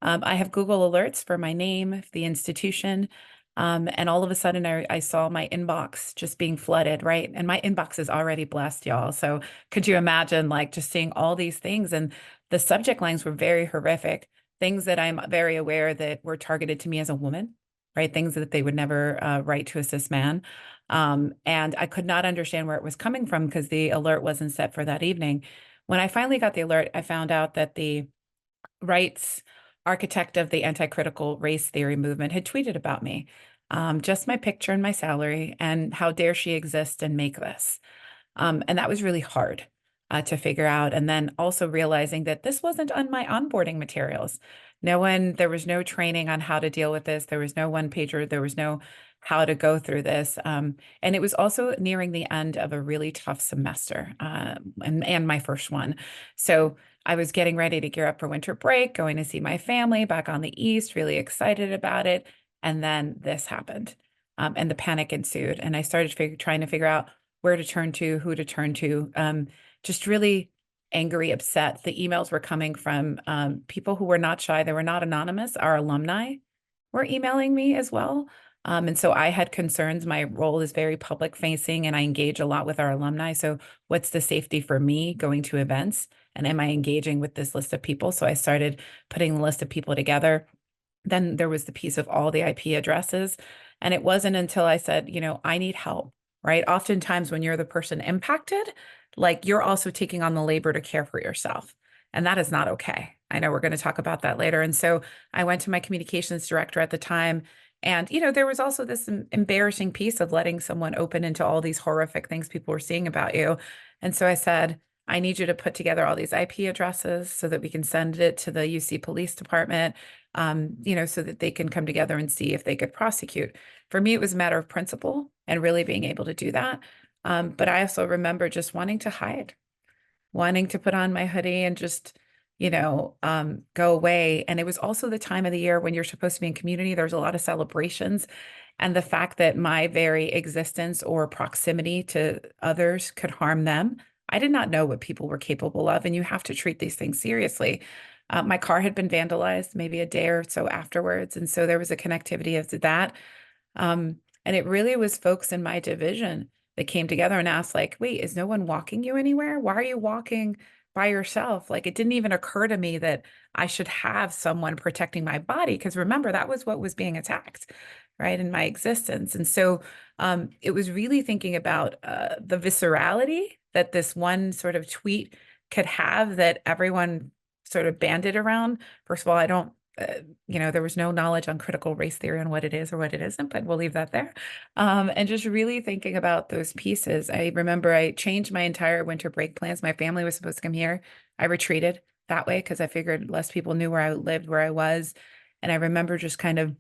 I have Google alerts for my name, the institution, and all of a sudden I saw my inbox just being flooded, right? And my inbox is already blessed, y'all. So could you imagine just seeing all these things? And the subject lines were very horrific, things that I'm very aware that were targeted to me as a woman, right? Things that they would never write to a cis man. And I could not understand where it was coming from because the alert wasn't set for that evening. When I finally got the alert, I found out that the rights architect of the anti-critical race theory movement had tweeted about me, just my picture and my salary, and how dare she exist and make this. And that was really hard to figure out. And then also realizing that this wasn't on my onboarding materials. There was no training on how to deal with this. There was no one pager. There was no how to go through this. And it was also nearing the end of a really tough semester and my first one. So I was getting ready to gear up for winter break, going to see my family back on the East, really excited about it. And then this happened and the panic ensued. And I started trying to figure out where to turn to, who to turn to, just really angry, upset. The emails were coming from people who were not shy. They were not anonymous. Our alumni were emailing me as well. And so I had concerns. My role is very public facing and I engage a lot with our alumni. So what's the safety for me going to events? And am I engaging with this list of people? So I started putting the list of people together. Then there was the piece of all the IP addresses. And it wasn't until I said, I need help, right? Oftentimes when you're the person impacted, like you're also taking on the labor to care for yourself. And that is not okay. I know we're going to talk about that later. And so I went to my communications director at the time. And, there was also this embarrassing piece of letting someone open into all these horrific things people were seeing about you. And so I said, I need you to put together all these IP addresses so that we can send it to the UC Police Department, so that they can come together and see if they could prosecute. For me, it was a matter of principle and really being able to do that. But I also remember just wanting to hide, wanting to put on my hoodie and just, go away. And it was also the time of the year when you're supposed to be in community. There's a lot of celebrations. And the fact that my very existence or proximity to others could harm them, I did not know what people were capable of. And you have to treat these things seriously. My car had been vandalized maybe a day or so afterwards. And so there was a connectivity of that. And it really was folks in my division that came together and asked, like, wait, is no one walking you anywhere? Why are you walking by yourself? Like, it didn't even occur to me that I should have someone protecting my body. Because remember, that was what was being attacked, right, in my existence. And so it was really thinking about the viscerality that this one sort of tweet could have that everyone sort of banded around. First of all, I don't, there was no knowledge on critical race theory and what it is or what it isn't, but we'll leave that there. And just really thinking about those pieces. I remember I changed my entire winter break plans. My family was supposed to come here. I retreated that way because I figured less people knew where I lived, where I was. And I remember just kind of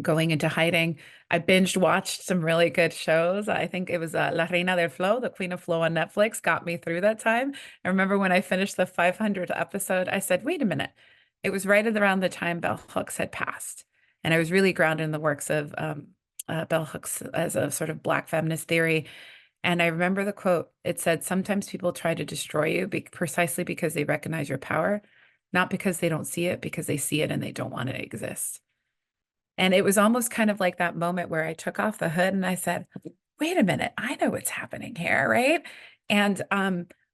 going into hiding. I binged watched some really good shows. I think it was La Reina del Flow, the Queen of Flow on Netflix, got me through that time. I remember when I finished the 500th episode, I said, wait a minute. It was right around the time Bell Hooks had passed. And I was really grounded in the works of Bell Hooks as a sort of Black feminist theory. And I remember the quote. It said, sometimes people try to destroy you precisely because they recognize your power, not because they don't see it, because they see it and they don't want it to exist. And it was almost kind of like that moment where I took off the hood and I said, wait a minute, I know what's happening here, right? And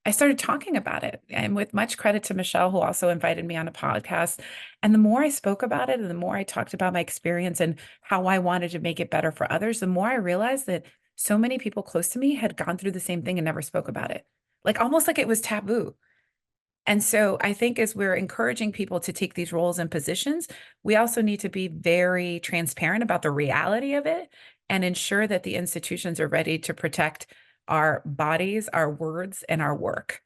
I started talking about it. And with much credit to Michelle, who also invited me on a podcast. And the more I spoke about it and the more I talked about my experience and how I wanted to make it better for others, the more I realized that so many people close to me had gone through the same thing and never spoke about it. Like almost like it was taboo. And so I think as we're encouraging people to take these roles and positions, we also need to be very transparent about the reality of it and ensure that the institutions are ready to protect our bodies, our words, and our work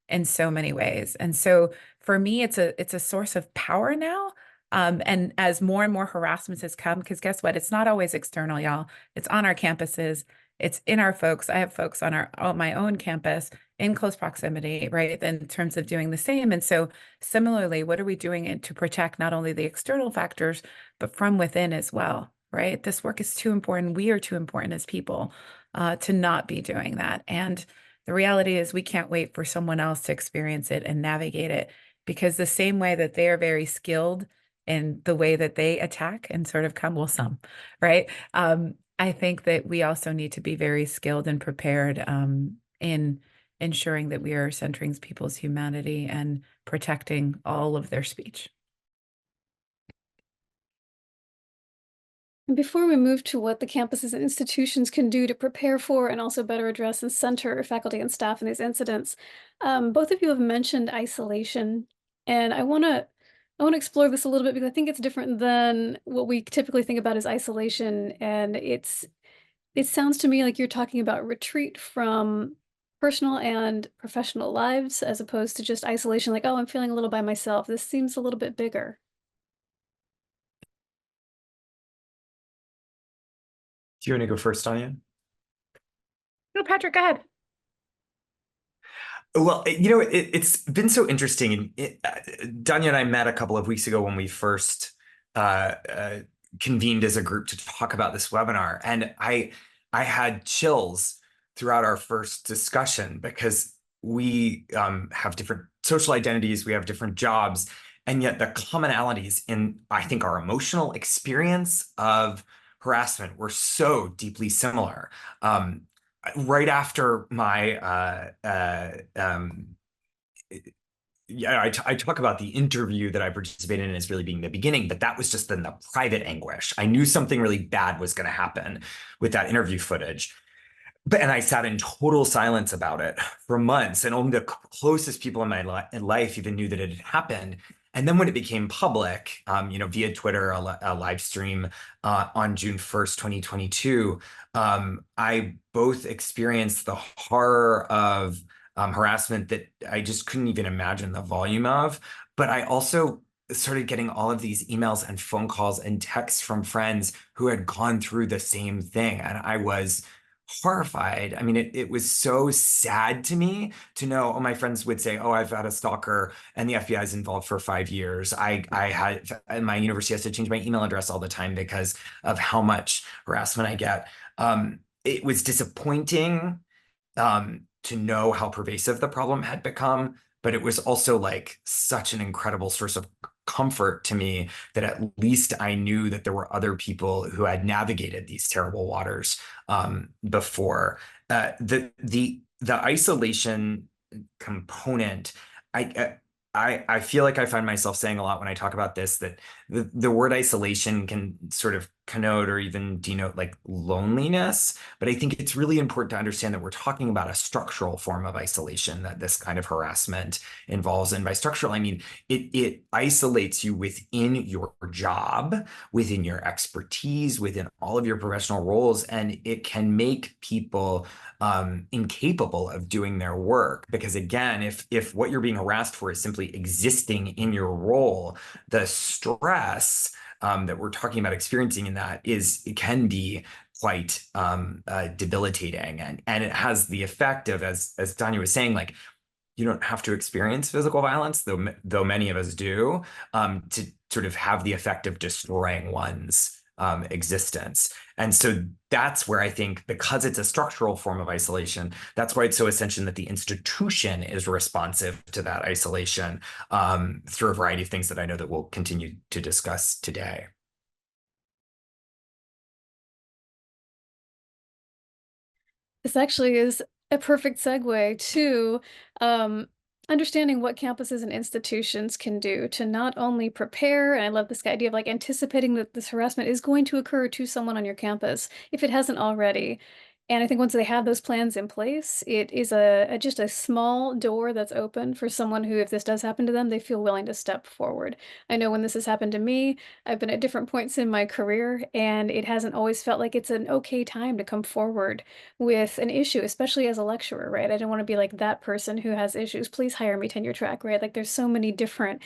in so many ways. And so for me, it's a source of power now. And as more and more harassment has come, because guess what? It's not always external, y'all. It's on our campuses. It's in our folks. I have folks on my own campus in close proximity, right? In terms of doing the same. And so similarly, what are we doing to protect not only the external factors, but from within as well, right? This work is too important. We are too important as people to not be doing that. And the reality is we can't wait for someone else to experience it and navigate it, because the same way that they are very skilled in the way that they attack and sort of come, well, some, right? I think that we also need to be very skilled and prepared in ensuring that we are centering people's humanity and protecting all of their speech. And before we move to what the campuses and institutions can do to prepare for and also better address and center faculty and staff in these incidents, both of you have mentioned isolation, and I want to explore this a little bit because I think it's different than what we typically think about as isolation, and it sounds to me like you're talking about retreat from personal and professional lives as opposed to just isolation, like, oh, I'm feeling a little by myself. This seems a little bit bigger. Do you want to go first, Tanya? No, Patrick, go ahead. Well, it's been so interesting. Danya and I met a couple of weeks ago when we first convened as a group to talk about this webinar. And I had chills throughout our first discussion because we have different social identities, we have different jobs, and yet the commonalities in, I think, our emotional experience of harassment were so deeply similar. Right after my, I talk about the interview that I participated in as really being the beginning, but that was just then the private anguish. I knew something really bad was going to happen with that interview footage. And I sat in total silence about it for months, and only the closest people in my life even knew that it had happened. And then when it became public, via Twitter, a live stream on June 1st, 2022, I both experienced the horror of harassment that I just couldn't even imagine the volume of, but I also started getting all of these emails and phone calls and texts from friends who had gone through the same thing. And I was horrified. I mean, it was so sad to me to know, my friends would say, oh, I've had a stalker and the FBI is involved for 5 years. My university has to change my email address all the time because of how much harassment I get. It was disappointing to know how pervasive the problem had become, but it was also like such an incredible source of comfort to me that at least I knew that there were other people who had navigated these terrible waters before. The isolation component, I feel like I find myself saying a lot when I talk about this, that the word isolation can sort of connote or even denote like loneliness. But I think it's really important to understand that we're talking about a structural form of isolation that this kind of harassment involves. And by structural, I mean, it isolates you within your job, within your expertise, within all of your professional roles. And it can make people incapable of doing their work. Because again, if what you're being harassed for is simply existing in your role, the stress that we're talking about experiencing in that it can be quite debilitating, and it has the effect of, as Danya was saying, like, you don't have to experience physical violence, though many of us do, to sort of have the effect of destroying one's existence. And so that's where I think, because it's a structural form of isolation, that's why it's so essential that the institution is responsive to that isolation through a variety of things that I know that we'll continue to discuss today. This actually is a perfect segue to understanding what campuses and institutions can do to not only prepare, and I love this idea of like anticipating that this harassment is going to occur to someone on your campus if it hasn't already. And I think once they have those plans in place, it is just a small door that's open for someone who, if this does happen to them, they feel willing to step forward. I know when this has happened to me, I've been at different points in my career, and it hasn't always felt like it's an okay time to come forward with an issue, especially as a lecturer, right? I don't want to be like that person who has issues. Please hire me tenure track, right? Like there's so many different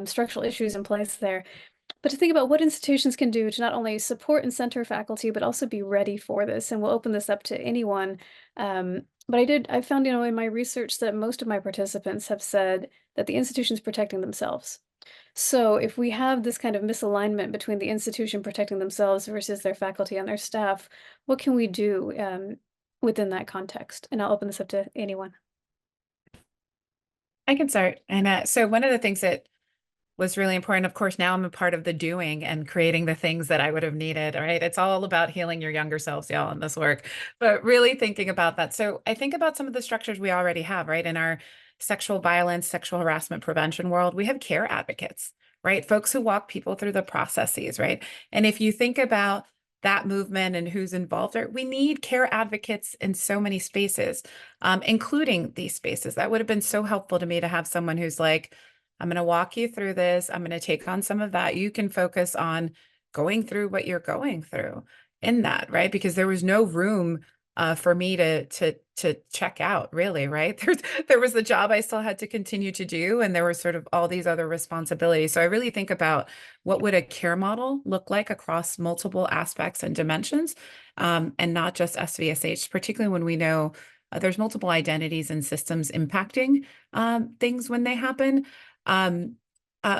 structural issues in place there. But to think about what institutions can do to not only support and center faculty, but also be ready for this. And we'll open this up to anyone. But I found, in my research that most of my participants have said that the institution's protecting themselves. So if we have this kind of misalignment between the institution protecting themselves versus their faculty and their staff, what can we do within that context? And I'll open this up to anyone. I can start. And so one of the things that was really important. Of course, now I'm a part of the doing and creating the things that I would have needed, right? It's all about healing your younger selves, y'all, in this work, but really thinking about that. So I think about some of the structures we already have, right? In our sexual violence, sexual harassment prevention world, we have care advocates, right? Folks who walk people through the processes, right? And if you think about that movement and who's involved there, we need care advocates in so many spaces, including these spaces. That would have been so helpful to me to have someone who's like, I'm going to walk you through this. I'm going to take on some of that. You can focus on going through what you're going through in that, right? Because there was no room for me to check out, really, right? There was the job I still had to continue to do, and there were sort of all these other responsibilities. So I really think about what would a care model look like across multiple aspects and dimensions, and not just SVSH, particularly when we know there's multiple identities and systems impacting things when they happen.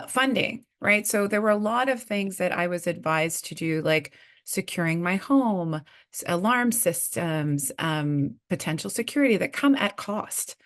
Funding, right? So there were a lot of things that I was advised to do, like securing my home, alarm systems, potential security that come at cost,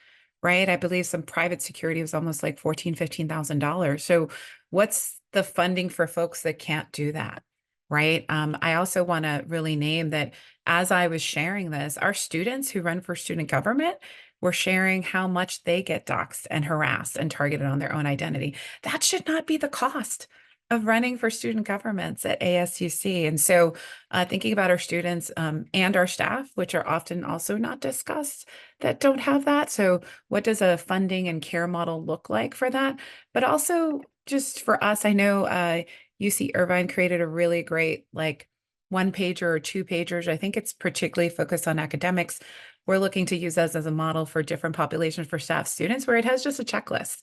right? I believe some private security was almost like $14,000, $15,000. So what's the funding for folks that can't do that, right? I also want to really name that as I was sharing this, our students who run for student government were sharing how much they get doxxed and harassed and targeted on their own identity. That should not be the cost of running for student governments at ASUC. And so thinking about our students and our staff, which are often also not discussed, that don't have that. So what does a funding and care model look like for that? But also just for us, I know UC Irvine created a really great like one-pager or two-pagers. I think it's particularly focused on academics. We're looking to use as a model for different populations for staff students, where it has just a checklist,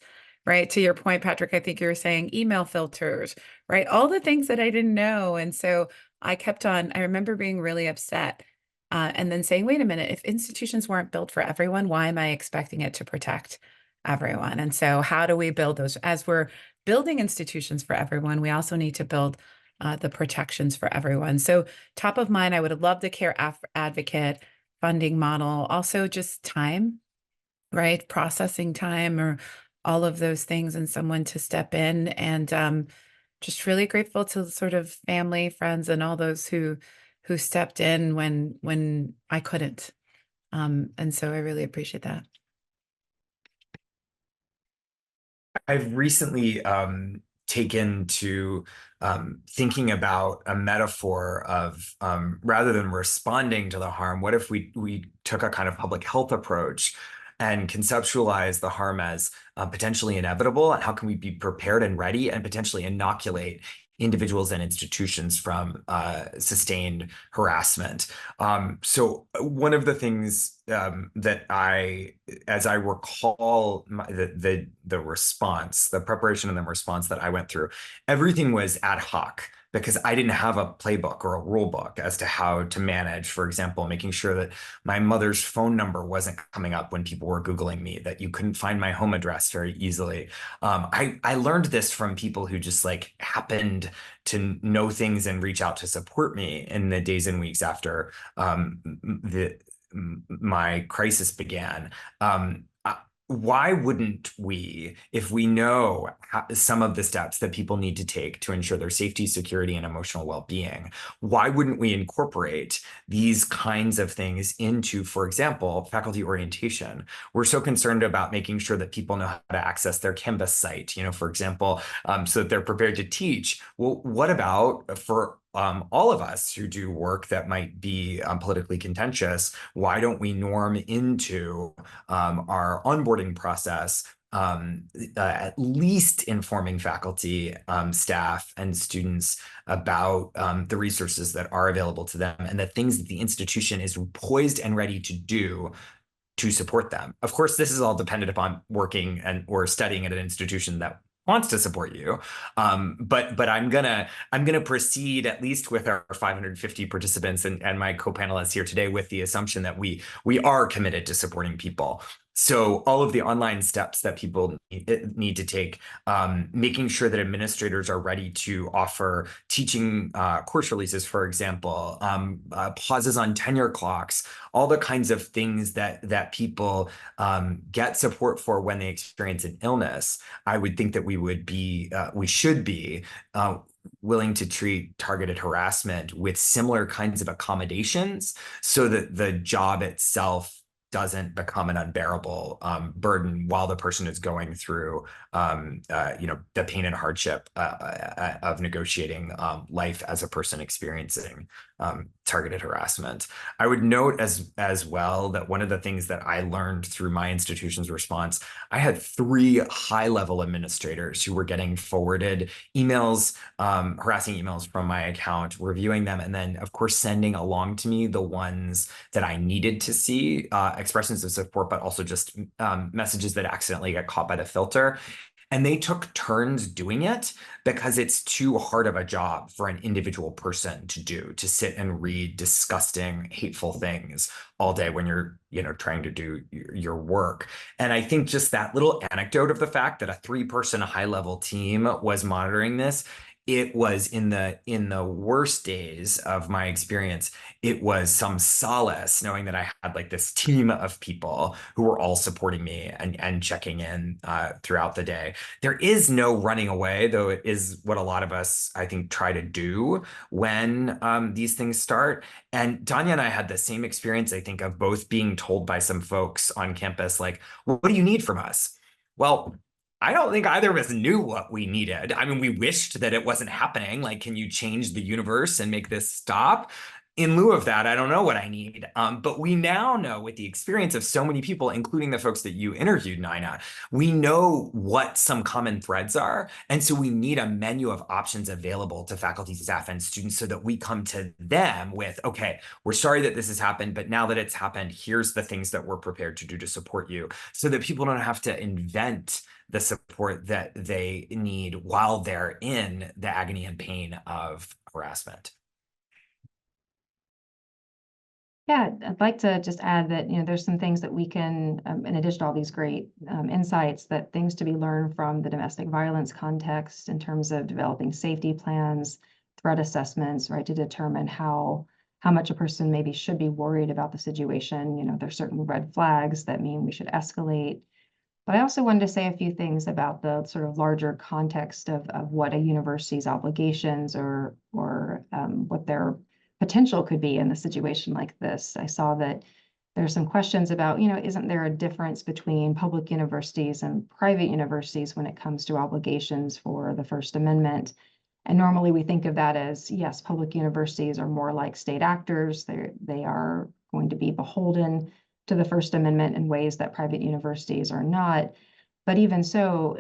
right? To your point, Patrick, I think you were saying email filters, right? All the things that I didn't know. And so I kept on, I remember being really upset and then saying, wait a minute, if institutions weren't built for everyone, why am I expecting it to protect everyone? And so how do we build those? As we're building institutions for everyone, we also need to build the protections for everyone. So top of mind, I would have loved a care advocate funding model, also just time, right? Processing time or all of those things, and someone to step in. And just really grateful to sort of family, friends, and all those who stepped in when I couldn't. And so I really appreciate that. I've recently taken to thinking about a metaphor of rather than responding to the harm, what if we took a kind of public health approach and conceptualize the harm as potentially inevitable, and how can we be prepared and ready and potentially inoculate individuals and institutions from sustained harassment. So one of the things that as I recall the response, the preparation and the response that I went through, everything was ad hoc, because I didn't have a playbook or a rule book as to how to manage, for example, making sure that my mother's phone number wasn't coming up when people were Googling me, that you couldn't find my home address very easily. I learned this from people who just like happened to know things and reach out to support me in the days and weeks after my crisis began. Why wouldn't we, if we know some of the steps that people need to take to ensure their safety, security, and emotional well-being, why wouldn't we incorporate these kinds of things into, for example, faculty orientation? We're so concerned about making sure that people know how to access their Canvas site, for example, so that they're prepared to teach. Well, what about for all of us who do work that might be politically contentious? Why don't we norm into our onboarding process at least informing faculty, staff, and students about the resources that are available to them and the things that the institution is poised and ready to do to support them? Of course, this is all dependent upon working or studying at an institution that wants to support you. But I'm gonna proceed, at least with our 550 participants and my co-panelists here today, with the assumption that we are committed to supporting people. So all of the online steps that people need to take, making sure that administrators are ready to offer teaching course releases, for example, pauses on tenure clocks, all the kinds of things that people get support for when they experience an illness. I would think that we should be willing to treat targeted harassment with similar kinds of accommodations so that the job itself doesn't become an unbearable burden while the person is going through, the pain and hardship of negotiating life as a person experiencing targeted harassment. I would note as well that one of the things that I learned through my institution's response, I had 3 high-level administrators who were getting forwarded emails, harassing emails from my account, reviewing them, and then, of course, sending along to me the ones that I needed to see, expressions of support, but also just messages that accidentally get caught by the filter. And they took turns doing it because it's too hard of a job for an individual person to do, to sit and read disgusting, hateful things all day when you're, trying to do your work. And I think just that little anecdote of the fact that a 3-person high-level team was monitoring this, it was in the worst days of my experience, it was some solace knowing that I had like this team of people who were all supporting me and checking in throughout the day. There is no running away, though it is what a lot of us, I think, try to do when these things start. And Danya and I had the same experience, I think, of both being told by some folks on campus, like, well, what do you need from us? Well, I don't think either of us knew what we needed. I mean, we wished that it wasn't happening. Like, can you change the universe and make this stop? In lieu of that, I don't know what I need. But we now know, with the experience of so many people, including the folks that you interviewed, Nina, we know what some common threads are. And so we need a menu of options available to faculty, staff, and students so that we come to them with, okay, we're sorry that this has happened, but now that it's happened, here's the things that we're prepared to do to support you, so that people don't have to invent the support that they need while they're in the agony and pain of harassment. Yeah, I'd like to just add that, there's some things that we can, in addition to all these great insights, that things to be learned from the domestic violence context in terms of developing safety plans, threat assessments, right, to determine how much a person maybe should be worried about the situation. There's certain red flags that mean we should escalate. But I also wanted to say a few things about the sort of larger context of what a university's obligations or what their potential could be in a situation like this. I saw that there's some questions about, isn't there a difference between public universities and private universities when it comes to obligations for the First Amendment? And normally we think of that as, yes, public universities are more like state actors. They are going to be beholden to the First Amendment in ways that private universities are not. But even so,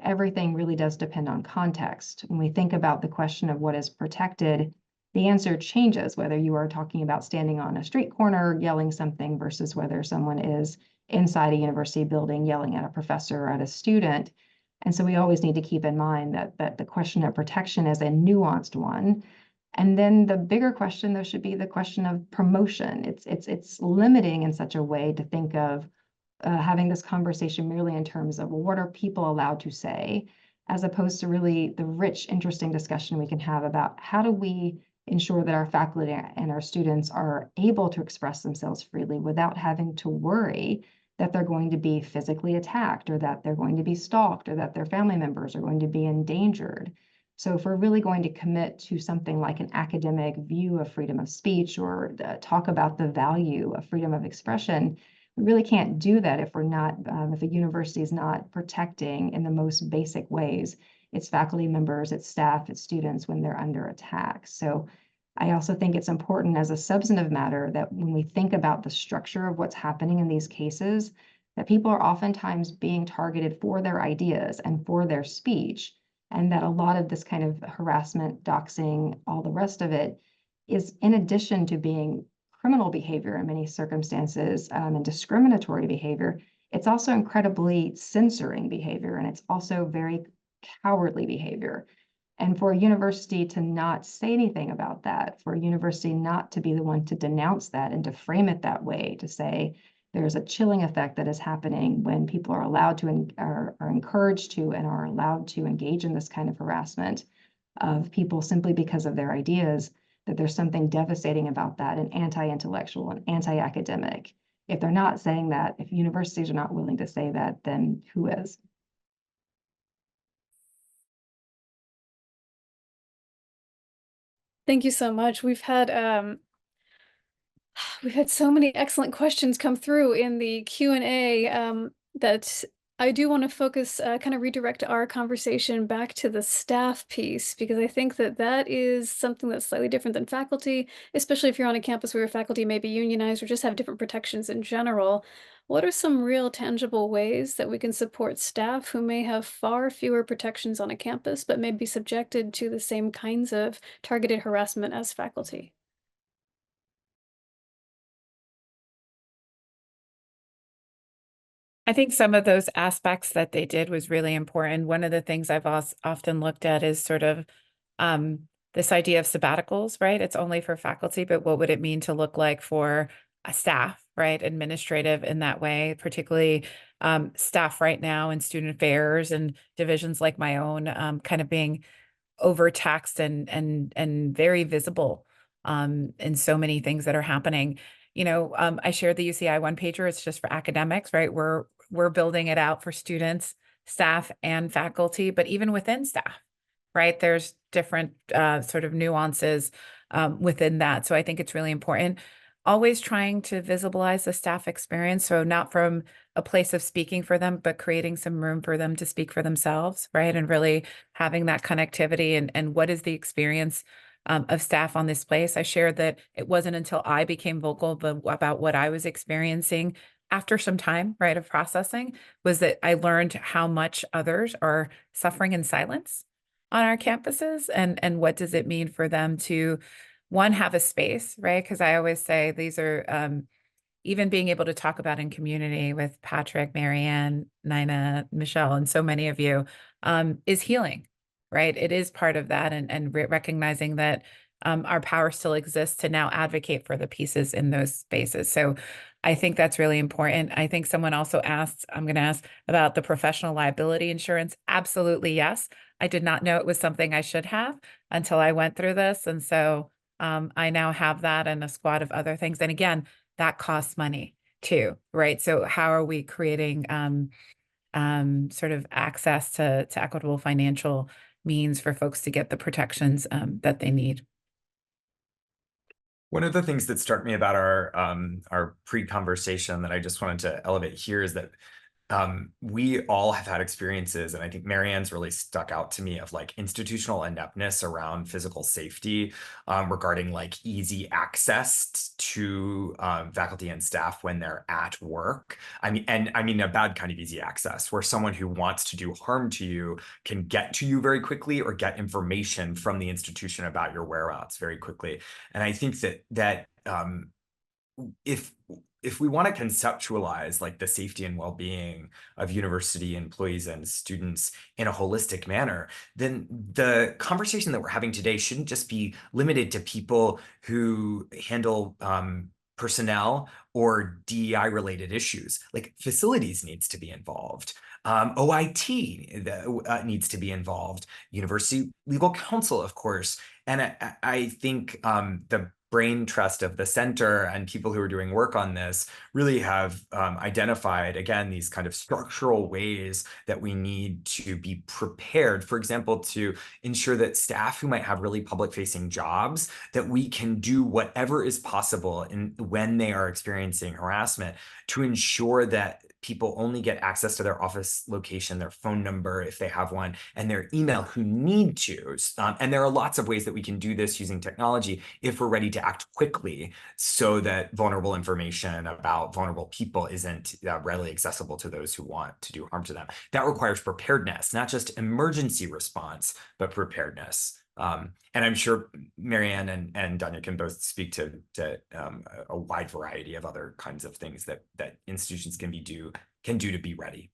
everything really does depend on context. When we think about the question of what is protected, the answer changes whether you are talking about standing on a street corner yelling something versus whether someone is inside a university building yelling at a professor or at a student. And so we always need to keep in mind that the question of protection is a nuanced one. And then the bigger question, though, should be the question of promotion. It's limiting in such a way to think of having this conversation merely in terms of, well, what are people allowed to say, as opposed to really the rich, interesting discussion we can have about how do we ensure that our faculty and our students are able to express themselves freely without having to worry that they're going to be physically attacked or that they're going to be stalked or that their family members are going to be endangered. So if we're really going to commit to something like an academic view of freedom of speech or talk about the value of freedom of expression, we really can't do that if we're not, if a university is not protecting in the most basic ways its faculty members, its staff, its students when they're under attack. So I also think it's important as a substantive matter that when we think about the structure of what's happening in these cases, that people are oftentimes being targeted for their ideas and for their speech, and that a lot of this kind of harassment, doxing, all the rest of it is in addition to being criminal behavior in many circumstances and discriminatory behavior, it's also incredibly censoring behavior, and it's also very cowardly behavior. And for a university to not say anything about that, for a university not to be the one to denounce that and to frame it that way, to say, there's a chilling effect that is happening when people are allowed to are encouraged to and are allowed to engage in this kind of harassment of people simply because of their ideas, that there's something devastating about that and anti-intellectual and anti-academic. If they're not saying that, if universities are not willing to say that, then who is? Thank you so much. We've had so many excellent questions come through in the Q&A that I do want to focus, kind of redirect our conversation back to the staff piece, because I think that that is something that's slightly different than faculty, especially if you're on a campus where your faculty may be unionized or just have different protections in general. What are some real tangible ways that we can support staff who may have far fewer protections on a campus, but may be subjected to the same kinds of targeted harassment as faculty? I think some of those aspects that they did was really important. One of the things I've often looked at is sort of this idea of sabbaticals, right? It's only for faculty, but what would it mean to look like for a staff, right? Administrative in that way, particularly staff right now in student affairs and divisions like my own, kind of being overtaxed and very visible in so many things that are happening. You know, I shared the UCI one pager. It's just for academics, right? We're building it out for students, staff, and faculty, but even within staff, right? There's different sort of nuances within that. So I think it's really important. Always trying to visibilize the staff experience. So not from a place of speaking for them, but creating some room for them to speak for themselves, right? And really having that connectivity and what is the experience of staff on this place. I shared that it wasn't until I became vocal about what I was experiencing after some time, right, of processing, was that I learned how much others are suffering in silence on our campuses, and what does it mean for them to, one, have a space, right? Because I always say these are even being able to talk about in community with Patrick, Marianne, Nina, Michelle, and so many of you is healing, right? It is part of that, and recognizing that our power still exists to now advocate for the pieces in those spaces. So I think that's really important. I think someone also asked, I'm going to ask about the professional liability insurance. Absolutely, yes. I did not know it was something I should have until I went through this. And so I now have that and a squad of other things. And again, that costs money too, right? So how are we creating sort of access to equitable financial means for folks to get the protections that they need? One of the things that struck me about our pre-conversation that I just wanted to elevate here is that we all have had experiences, and I think Marianne's really stuck out to me, of like institutional ineptness around physical safety, regarding like easy access to faculty and staff when they're at work. I mean a bad kind of easy access, where someone who wants to do harm to you can get to you very quickly or get information from the institution about your whereabouts very quickly. And I think that if we want to conceptualize like the safety and well-being of university employees and students in a holistic manner, then the conversation that we're having today shouldn't just be limited to people who handle personnel or DEI related issues. Like facilities needs to be involved. OIT needs to be involved. University legal counsel, of course. And I think the brain trust of the center and people who are doing work on this really have identified, again, these kind of structural ways that we need to be prepared, for example, to ensure that staff who might have really public-facing jobs, that we can do whatever is possible when they are experiencing harassment to ensure that people only get access to their office location, their phone number if they have one, and their email who need to. And there are lots of ways that we can do this using technology if we're ready to act quickly, so that vulnerable information about vulnerable people isn't readily accessible to those who want to do harm to them. That requires preparedness, not just emergency response, but preparedness. And I'm sure Marianne and Danya can both speak to a wide variety of other kinds of things that institutions can do to be ready.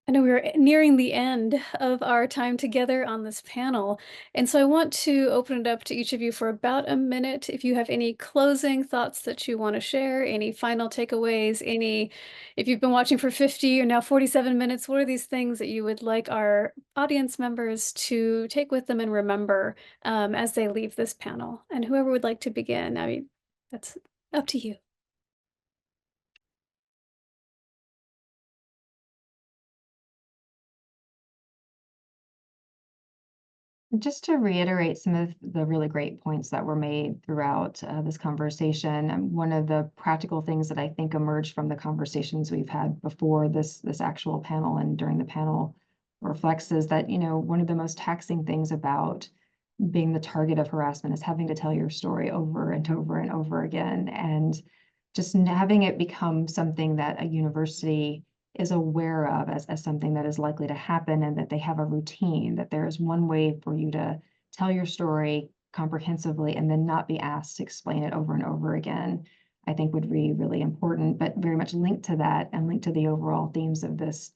I know we're nearing the end of our time together on this panel, and so I want to open it up to each of you for about a minute. If you have any closing thoughts that you want to share, any final takeaways, if you've been watching for 50 or now 47 minutes, what are these things that you would like our audience members to take with them and remember as they leave this panel? And whoever would like to begin, I mean, that's up to you. Just to reiterate some of the really great points that were made throughout this conversation, one of the practical things that I think emerged from the conversations we've had before this actual panel and during the panel reflects is that, one of the most taxing things about being the target of harassment is having to tell your story over and over and over again, and just having it become something that a university is aware of as something that is likely to happen, and that they have a routine, that there is one way for you to tell your story comprehensively and then not be asked to explain it over and over again, I think would be really important. But very much linked to that and linked to the overall themes of this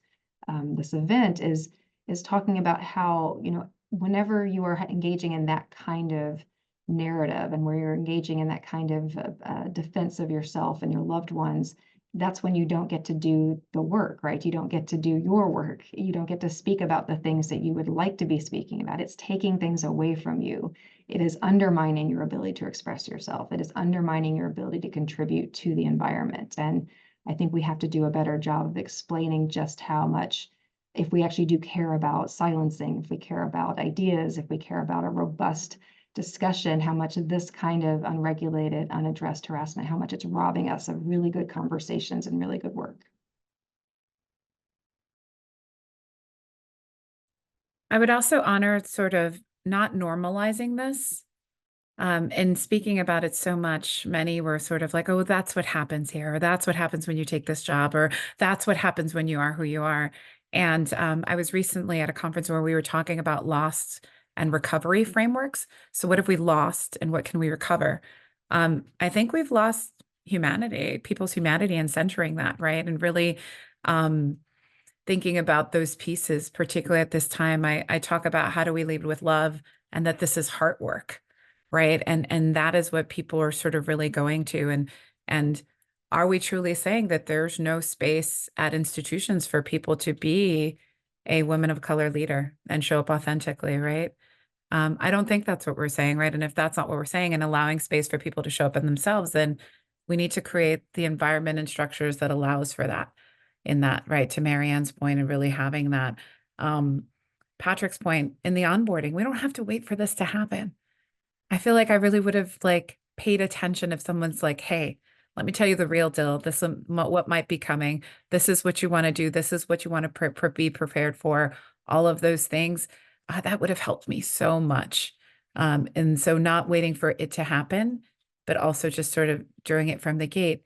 event is talking about how, whenever you are engaging in that kind of narrative and where you're engaging in that kind of defense of yourself and your loved ones, that's when you don't get to do the work, right? You don't get to do your work. You don't get to speak about the things that you would like to be speaking about. It's taking things away from you. It is undermining your ability to express yourself. It is undermining your ability to contribute to the environment. And I think we have to do a better job of explaining just how much, if we actually do care about silencing, if we care about ideas, if we care about a robust discussion, how much of this kind of unregulated, unaddressed harassment, how much it's robbing us of really good conversations and really good work. I would also honor sort of not normalizing this. And speaking about it so much, many were sort of like, oh, that's what happens here, or that's what happens when you take this job, or that's what happens when you are who you are. And I was recently at a conference where we were talking about loss and recovery frameworks. So what have we lost and what can we recover? I think we've lost humanity, people's humanity, and centering that, right? And really thinking about those pieces, particularly at this time. I talk about how do we lead with love, and that this is heart work, right? And that is what people are sort of really going to. And are we truly saying that there's no space at institutions for people to be a woman of color leader and show up authentically, right? I don't think that's what we're saying, right? And if that's not what we're saying, and allowing space for people to show up in themselves, then we need to create the environment and structures that allows for that, in that, right? To Marianne's point, and really having that. Patrick's point, in the onboarding, we don't have to wait for this to happen. I feel like I really would have paid attention if someone's like, hey, let me tell you the real deal. This is what might be coming. This is what you want to do. This is what you want to be prepared for. All of those things. That would have helped me so much. And so not waiting for it to happen, but also just sort of doing it from the gate,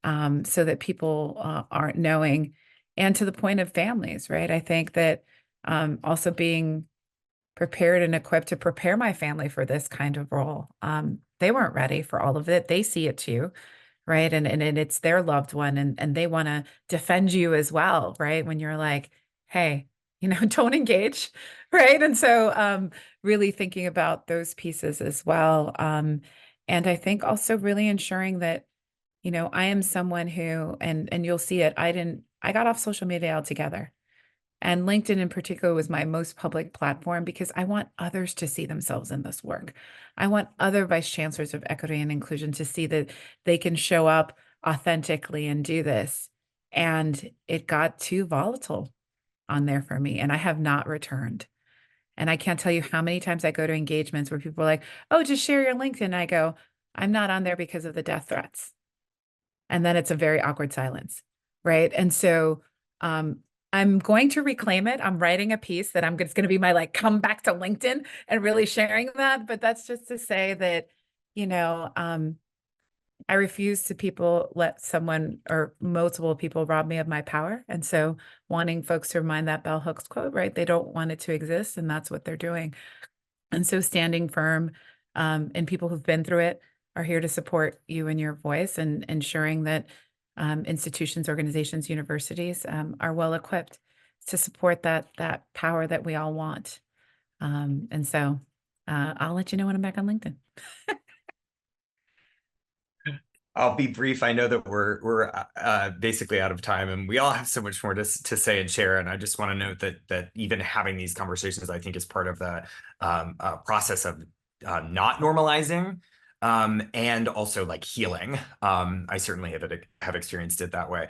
so that people aren't knowing. And to the point of families, right? I think that also being prepared and equipped to prepare my family for this kind of role. They weren't ready for all of it. They see it too, right? And it's their loved one, and they want to defend you as well, right? When you're like, hey, don't engage, right? And so really thinking about those pieces as well. And I think also really ensuring that, I am someone who, and you'll see it, I got off social media altogether. And LinkedIn in particular was my most public platform, because I want others to see themselves in this work. I want other vice chancellors of equity and inclusion to see that they can show up authentically and do this. And it got too volatile on there for me, and I have not returned. And I can't tell you how many times I go to engagements where people are like, oh, just share your LinkedIn. I go, I'm not on there because of the death threats. And then it's a very awkward silence, right? And so I'm going to reclaim it. I'm writing a piece that it's going to be my come back to LinkedIn and really sharing that. But that's just to say that, I refuse to let someone or multiple people rob me of my power. And so wanting folks to remind that bell hooks quote, right? They don't want it to exist, and that's what they're doing. And so standing firm, and people who've been through it are here to support you and your voice, and ensuring that institutions, organizations, universities are well equipped to support that power that we all want. And so I'll let you know when I'm back on LinkedIn. I'll be brief. I know that we're basically out of time, and we all have so much more to say and share. And I just want to note that even having these conversations, I think, is part of the process of not normalizing and also like healing. I certainly have experienced it that way.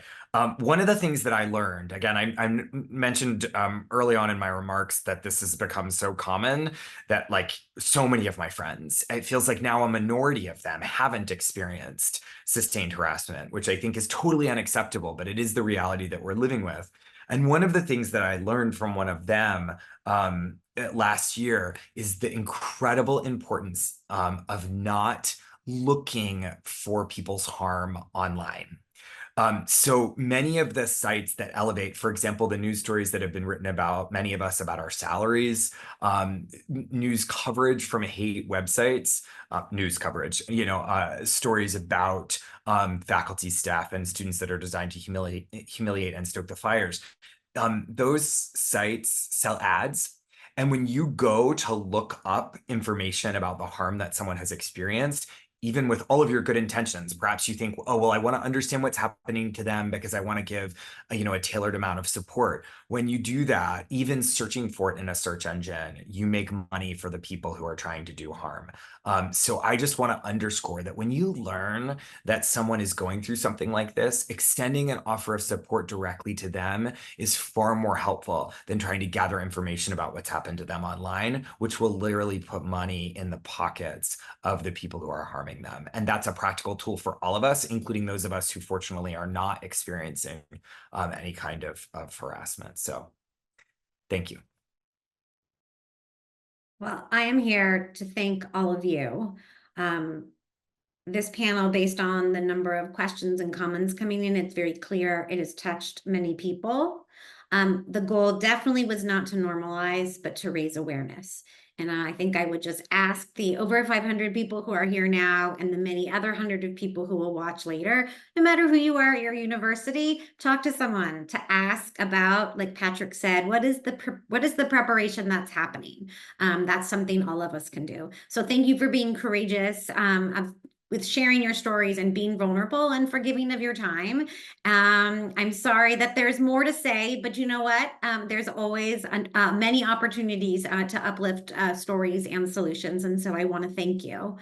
One of the things that I learned, again, I mentioned early on in my remarks that this has become so common that like so many of my friends, it feels like now a minority of them haven't experienced sustained harassment, which I think is totally unacceptable, but it is the reality that we're living with. And one of the things that I learned from one of them last year is the incredible importance of not looking for people's harm online. So many of the sites that elevate, for example, the news stories that have been written about many of us about our salaries, news coverage from hate websites, news coverage, stories about faculty, staff, and students that are designed to humiliate and stoke the fires. Those sites sell ads. And when you go to look up information about the harm that someone has experienced, even with all of your good intentions, perhaps you think, oh, well, I want to understand what's happening to them because I want to give, a tailored amount of support. When you do that, even searching for it in a search engine, you make money for the people who are trying to do harm. So I just want to underscore that when you learn that someone is going through something like this, extending an offer of support directly to them is far more helpful than trying to gather information about what's happened to them online, which will literally put money in the pockets of the people who are harming them. And that's a practical tool for all of us, including those of us who fortunately are not experiencing any kind of harassment. So thank you. Well, I am here to thank all of you. This panel, based on the number of questions and comments coming in, it's very clear it has touched many people. The goal definitely was not to normalize, but to raise awareness. And I think I would just ask the over 500 people who are here now and the many other hundred of people who will watch later, no matter who you are at your university, talk to someone to ask about, like Patrick said, what is the preparation that's happening? That's something all of us can do. So thank you for being courageous with sharing your stories and being vulnerable and forgiving of your time. I'm sorry that there's more to say, but you know what? There's always many opportunities to uplift stories and solutions. And so I want to thank you.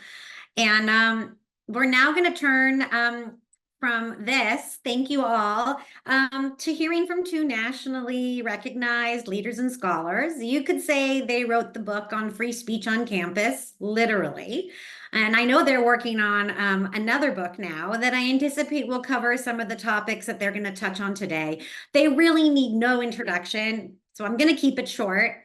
And we're now going to turn from this, thank you all, to hearing from two nationally recognized leaders and scholars. You could say they wrote the book on free speech on campus, literally. And I know they're working on another book now that I anticipate will cover some of the topics that they're going to touch on today. They really need no introduction, so I'm going to keep it short.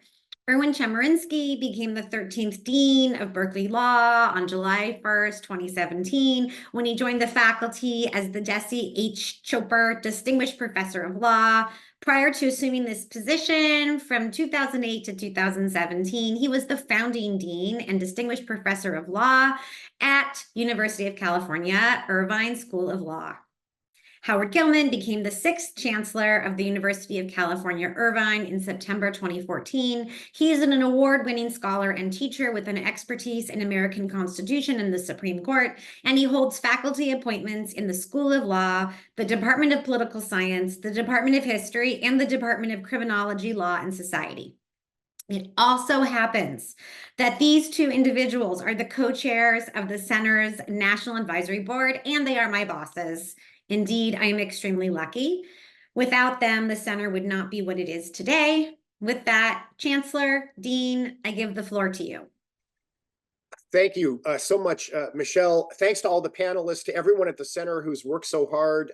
Erwin Chemerinsky became the 13th Dean of Berkeley Law on July 1st, 2017, when he joined the faculty as the Jesse H. Chopra Distinguished Professor of Law. Prior to assuming this position from 2008 to 2017, he was the founding dean and distinguished professor of law at University of California, Irvine School of Law. Howard Gilman became the 6th Chancellor of the University of California, Irvine in September 2014. He is an award-winning scholar and teacher with an expertise in American Constitution and the Supreme Court, and he holds faculty appointments in the School of Law, the Department of Political Science, the Department of History, and the Department of Criminology, Law, and Society. It also happens that these two individuals are the co-chairs of the Center's National Advisory Board, and they are my bosses. Indeed, I am extremely lucky. Without them, the center would not be what it is today. With that, Chancellor, Dean, I give the floor to you. Thank you so much, Michelle. Thanks to all the panelists, to everyone at the center who's worked so hard,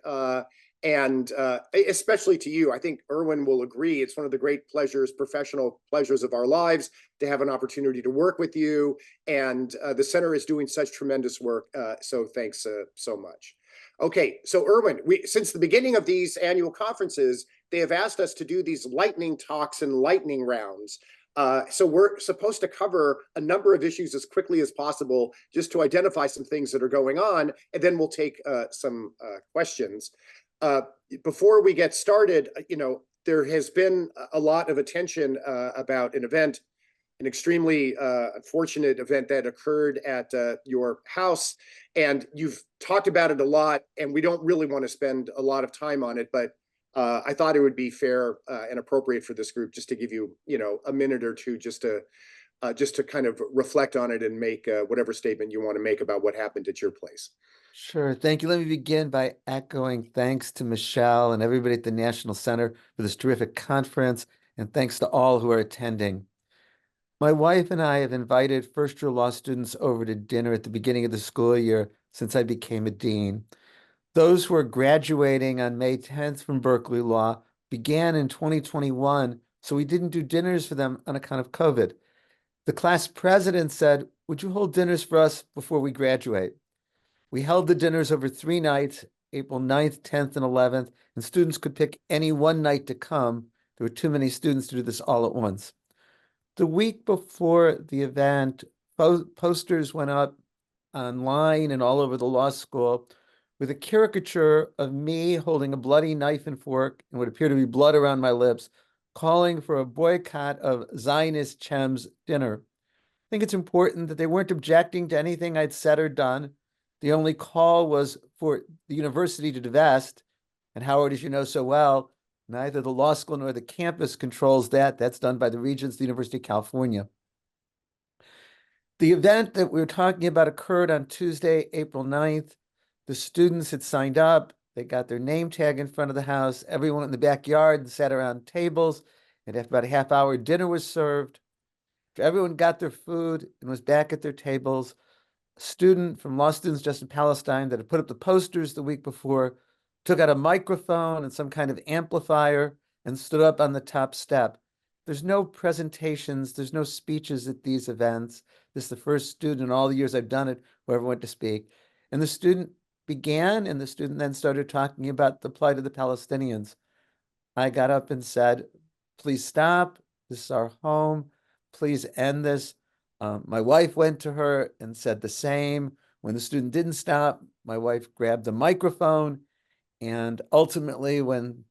and especially to you. I think Erwin will agree. It's one of the great pleasures, professional pleasures of our lives to have an opportunity to work with you. And the center is doing such tremendous work. So thanks so much. Okay, so Erwin, since the beginning of these annual conferences, they have asked us to do these lightning talks and lightning rounds. So we're supposed to cover a number of issues as quickly as possible, just to identify some things that are going on, and then we'll take some questions. Before we get started, there has been a lot of attention about an event, an extremely unfortunate event that occurred at your house, and you've talked about it a lot, and we don't really want to spend a lot of time on it, but I thought it would be fair and appropriate for this group just to give you, a minute or two just to kind of reflect on it and make whatever statement you want to make about what happened at your place. Sure. Thank you. Let me begin by echoing thanks to Michelle and everybody at the National Center for this terrific conference, and thanks to all who are attending. My wife and I have invited first-year law students over to dinner at the beginning of the school year since I became a dean. Those who are graduating on May 10th from Berkeley Law began in 2021, so we didn't do dinners for them on account of COVID. The class president said, "Would you hold dinners for us before we graduate?" We held the dinners over 3 nights, April 9th, 10th, and 11th, and students could pick any one night to come. There were too many students to do this all at once. The week before the event, posters went up online and all over the law school with a caricature of me holding a bloody knife and fork and what appeared to be blood around my lips, calling for a boycott of Zionist Chem's dinner. I think it's important that they weren't objecting to anything I'd said or done. The only call was for the university to divest. And Howard, as you know so well, neither the law school nor the campus controls that. That's done by the Regents, the University of California. The event that we were talking about occurred on Tuesday, April 9th. The students had signed up. They got their name tag in front of the house. Everyone in the backyard sat around tables. And after about a half hour, dinner was served. After everyone got their food and was back at their tables, a student from Law Students Just in Palestine that had put up the posters the week before took out a microphone and some kind of amplifier and stood up on the top step. There's no presentations, there's no speeches at these events. This is the first student in all the years I've done it who ever went to speak. And the student began, and the student then started talking about the plight of the Palestinians. I got up and said, "Please stop. This is our home. Please end this." My wife went to her and said the same. When the student didn't stop, my wife grabbed the microphone. And ultimately, when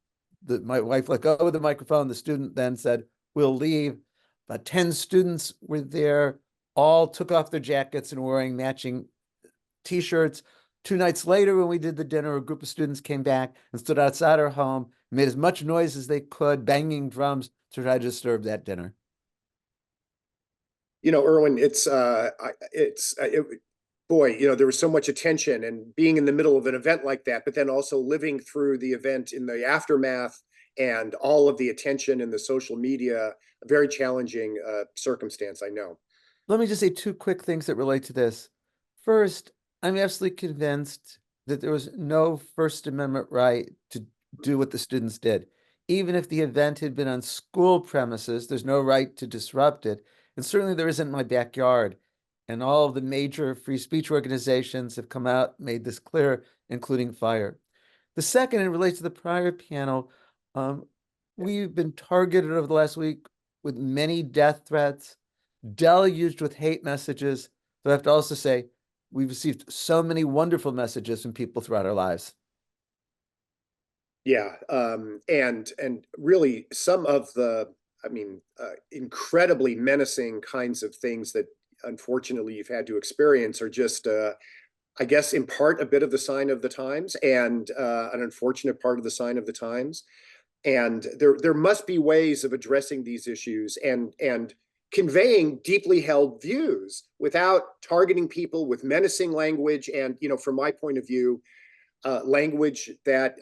my wife let go of the microphone, the student then said, "We'll leave." About 10 students were there, all took off their jackets and were wearing matching T-shirts. 2 nights later, when we did the dinner, a group of students came back and stood outside our home, made as much noise as they could, banging drums to try to disturb that dinner. Erwin, boy, there was so much attention, and being in the middle of an event like that, but then also living through the event in the aftermath and all of the attention and the social media, a very challenging circumstance, I know. Let me just say 2 quick things that relate to this. First, I'm absolutely convinced that there was no First Amendment right to do what the students did. Even if the event had been on school premises, there's no right to disrupt it. And certainly there isn't in my backyard. And all of the major free speech organizations have come out, made this clear, including FIRE. The second, it relates to the prior panel. We've been targeted over the last week with many death threats, deluged with hate messages. So I have to also say, we've received so many wonderful messages from people throughout our lives. Yeah, and really some of the, incredibly menacing kinds of things that unfortunately you've had to experience are just, I guess, in part a bit of the sign of the times, and an unfortunate part of the sign of the times. And there must be ways of addressing these issues and conveying deeply held views without targeting people with menacing language and, from my point of view, language that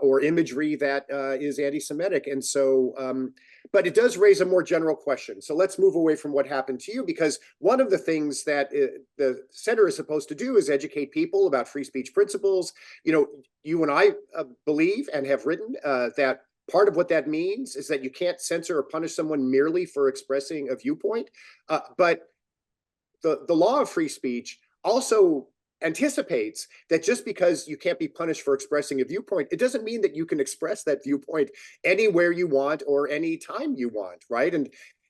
or imagery that is anti-Semitic. And so, but it does raise a more general question. So let's move away from what happened to you, because one of the things that the center is supposed to do is educate people about free speech principles. You and I believe and have written that part of what that means is that you can't censor or punish someone merely for expressing a viewpoint. But the law of free speech also anticipates that just because you can't be punished for expressing a viewpoint, it doesn't mean that you can express that viewpoint anywhere you want or any time you want, right?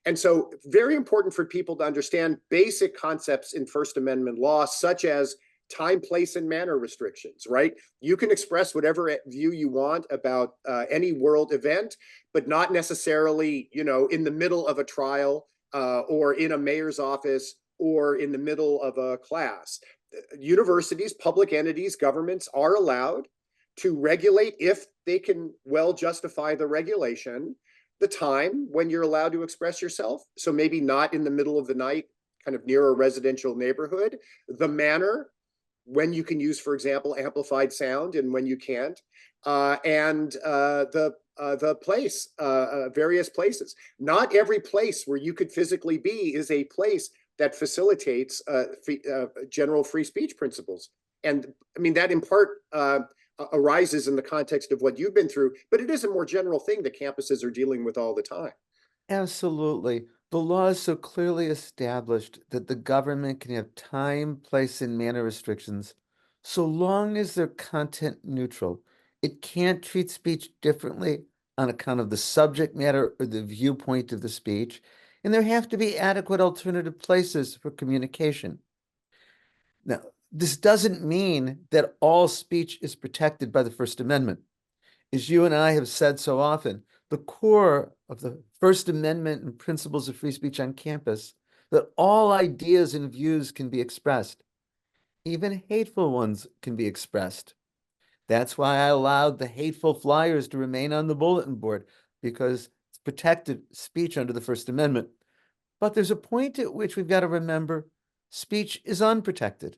And so very important for people to understand basic concepts in First Amendment law, such as time, place, and manner restrictions, right? You can express whatever view you want about any world event, but not necessarily, in the middle of a trial or in a mayor's office or in the middle of a class. Universities, public entities, governments are allowed to regulate, if they can well justify the regulation, the time when you're allowed to express yourself. So maybe not in the middle of the night, kind of near a residential neighborhood, the manner, when you can use, for example, amplified sound and when you can't, and the place, various places. Not every place where you could physically be is a place that facilitates general free speech principles. And I mean, that in part arises in the context of what you've been through, but it is a more general thing that campuses are dealing with all the time. Absolutely. The law is so clearly established that the government can have time, place, and manner restrictions so long as they're content neutral. It can't treat speech differently on account of the subject matter or the viewpoint of the speech, and there have to be adequate alternative places for communication. Now, this doesn't mean that all speech is protected by the First Amendment. As you and I have said so often, the core of the First Amendment and principles of free speech on campus, that all ideas and views can be expressed. Even hateful ones can be expressed. That's why I allowed the hateful flyers to remain on the bulletin board, because it's protected speech under the First Amendment. But there's a point at which we've got to remember speech is unprotected.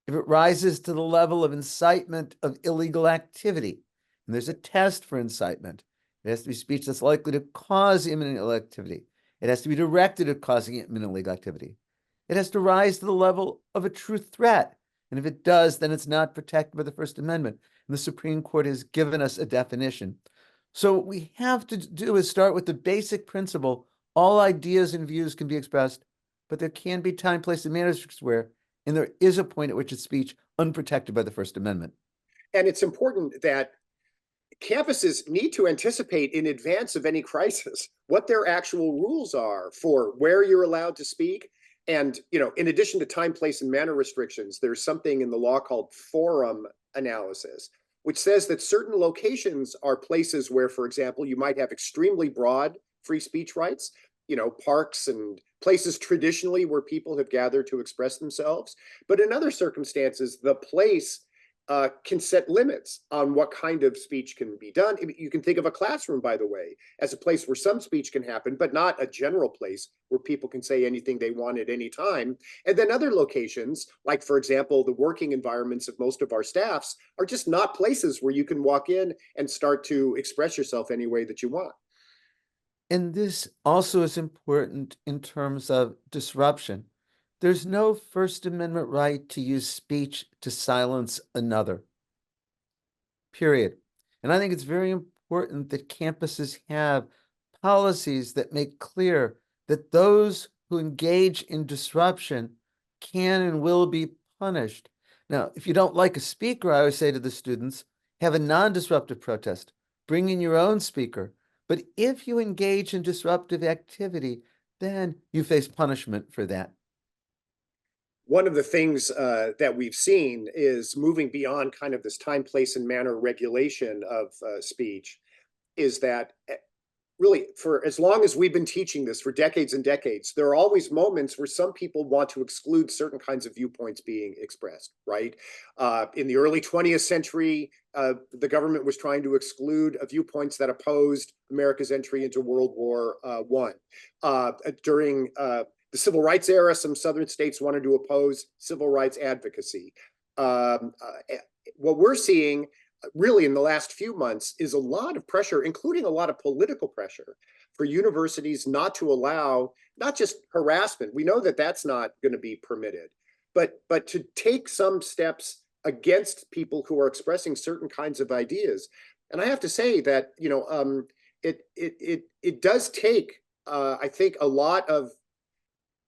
If it rises to the level of incitement of illegal activity, and there's a test for incitement, it has to be speech that's likely to cause imminent illegal activity. It has to be directed at causing imminent illegal activity. It has to rise to the level of a true threat. And if it does, then it's not protected by the First Amendment. And the Supreme Court has given us a definition. So what we have to do is start with the basic principle: all ideas and views can be expressed, but there can be time, place, and manner restrictions where, and there is a point at which it's speech unprotected by the First Amendment. And it's important that campuses need to anticipate in advance of any crisis what their actual rules are for where you're allowed to speak. And, in addition to time, place, and manner restrictions, there's something in the law called forum analysis, which says that certain locations are places where, for example, you might have extremely broad free speech rights, parks and places traditionally where people have gathered to express themselves. But in other circumstances, the place can set limits on what kind of speech can be done. You can think of a classroom, by the way, as a place where some speech can happen, but not a general place where people can say anything they want at any time. And then other locations, like, for example, the working environments of most of our staffs, are just not places where you can walk in and start to express yourself any way that you want. And this also is important in terms of disruption. There's no First Amendment right to use speech to silence another, period. And I think it's very important that campuses have policies that make clear that those who engage in disruption can and will be punished. Now, if you don't like a speaker, I always say to the students, have a non-disruptive protest. Bring in your own speaker. But if you engage in disruptive activity, then you face punishment for that. One of the things that we've seen is moving beyond kind of this time, place, and manner regulation of speech, is that really, for as long as we've been teaching this, for decades and decades, there are always moments where some people want to exclude certain kinds of viewpoints being expressed, right? In the early 20th century, the government was trying to exclude viewpoints that opposed America's entry into World War I. During the civil rights era, some southern states wanted to oppose civil rights advocacy. What we're seeing really in the last few months is a lot of pressure, including a lot of political pressure, for universities not to allow not just harassment. We know that that's not going to be permitted, but to take some steps against people who are expressing certain kinds of ideas. And I have to say that it does take I think a lot of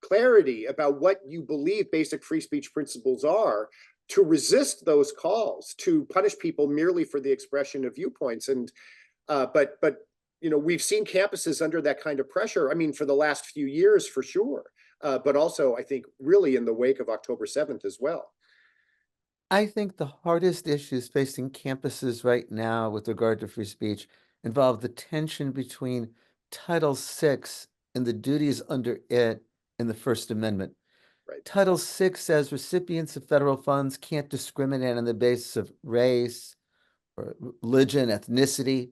clarity about what you believe basic free speech principles are, to resist those calls to punish people merely for the expression of viewpoints. And but we've seen campuses under that kind of pressure, I mean, for the last few years, for sure, but also I think really in the wake of October 7th as well. I think the hardest issues facing campuses right now with regard to free speech involve the tension between Title VI and the duties under it and the First Amendment. Right. Title VI says recipients of federal funds can't discriminate on the basis of race or religion, ethnicity,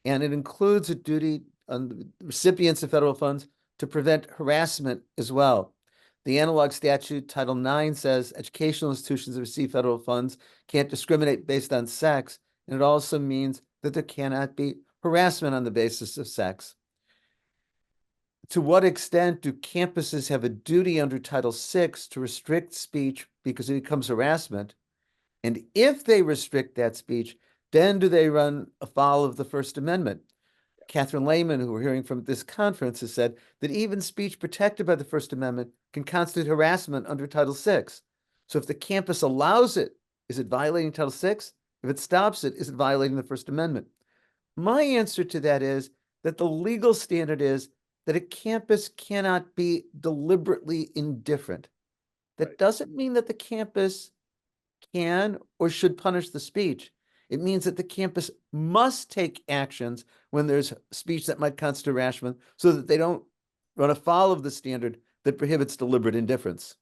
and it includes a duty on recipients of federal funds to prevent harassment as well. The analog statute, Title IX, says educational institutions that receive federal funds can't discriminate based on sex, and it also means that there cannot be harassment on the basis of sex. To what extent do campuses have a duty under Title VI to restrict speech because it becomes harassment? And if they restrict that speech, then do they run afoul of the First Amendment? Catherine Lehman, who we're hearing from at this conference, has said that even speech protected by the First Amendment can constitute harassment under Title VI. So if the campus allows it, is it violating Title VI? If it stops it, is it violating the First Amendment? My answer to that is that the legal standard is that a campus cannot be deliberately indifferent. That doesn't mean that the campus can or should punish the speech. It means that the campus must take actions when there's speech that might constitute harassment so that they don't run afoul of the standard that prohibits deliberate indifference.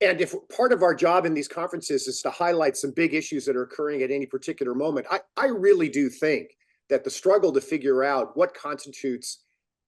And if part of our job in these conferences is to highlight some big issues that are occurring at any particular moment, I really do think that the struggle to figure out what constitutes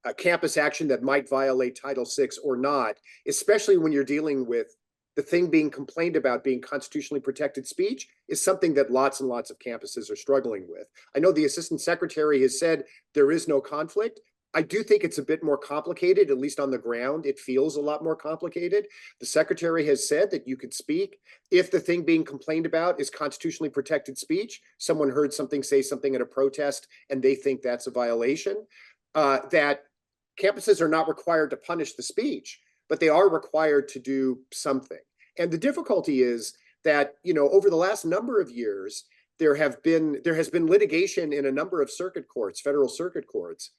a campus action that might violate Title VI or not, especially when you're dealing with the thing being complained about being constitutionally protected speech, is something that lots and lots of campuses are struggling with. I know the assistant secretary has said there is no conflict. I do think it's a bit more complicated, at least on the ground. It feels a lot more complicated. The secretary has said that you could speak if the thing being complained about is constitutionally protected speech. Someone heard say something at a protest, and they think that's a violation. That campuses are not required to punish the speech, but they are required to do something. And the difficulty is that, over the last number of years, there has been litigation in a number of circuit courts, federal circuit courts,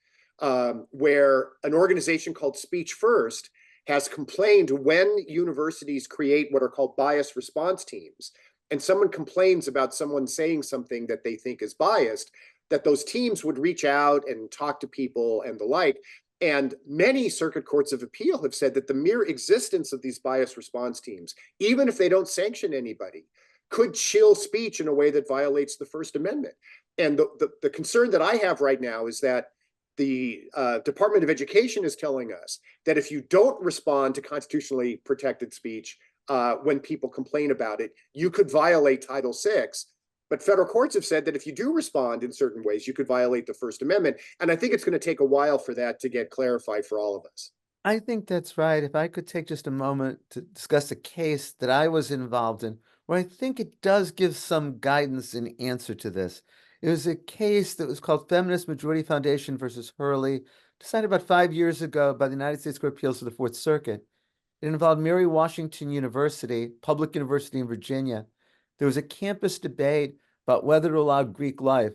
where an organization called Speech First has complained when universities create what are called bias response teams, and someone complains about someone saying something that they think is biased, that those teams would reach out and talk to people and the like. And many circuit courts of appeal have said that the mere existence of these bias response teams, even if they don't sanction anybody, could chill speech in a way that violates the First Amendment. And the concern that I have right now is that the Department of Education is telling us that if you don't respond to constitutionally protected speech when people complain about it, you could violate Title VI. But federal courts have said that if you do respond in certain ways, you could violate the First Amendment. And I think it's going to take a while for that to get clarified for all of us. I think that's right. If I could take just a moment to discuss a case that I was involved in, where I think it does give some guidance in answer to this. It was a case that was called Feminist Majority Foundation versus Hurley, decided about 5 years ago by the United States Court of Appeals for the Fourth Circuit. It involved Mary Washington University, public university in Virginia. There was a campus debate about whether to allow Greek life.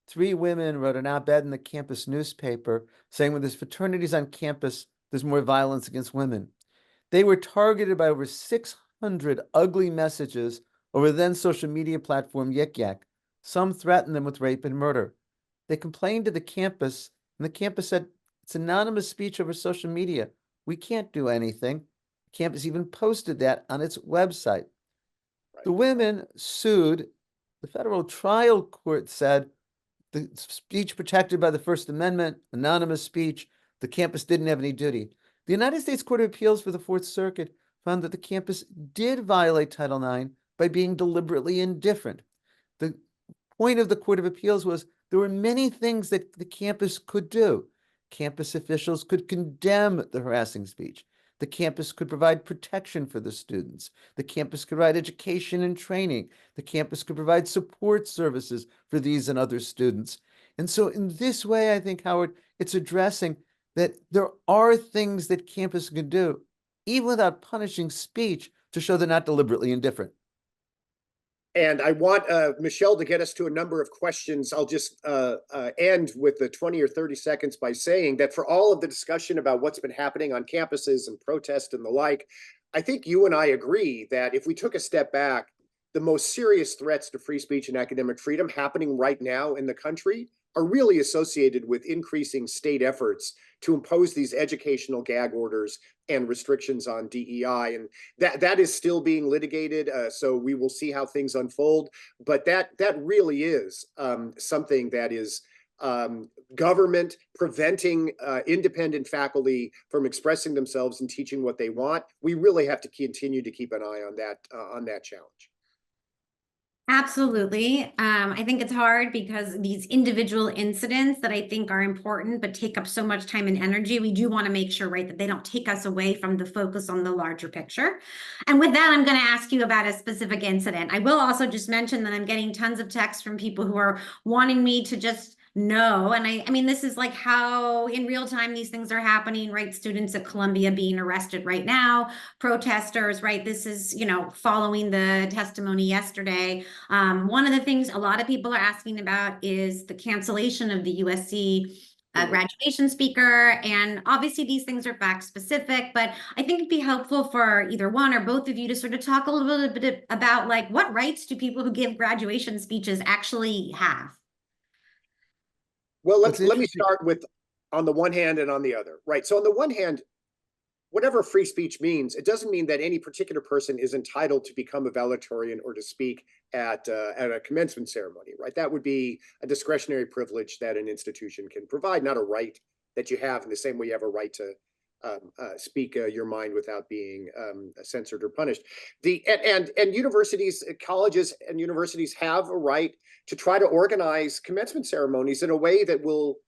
3 women wrote an op-ed in the campus newspaper saying when there's fraternities on campus, there's more violence against women. They were targeted by over 600 ugly messages over the then social media platform Yik Yak. Some threatened them with rape and murder. They complained to the campus, and the campus said, it's anonymous speech over social media. We can't do anything. The campus even posted that on its website. Right. The women sued. The federal trial court said the speech protected by the First Amendment, anonymous speech, the campus didn't have any duty. The United States Court of Appeals for the Fourth Circuit found that the campus did violate Title IX by being deliberately indifferent. The point of the Court of Appeals was there were many things that the campus could do. Campus officials could condemn the harassing speech. The campus could provide protection for the students. The campus could provide education and training. The campus could provide support services for these and other students. And so in this way, I think, Howard, it's addressing that there are things that campus can do, even without punishing speech, to show they're not deliberately indifferent. And I want Michelle to get us to a number of questions. I'll just end with the 20 or 30 seconds by saying that for all of the discussion about what's been happening on campuses and protests and the like, I think you and I agree that if we took a step back, the most serious threats to free speech and academic freedom happening right now in the country are really associated with increasing state efforts to impose these educational gag orders and restrictions on DEI. And that is still being litigated. So we will see how things unfold. But that really is something that is government preventing independent faculty from expressing themselves and teaching what they want. We really have to continue to keep an eye on that challenge. Absolutely. I think it's hard because these individual incidents that I think are important but take up so much time and energy, we do want to make sure, right, that they don't take us away from the focus on the larger picture. And with that, I'm going to ask you about a specific incident. I will also just mention that I'm getting tons of texts from people who are wanting me to just know. And I mean, this is like how in real time these things are happening, right? Students at Columbia being arrested right now, protesters, right? This is, you know, following the testimony yesterday. One of the things a lot of people are asking about is the cancellation of the USC graduation speaker. And obviously these things are fact specific, but I think it'd be helpful for either one or both of you to sort of talk a little bit about like what rights do people who give graduation speeches actually have? Well, let me start with on the one hand and on the other, right? So on the one hand, whatever free speech means, it doesn't mean that any particular person is entitled to become a valedictorian or to speak at a commencement ceremony, right? That would be a discretionary privilege that an institution can provide, not a right that you have in the same way you have a right to speak your mind without being censored or punished. And universities, colleges and universities have a right to try to organize commencement ceremonies in a way that will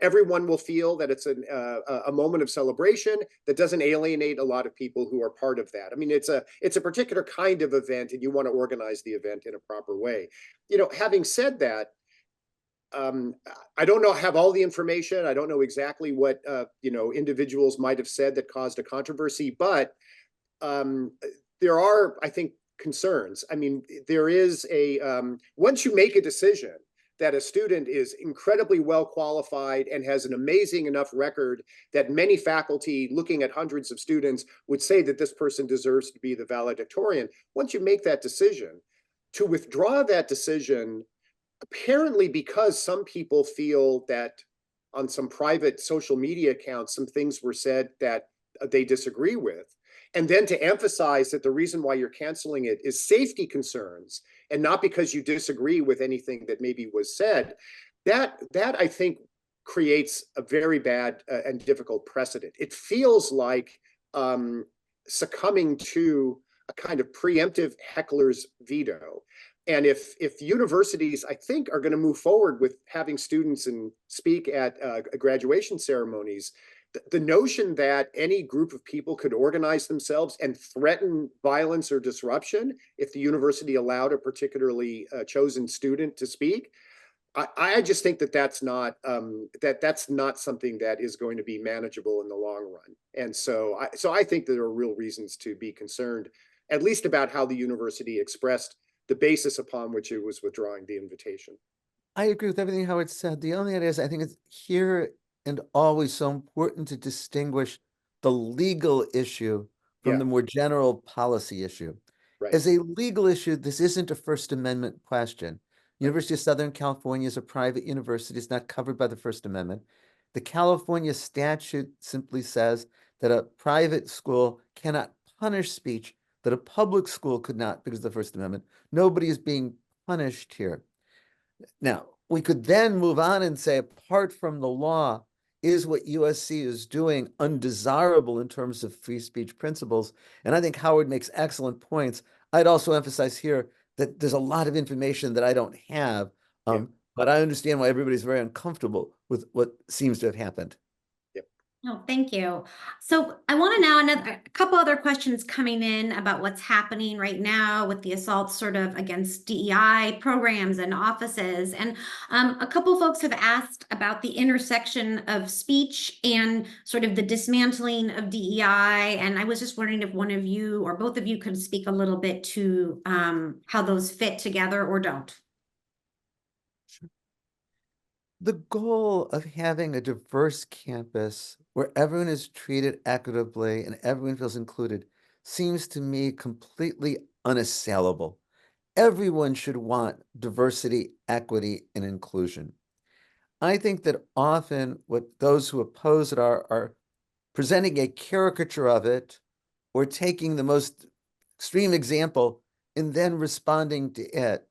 everyone will feel that it's a moment of celebration that doesn't alienate a lot of people who are part of that. I mean, it's a particular kind of event, and you want to organize the event in a proper way. You know, having said that, I don't have all the information. I don't know exactly what individuals might have said that caused a controversy, but there are, I think, concerns. I mean, there is once you make a decision that a student is incredibly well qualified and has an amazing enough record that many faculty looking at hundreds of students would say that this person deserves to be the valedictorian. Once you make that decision, to withdraw that decision, apparently because some people feel that on some private social media accounts, some things were said that they disagree with, and then to emphasize that the reason why you're canceling it is safety concerns and not because you disagree with anything that maybe was said, that I think creates a very bad and difficult precedent. It feels like succumbing to a kind of preemptive heckler's veto. And if universities, I think, are going to move forward with having students and speak at graduation ceremonies, the notion that any group of people could organize themselves and threaten violence or disruption if the university allowed a particularly chosen student to speak, I just think that that's not something that is going to be manageable in the long run. And so I think there are real reasons to be concerned, at least about how the university expressed the basis upon which it was withdrawing the invitation. I agree with everything Howard said. The only thing is, I think it's here and always so important to distinguish the legal issue from the more general policy issue. Right. As a legal issue, this isn't a First Amendment question. University of Southern California is a private university. It's not covered by the First Amendment. The California statute simply says that a private school cannot punish speech that a public school could not because of the First Amendment. Nobody is being punished here. Now, we could then move on and say, apart from the law, is what USC is doing undesirable in terms of free speech principles? And I think Howard makes excellent points. I'd also emphasize here that there's a lot of information that I don't have, but I understand why everybody's very uncomfortable with what seems to have happened. No, thank you. So I want to now a couple other questions coming in about what's happening right now with the assaults sort of against DEI programs and offices. And a couple folks have asked about the intersection of speech and sort of the dismantling of DEI. And I was just wondering if one of you or both of you could speak a little bit to how those fit together or don't. The goal of having a diverse campus where everyone is treated equitably and everyone feels included seems to me completely unassailable. Everyone should want diversity, equity, and inclusion. I think that often what those who oppose it are presenting a caricature of it or taking the most extreme example and then responding to it.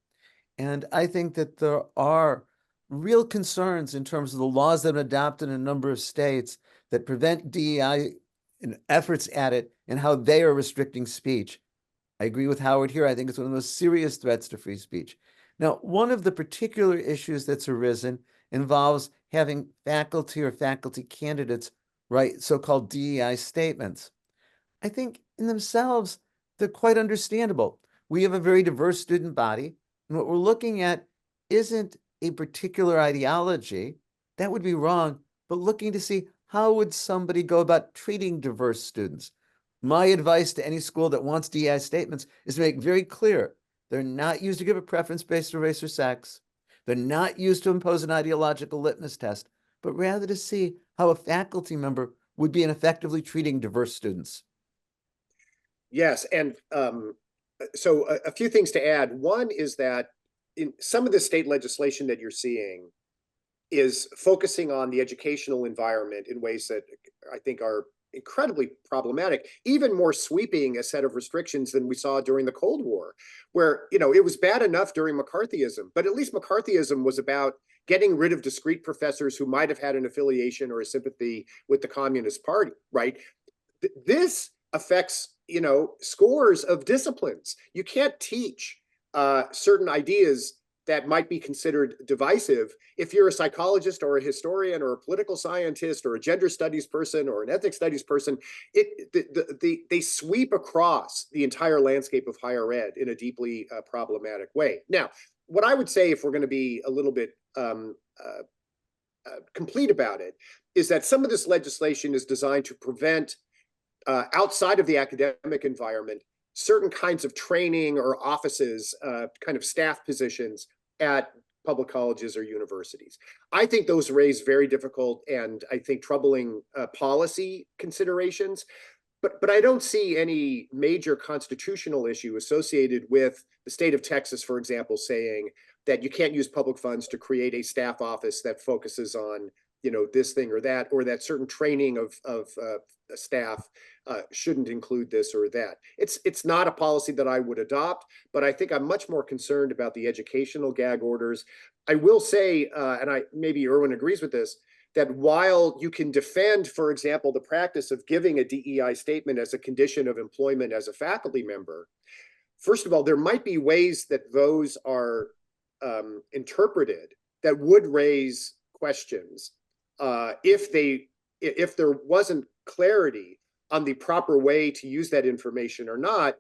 And I think that there are real concerns in terms of the laws that have been adopted in a number of states that prevent DEI and efforts at it and how they are restricting speech. I agree with Howard here. I think it's one of the most serious threats to free speech. Now, one of the particular issues that's arisen involves having faculty or faculty candidates write so-called DEI statements. I think in themselves, they're quite understandable. We have a very diverse student body, and what we're looking at isn't a particular ideology. That would be wrong, but looking to see how would somebody go about treating diverse students. My advice to any school that wants DEI statements is to make very clear they're not used to give a preference based on race or sex. They're not used to impose an ideological litmus test, but rather to see how a faculty member would be in effectively treating diverse students. Yes, and so a few things to add. One is that in some of the state legislation that you're seeing is focusing on the educational environment in ways that I think are incredibly problematic, even more sweeping a set of restrictions than we saw during the Cold War, where, you know, it was bad enough during McCarthyism, but at least McCarthyism was about getting rid of discrete professors who might have had an affiliation or a sympathy with the Communist Party, right? This affects, you know, scores of disciplines. You can't teach certain ideas that might be considered divisive if you're a psychologist or a historian or a political scientist or a gender studies person or an ethnic studies person. They sweep across the entire landscape of higher ed in a deeply problematic way. Now, what I would say, if we're going to be a little bit complete about it, is that some of this legislation is designed to prevent outside of the academic environment certain kinds of training or offices, kind of staff positions at public colleges or universities. I think those raise very difficult and I think troubling policy considerations, but I don't see any major constitutional issue associated with the state of Texas, for example, saying that you can't use public funds to create a staff office that focuses on, you know, this thing or that certain training of staff shouldn't include this or that. It's not a policy that I would adopt, but I think I'm much more concerned about the educational gag orders. I will say, and maybe Erwin agrees with this, that while you can defend, for example, the practice of giving a DEI statement as a condition of employment as a faculty member, first of all, there might be ways that those are interpreted that would raise questions if there wasn't clarity on the proper way to use that information or not.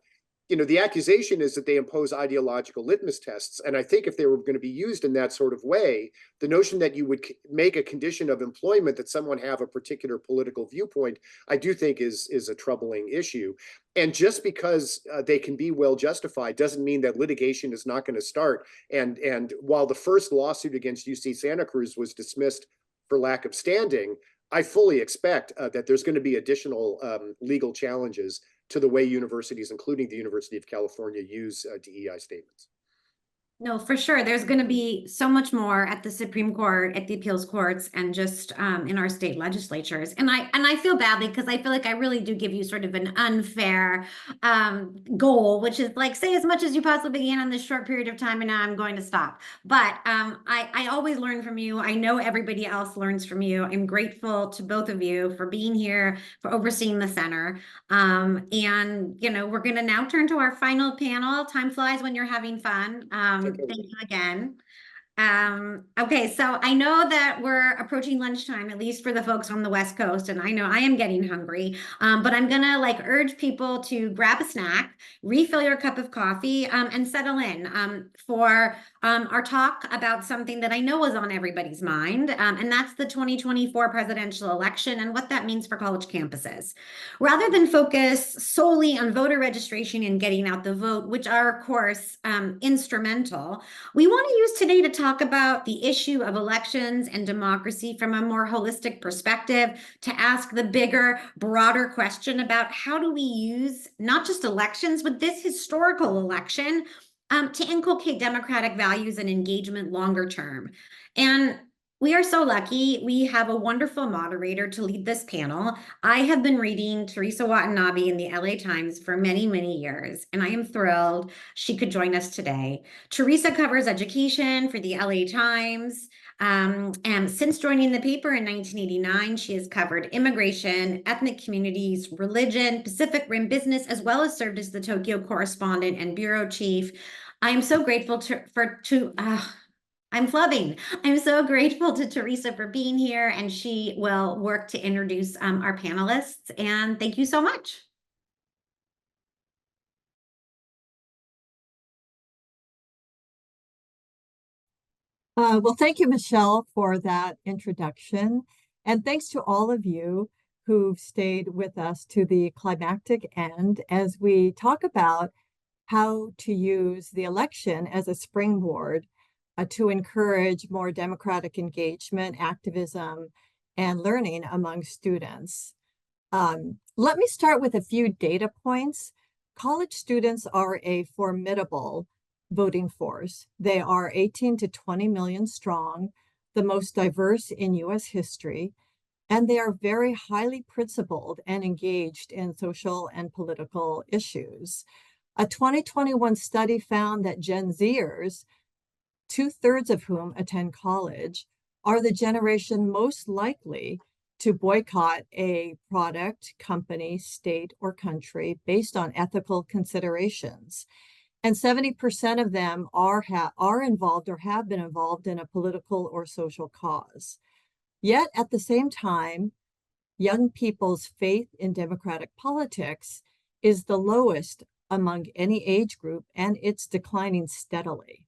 You know, the accusation is that they impose ideological litmus tests. And I think if they were going to be used in that sort of way, the notion that you would make a condition of employment that someone have a particular political viewpoint, I do think is a troubling issue. And just because they can be well justified doesn't mean that litigation is not going to start. And while the first lawsuit against UC Santa Cruz was dismissed for lack of standing, I fully expect that there's going to be additional legal challenges to the way universities, including the University of California, use DEI statements. No, for sure. There's going to be so much more at the Supreme Court, at the appeals courts, and just in our state legislatures. And I feel badly because I feel like I really do give you sort of an unfair goal, which is like, say as much as you possibly can in this short period of time, and now I'm going to stop. But I always learn from you. I know everybody else learns from you. I'm grateful to both of you for being here, for overseeing the center. And, you know, we're going to now turn to our final panel. Time flies when you're having fun. Thank you again. Okay, so I know that we're approaching lunchtime, at least for the folks on the West Coast, and I know I am getting hungry, but I'm gonna like urge people to grab a snack, refill your cup of coffee, and settle in for our talk about something that I know is on everybody's mind, and that's the 2024 presidential election and what that means for college campuses. Rather than focus solely on voter registration and getting out the vote, which are, of course, instrumental, we want to use today to talk talk about the issue of elections and democracy from a more holistic perspective, to ask the bigger, broader question about how do we use not just elections, but this historical election to inculcate democratic values and engagement longer term. And we are so lucky. We have a wonderful moderator to lead this panel. I have been reading Teresa Watanabe in the LA Times for many, many years, and I am thrilled she could join us today. Teresa covers education for the LA Times. And since joining the paper in 1989, she has covered immigration, ethnic communities, religion, Pacific Rim business, as well as served as the Tokyo correspondent and bureau chief. I am so grateful I'm flubbing. I'm so grateful to Teresa for being here, and she will work to introduce our panelists. And thank you so much. Well, thank you, Michelle, for that introduction. And thanks to all of you who've stayed with us to the climactic end as we talk about how to use the election as a springboard to encourage more democratic engagement, activism, and learning among students. Let me start with a few data points. College students are a formidable voting force. They are 18 to 20 million strong, the most diverse in US history, and they are very highly principled and engaged in social and political issues. A 2021 study found that Gen Zers, 2/3 of whom attend college, are the generation most likely to boycott a product, company, state, or country based on ethical considerations. And 70% of them are involved or have been involved in a political or social cause. Yet at the same time, young people's faith in democratic politics is the lowest among any age group, and it's declining steadily.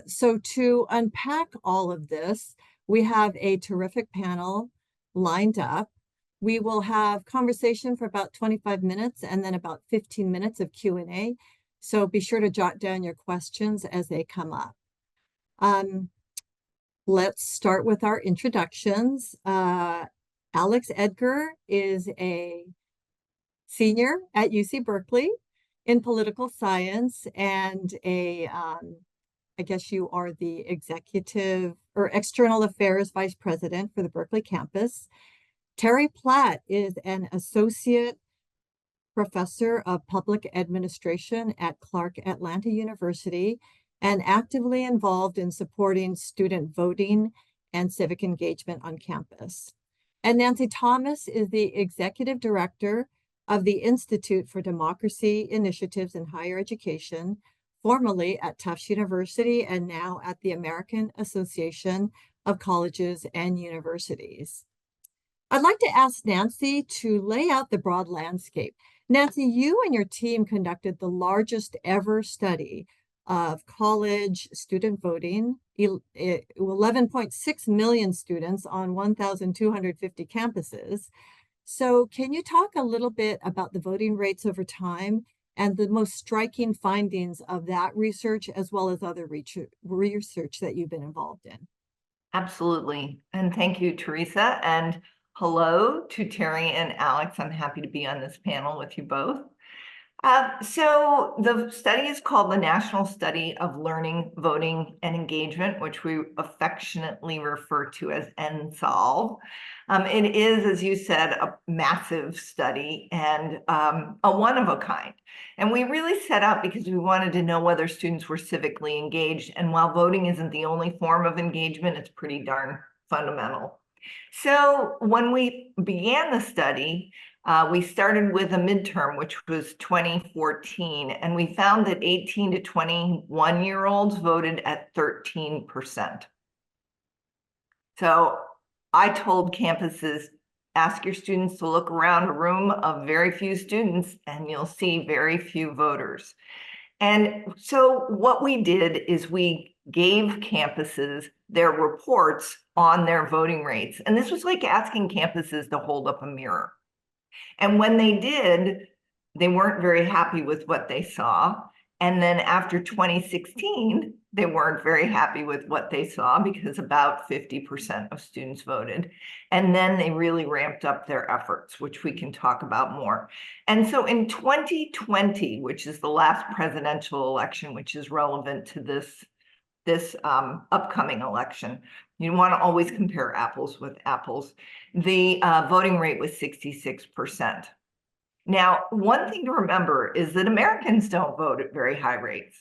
So to unpack all of this, we have a terrific panel lined up. We will have conversation for about 25 minutes and then about 15 minutes of Q&A. So be sure to jot down your questions as they come up. Let's start with our introductions. Alex Edgar is a senior at UC Berkeley in political science and I guess you are the executive or external affairs vice president for the Berkeley campus. Terry Platt is an associate professor of public administration at Clark Atlanta University and actively involved in supporting student voting and civic engagement on campus. And Nancy Thomas is the executive director of the Institute for Democracy Initiatives in Higher Education, formerly at Tufts University and now at the American Association of Colleges and Universities. I'd like to ask Nancy to lay out the broad landscape. Nancy, you and your team conducted the largest ever study of college student voting, 11.6 million students on 1,250 campuses. So can you talk a little bit about the voting rates over time and the most striking findings of that research, as well as other research that you've been involved in? Absolutely. And thank you, Teresa. And hello to Terry and Alex. I'm happy to be on this panel with you both. So the study is called the National Study of Learning, Voting, and Engagement, which we affectionately refer to as NSOLV. It is, as you said, a massive study and a one of a kind. And we really set out because we wanted to know whether students were civically engaged. And while voting isn't the only form of engagement, it's pretty darn fundamental. So when we began the study, we started with a midterm, which was 2014, and we found that 18 to 21-year-olds voted at 13%. So I told campuses, ask your students to look around a room of very few students, and you'll see very few voters. And so what we did is we gave campuses their reports on their voting rates. And this was like asking campuses to hold up a mirror. And when they did, they weren't very happy with what they saw. And then after 2016, they weren't very happy with what they saw because about 50% of students voted. And then they really ramped up their efforts, which we can talk about more. And so in 2020, which is the last presidential election, which is relevant to this upcoming election, you want to always compare apples with apples. The voting rate was 66%. Now, one thing to remember is that Americans don't vote at very high rates.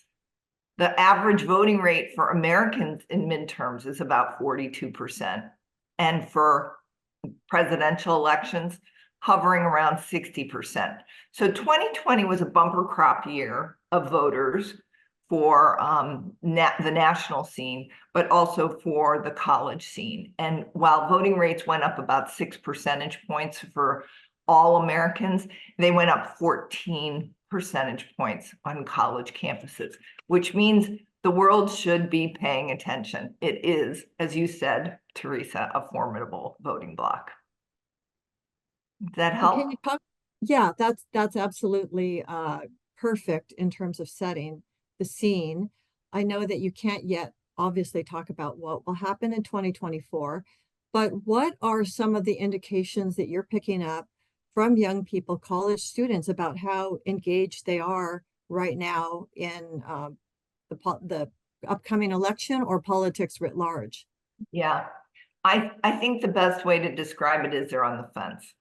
The average voting rate for Americans in midterms is about 42%. And for presidential elections, hovering around 60%. So 2020 was a bumper crop year of voters for the national scene, but also for the college scene. And while voting rates went up about 6 percentage points for all Americans, they went up 14 percentage points on college campuses, which means the world should be paying attention. It is, as you said, Teresa, a formidable voting bloc. Does that help? Can you talk? Yeah, that's absolutely perfect in terms of setting the scene. I know that you can't yet obviously talk about what will happen in 2024, but what are some of the indications that you're picking up from young people, college students, about how engaged they are right now in the upcoming election or politics writ large? Yeah, I think the best way to describe it is they're on the fence.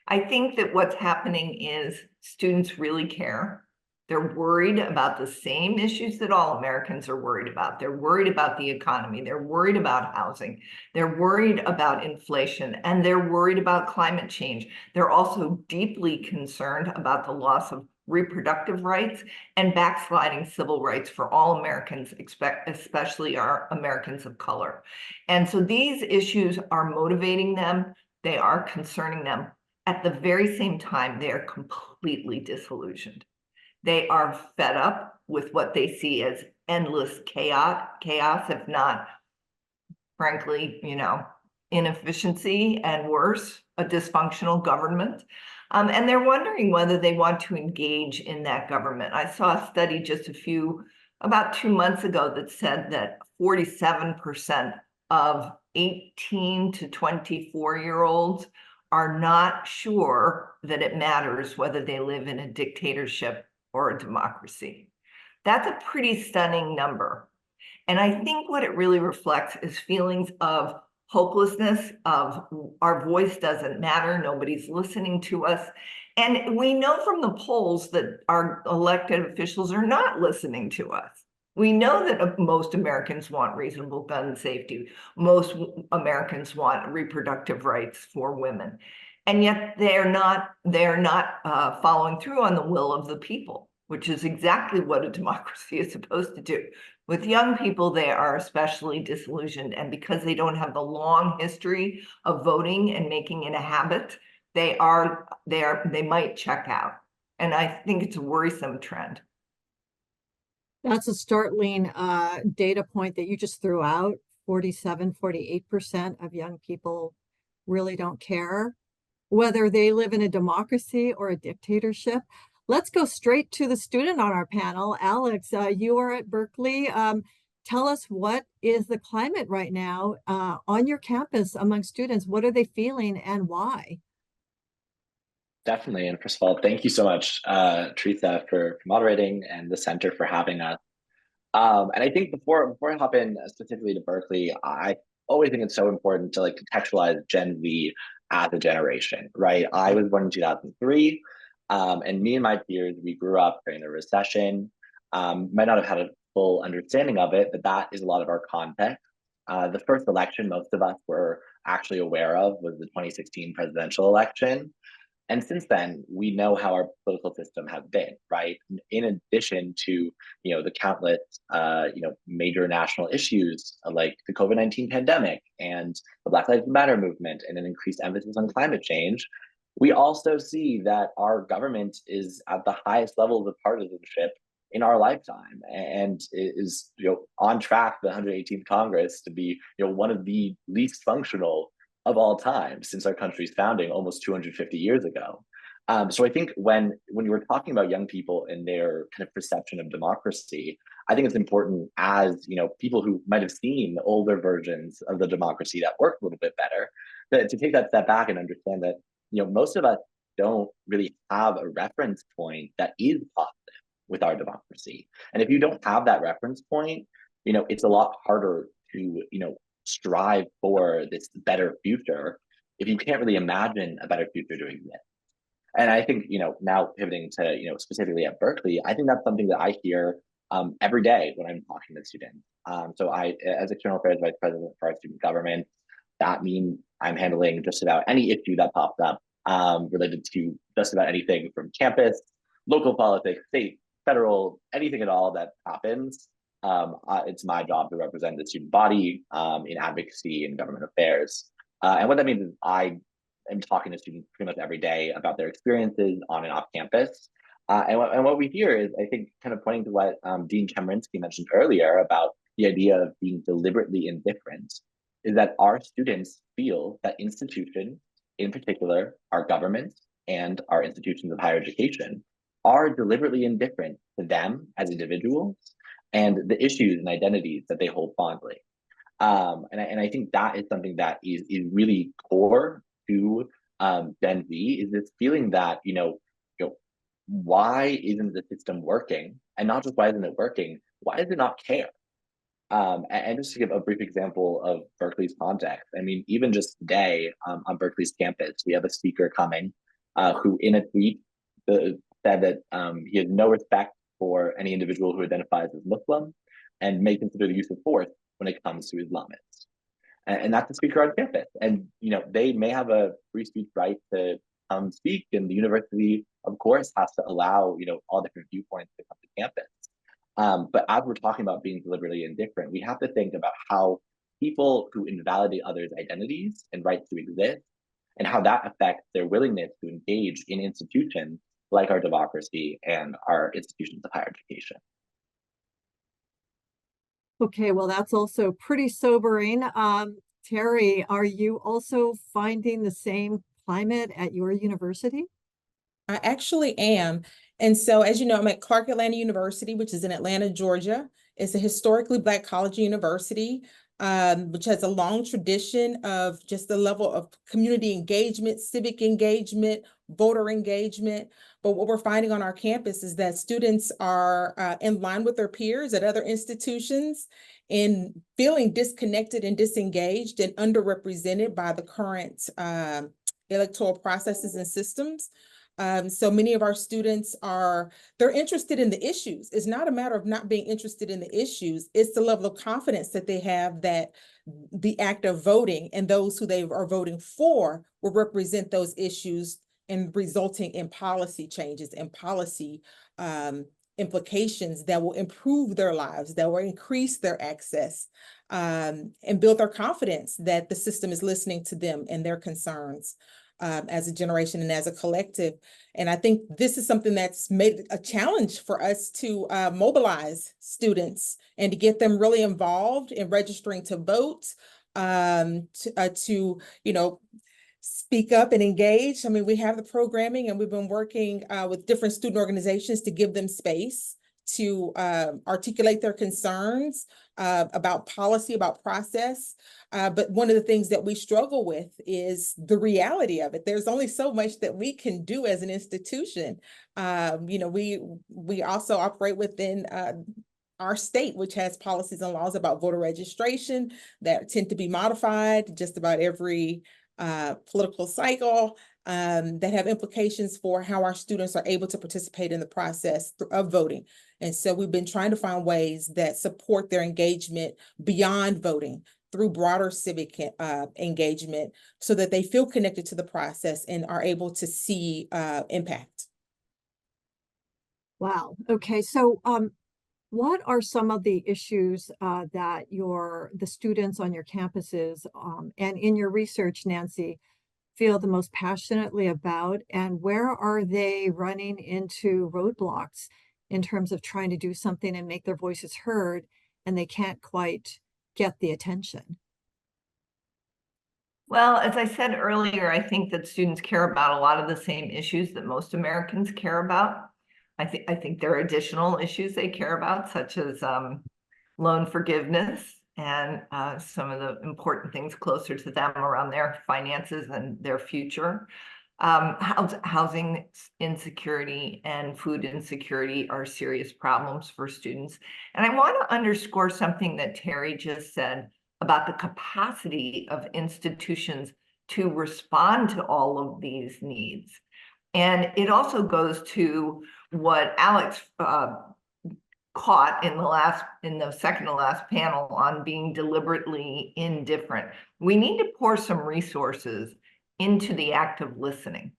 I think that what's happening is students really care. They're worried about the same issues that all Americans are worried about. They're worried about the economy. They're worried about housing. They're worried about inflation, and they're worried about climate change. They're also deeply concerned about the loss of reproductive rights and backsliding civil rights for all Americans, especially our Americans of color. And so these issues are motivating them. They are concerning them. At the very same time, they are completely disillusioned. They are fed up with what they see as endless chaos, if not, frankly, inefficiency, and worse, a dysfunctional government. And they're wondering whether they want to engage in that government. I saw a study just about 2 months ago that said that 47% of 18 to 24-year-olds are not sure that it matters whether they live in a dictatorship or a democracy. That's a pretty stunning number. And I think what it really reflects is feelings of hopelessness, of our voice doesn't matter, nobody's listening to us. And we know from the polls that our elected officials are not listening to us. We know that most Americans want reasonable gun safety. Most Americans want reproductive rights for women. And yet they're not following through on the will of the people, which is exactly what a democracy is supposed to do. With young people, they are especially disillusioned, and because they don't have the long history of voting and making it a habit, they might check out. And I think it's a worrisome trend. That's a startling data point that you just threw out. 48% of young people really don't care whether they live in a democracy or a dictatorship. Let's go straight to the student on our panel. Alex, you are at Berkeley. Tell us, what is the climate right now on your campus among students? What are they feeling and why? Definitely. And first of all, thank you so much, Teresa, for moderating, and the center for having us. And I think before I hop in specifically to Berkeley, I always think it's so important to contextualize Gen Z as a generation, right? I was born in 2003, and me and my peers, we grew up during the recession. Might not have had a full understanding of it, but that is a lot of our context. The first election most of us were actually aware of was the 2016 presidential election. And since then, we know how our political system has been, right? In addition to, the countless, major national issues like the COVID-19 pandemic and the Black Lives Matter movement and an increased emphasis on climate change, we also see that our government is at the highest level of partisanship in our lifetime, and is, on track for the 118th Congress to be, one of the least functional of all time since our country's founding almost 250 years ago. So I think when you were talking about young people and their kind of perception of democracy, I think it's important as, people who might have seen older versions of the democracy that worked a little bit better, to take that step back and understand that, most of us don't really have a reference point that is positive with our democracy. And if you don't have that reference point, it's a lot harder to, strive for this better future if you can't really imagine a better future to exist. And I think, now pivoting to, specifically at Berkeley, I think that's something that I hear every day when I'm talking to students. So I, as External Affairs Vice President for our student government, that means I'm handling just about any issue that pops up related to just about anything from campus, local politics, state, federal, anything at all that happens. It's my job to represent the student body in advocacy and government affairs. And what that means is I am talking to students pretty much every day about their experiences on and off campus. And what we hear is, I think, kind of pointing to what Dean Chemerinsky mentioned earlier about the idea of being deliberately indifferent, is that our students feel that institutions, in particular, our governments and our institutions of higher education, are deliberately indifferent to them as individuals and the issues and identities that they hold fondly. And I think that is something that is really core to Gen Z, is this feeling that, why isn't the system working? And not just why isn't it working, why does it not care? And just to give a brief example of Berkeley's context, I mean, even just today on Berkeley's campus, we have a speaker coming who in a tweet said that he has no respect for any individual who identifies as Muslim and may consider the use of force when it comes to Islamists. And that's the speaker on campus. And, they may have a free speech right to come speak, and the university, of course, has to allow, all different viewpoints to come to campus. But as we're talking about being deliberately indifferent, we have to think about how people who invalidate others' identities and rights to exist, and how that affects their willingness to engage in institutions like our democracy and our institutions of higher education. Okay, well, that's also pretty sobering. Terry, are you also finding the same climate at your university? I actually am. And so, as you know, I'm at Clark Atlanta University, which is in Atlanta, Georgia. It's a historically Black college university, which has a long tradition of just the level of community engagement, civic engagement, voter engagement. But what we're finding on our campus is that students are in line with their peers at other institutions and feeling disconnected and disengaged and underrepresented by the current electoral processes and systems. So many of our students they're interested in the issues. It's not a matter of not being interested in the issues. It's the level of confidence that they have that the act of voting and those who they are voting for will represent those issues and resulting in policy changes and policy implications that will improve their lives, that will increase their access, and build their confidence that the system is listening to them and their concerns. As a generation and as a collective. And I think this is something that's made a challenge for us to mobilize students and to get them really involved in registering to vote, to speak up and engage. I mean, we have the programming and we've been working with different student organizations to give them space to articulate their concerns about policy, about process. But one of the things that we struggle with is the reality of it. There's only so much that we can do as an institution. We also operate within our state, which has policies and laws about voter registration that tend to be modified just about every political cycle, that have implications for how our students are able to participate in the process of voting. And so we've been trying to find ways that support their engagement beyond voting through broader civic engagement so that they feel connected to the process and are able to see impact. Wow. Okay. So what are some of the issues that the students on your campuses and in your research, Nancy, feel the most passionately about, and where are they running into roadblocks in terms of trying to do something and make their voices heard, and they can't quite get the attention? Well, as I said earlier, I think that students care about a lot of the same issues that most Americans care about. I think there are additional issues they care about, such as loan forgiveness and some of the important things closer to them around their finances and their future. Housing insecurity and food insecurity are serious problems for students. And I want to underscore something that Terry just said about the capacity of institutions to respond to all of these needs. And it also goes to what Alex caught in the second to last panel on being deliberately indifferent. We need to pour some resources into the act of listening.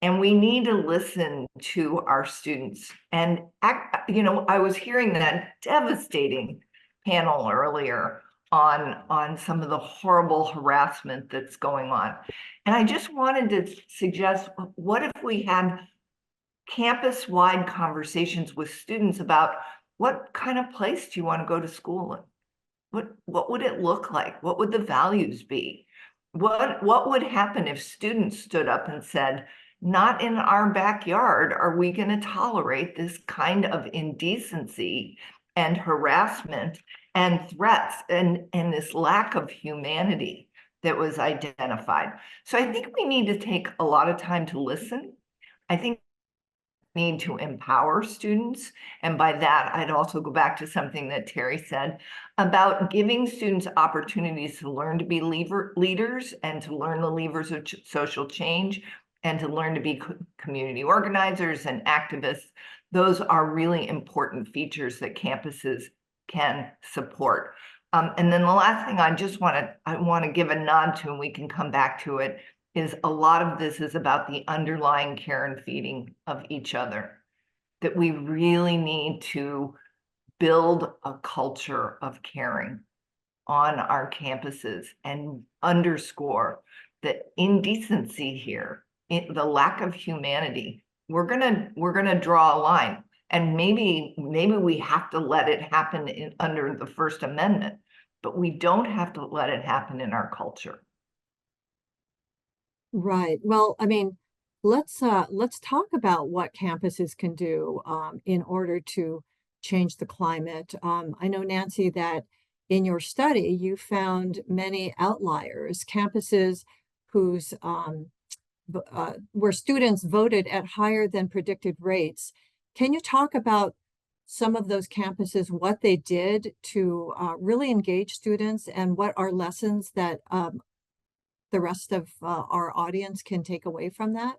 And we need to listen to our students. And, I was hearing that devastating panel earlier on some of the horrible harassment that's going on. And I just wanted to suggest, what if we had campus-wide conversations with students about what kind of place do you want to go to school in? What would it look like? What would the values be? What would happen if students stood up and said, not in our backyard are we going to tolerate this kind of indecency and harassment and threats and this lack of humanity that was identified. So I think we need to take a lot of time to listen. I think we need to empower students. And by that, I'd also go back to something that Terry said about giving students opportunities to learn to be leaders and to learn the levers of social change and to learn to be community organizers and activists. Those are really important features that campuses can support. And then the last thing I want to give a nod to, and we can come back to it, is a lot of this is about the underlying care and feeding of each other, that we really need to build a culture of caring on our campuses and underscore the indecency here, the lack of humanity. We're gonna draw a line, and maybe we have to let it happen under the First Amendment, but we don't have to let it happen in our culture. Right. Well, I mean, let's talk about what campuses can do in order to change the climate. I know, Nancy, that in your study you found many outliers, campuses whose where students voted at higher than predicted rates. Can you talk about some of those campuses, what they did to really engage students, and what are lessons that the rest of our audience can take away from that?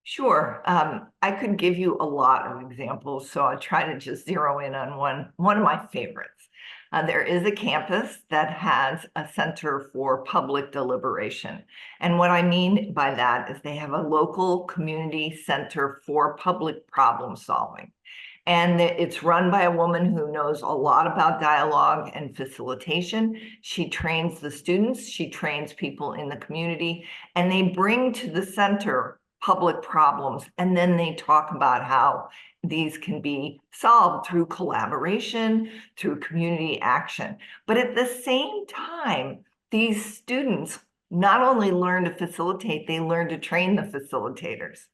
Sure. I could give you a lot of examples, so I'll try to just zero in on one of my favorites. There is a campus that has a center for public deliberation. And what I mean by that is they have a local community center for public problem solving. And it's run by a woman who knows a lot about dialogue and facilitation. She trains the students, she trains people in the community, and they bring to the center public problems. And then they talk about how these can be solved through collaboration, through community action. But at the same time, these students not only learn to facilitate, they learn to train the facilitators.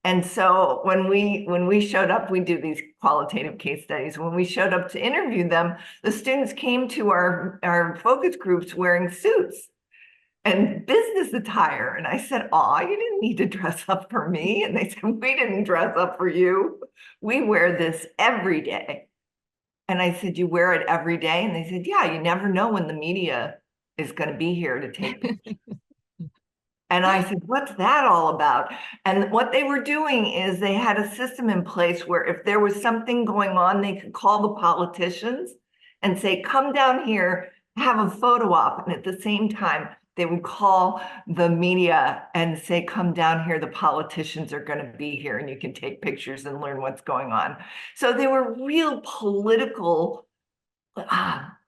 And so when we showed up, we do these qualitative case studies. When we showed up to interview them, the students came to our focus groups wearing suits and business attire. And I said, "Aw, you didn't need to dress up for me." And they said, "We didn't dress up for you. We wear this every day." And I said, "You wear it every day?" And they said, "Yeah, you never know when the media is going to be here to take pictures." And I said, "What's that all about?" And what they were doing is they had a system in place where if there was something going on, they could call the politicians and say, "Come down here, have a photo op." And at the same time, they would call the media and say, "Come down here, the politicians are going to be here and you can take pictures and learn what's going on." So they were real political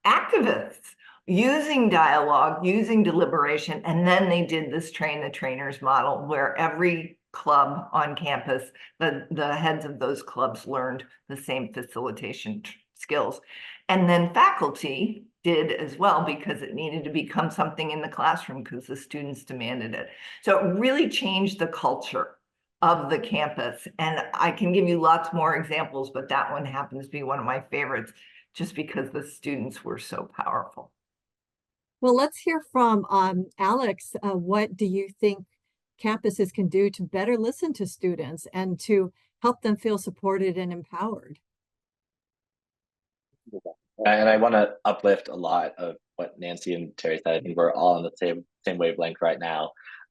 activists, using dialogue, using deliberation, and then they did this train the trainers model where every club on campus, the heads of those clubs learned the same facilitation skills. And then faculty did as well, because it needed to become something in the classroom because the students demanded it. So it really changed the culture of the campus. And I can give you lots more examples, but that one happens to be one of my favorites just because the students were so powerful. Well, let's hear from Alex. What do you think campuses can do to better listen to students and to help them feel supported and empowered? And I want to uplift a lot of what Nancy and Terry said. I think we're all on the same wavelength right now.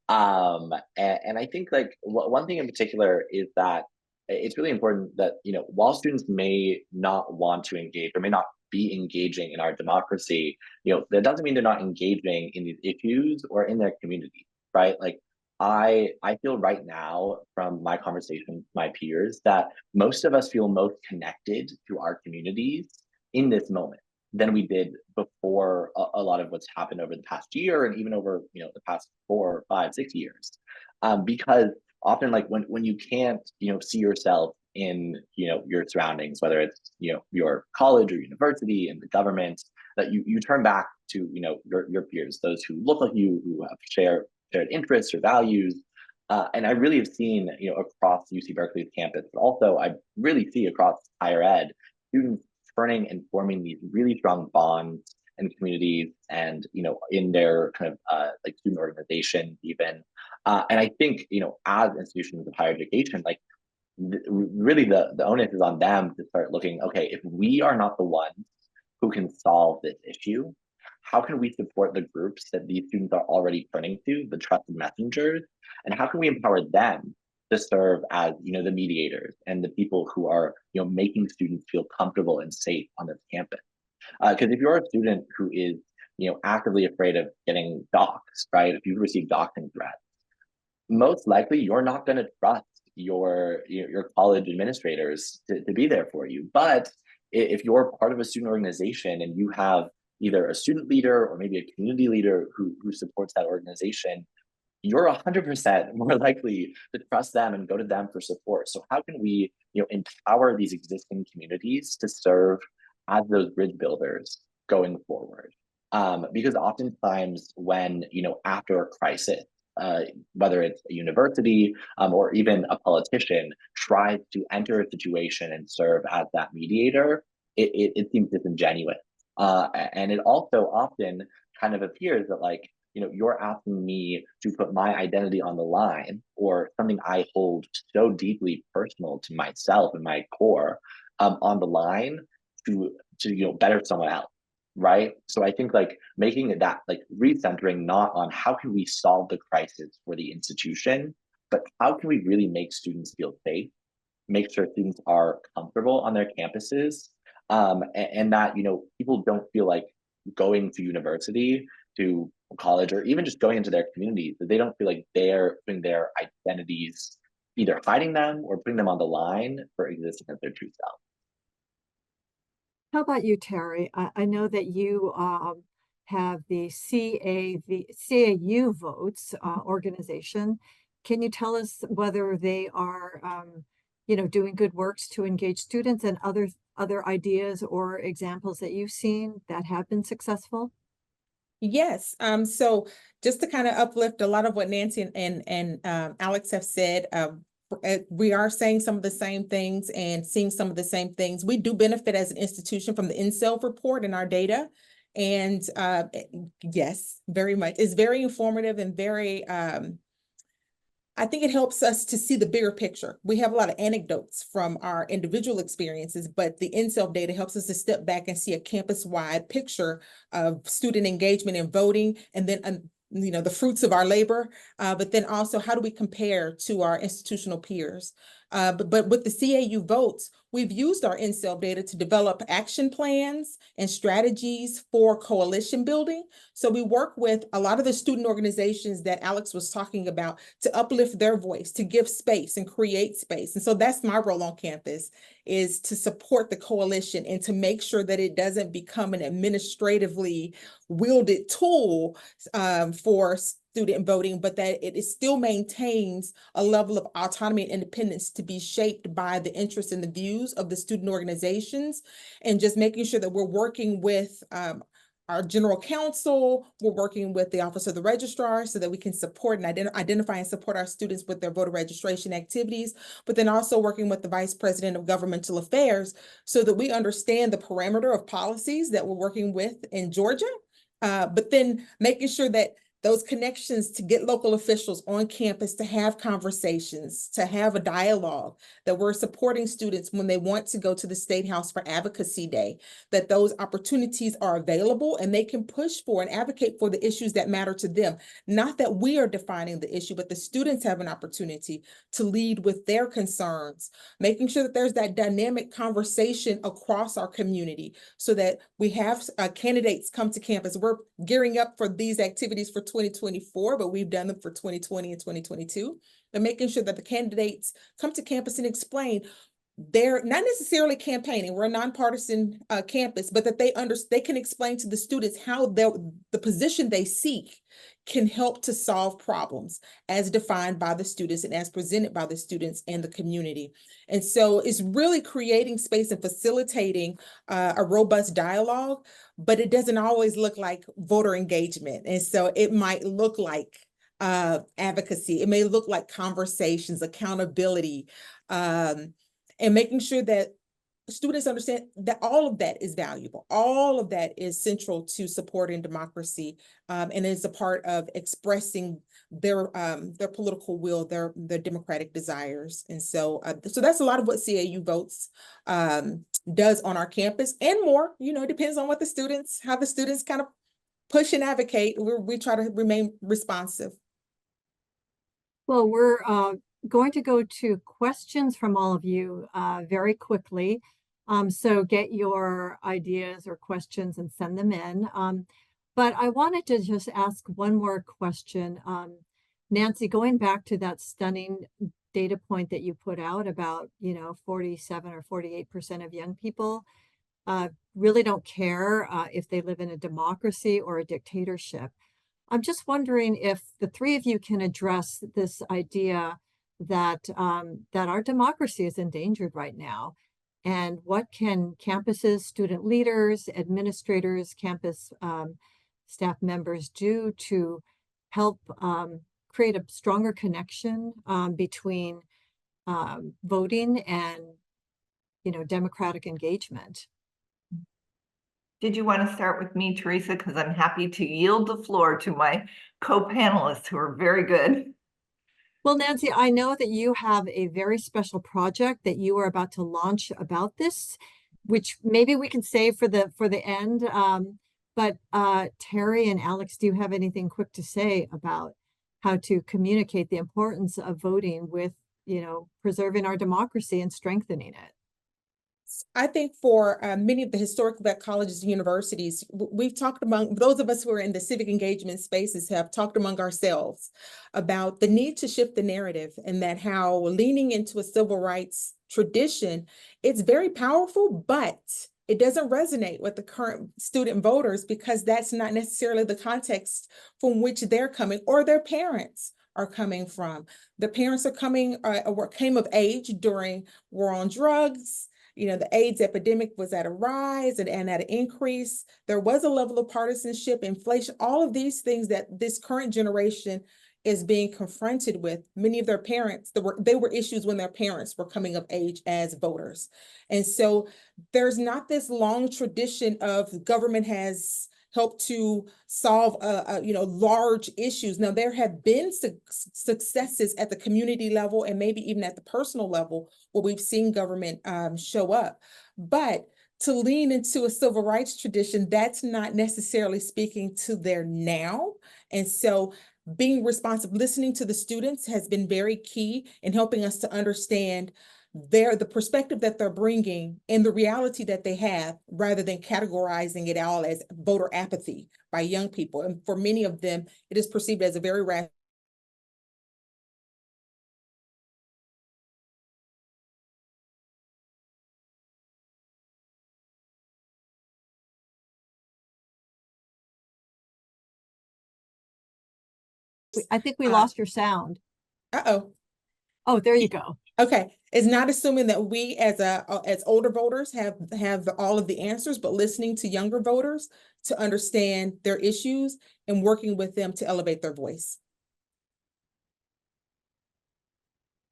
And I think like one thing in particular is that it's really important that, while students may not want to engage or may not be engaging in our democracy, that doesn't mean they're not engaging in these issues or in their community, right? Like I feel right now from my conversation with my peers that most of us feel most connected to our communities in this moment than we did before a lot of what's happened over the past year and even over the past 4, 5, 6 years, because often like when you can't see yourself in your surroundings, whether it's your college or university and the government, that you turn back to your peers, those who look like you, who have shared interests or values. And I really have seen across UC Berkeley's campus, but also I really see across higher ed, students turning and forming these really strong bonds and communities, and in their kind of like student organization even. And I think as institutions of higher education, like really the onus is on them to start looking, okay, if we are not the ones who can solve this issue, how can we support the groups that these students are already turning to, the trusted messengers, and how can we empower them to serve as the mediators and the people who are making students feel comfortable and safe on this campus? Because if you're a student who is actively afraid of getting doxxed, right? If you've received doxing threats, most likely you're not going to trust your college administrators to be there for you. But if you're part of a student organization and you have either a student leader or maybe a community leader who supports that organization, you're 100% more likely to trust them and go to them for support. So how can we empower these existing communities to serve as those bridge builders going forward? Because oftentimes when after a crisis, whether it's a university or even a politician tries to enter a situation and serve as that mediator, it seems disingenuous. And it also often kind of appears that like, you're asking me to put my identity on the line, or something I hold so deeply personal to myself and my core on the line to better someone else, right? So I think like making it that like recentering not on how can we solve the crisis for the institution, but how can we really make students feel safe, make sure students are comfortable on their campuses, and that people don't feel like going to university, to college, or even just going into their communities, that they don't feel like they're putting their identities, either hiding them or putting them on the line for existing as their true self. How about you, Terry? I know that you have the CAU votes organization. Can you tell us whether they are doing good works to engage students, and other ideas or examples that you've seen that have been successful? Yes. So just to kind of uplift a lot of what Nancy and Alex have said, we are saying some of the same things and seeing some of the same things. We do benefit as an institution from the InSelf report in our data. And yes, very much. It's very informative and very, I think it helps us to see the bigger picture. We have a lot of anecdotes from our individual experiences, but the InSelf data helps us to step back and see a campus-wide picture of student engagement and voting, and then the fruits of our labor, but then also how do we compare to our institutional peers? But with the CAU votes, we've used our InSelf data to develop action plans and strategies for coalition building. So we work with a lot of the student organizations that Alex was talking about to uplift their voice, to give space and create space. And so that's my role on campus, is to support the coalition and to make sure that it doesn't become an administratively wielded tool for student voting, but that it still maintains a level of autonomy and independence to be shaped by the interests and the views of the student organizations, and just making sure that we're working with our general counsel. We're working with the Office of the Registrar so that we can support and identify and support our students with their voter registration activities, but then also working with the Vice President of Governmental Affairs so that we understand the parameter of policies that we're working with in Georgia, but then making sure that those connections to get local officials on campus to have conversations, to have a dialogue, that we're supporting students when they want to go to the State House for Advocacy Day, that those opportunities are available and they can push for and advocate for the issues that matter to them. Not that we are defining the issue, but the students have an opportunity to lead with their concerns, making sure that there's that dynamic conversation across our community so that we have candidates come to campus. We're gearing up for these activities for 2024, but we've done them for 2020 and 2022. And making sure that the candidates come to campus and explain they're not necessarily campaigning. We're a nonpartisan campus, but that they can explain to the students how the position they seek can help to solve problems as defined by the students and as presented by the students and the community. And so it's really creating space and facilitating a robust dialogue, but it doesn't always look like voter engagement. And so it might look like advocacy. It may look like conversations, accountability, and making sure that students understand that all of that is valuable. All of that is central to supporting democracy, and is a part of expressing their political will, their democratic desires. And so, so that's a lot of what CAU Votes does on our campus and more. You know, it depends on what how the students kind of push and advocate. We try to remain responsive. Well, we're going to go to questions from all of you very quickly. So get your ideas or questions and send them in. But I wanted to just ask one more question. Nancy, going back to that stunning data point that you put out about, 47 or 48% of young people really don't care if they live in a democracy or a dictatorship. I'm just wondering if the three of you can address this idea that that our democracy is endangered right now, and what can campuses, student leaders, administrators, campus staff members do to help create a stronger connection between voting and, democratic engagement. Did you want to start with me, Teresa? Because I'm happy to yield the floor to my co-panelists who are very good. Well, Nancy, I know that you have a very special project that you are about to launch about this, which maybe we can save for the end. But Terry and Alex, do you have anything quick to say about how to communicate the importance of voting with, preserving our democracy and strengthening it? I think for many of the historically Black colleges and universities, we've talked among those of us who are in the civic engagement spaces have talked among ourselves about the need to shift the narrative, and that how leaning into a civil rights tradition, it's very powerful, but it doesn't resonate with the current student voters because that's not necessarily the context from which they're coming or their parents are coming from. The parents are coming or came of age during war on drugs. The AIDS epidemic was at a rise and at an increase. There was a level of partisanship, inflation, all of these things that this current generation is being confronted with. Many of their parents, they were issues when their parents were coming of age as voters. And so there's not this long tradition of government has helped to solve large issues. Now, there have been successes at the community level and maybe even at the personal level where we've seen government show up. But to lean into a civil rights tradition, that's not necessarily speaking to their now. And so being responsive, listening to the students has been very key in helping us to understand the perspective that they're bringing and the reality that they have, rather than categorizing it all as voter apathy by young people. And for many of them, it is perceived as a very rational. I think we lost your sound. Uh-oh. Oh, there you go. Okay, it's not assuming that we as older voters have all of the answers, but listening to younger voters to understand their issues and working with them to elevate their voice.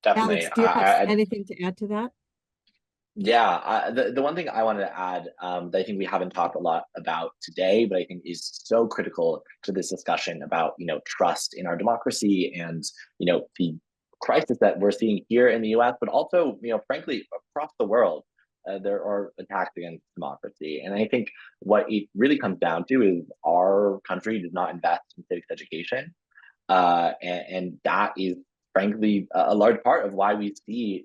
Definitely. Alex, do you have anything to add to that? Yeah, the one thing I wanted to add that I think we haven't talked a lot about today, but I think is so critical to this discussion about, trust in our democracy and, the crisis that we're seeing here in the US, but also, frankly, across the world. There are attacks against democracy. And I think what it really comes down to is our country does not invest in civics education. And that is frankly a large part of why we see,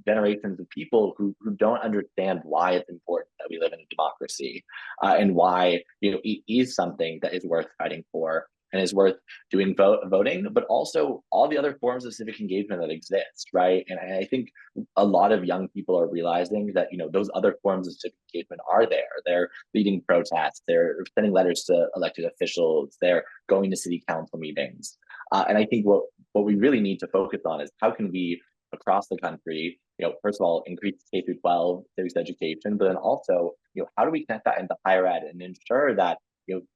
generations of people who don't understand why it's important that we live in a democracy, and why it is something that is worth fighting for and is worth doing voting, but also all the other forms of civic engagement that exist, right? And I think a lot of young people are realizing that those other forms of civic engagement are there. They're leading protests, they're sending letters to elected officials, they're going to city council meetings, and I think what we really need to focus on is how can we across the country, first of all, increase K through 12 civics education, but then also, how do we connect that into higher ed and ensure that,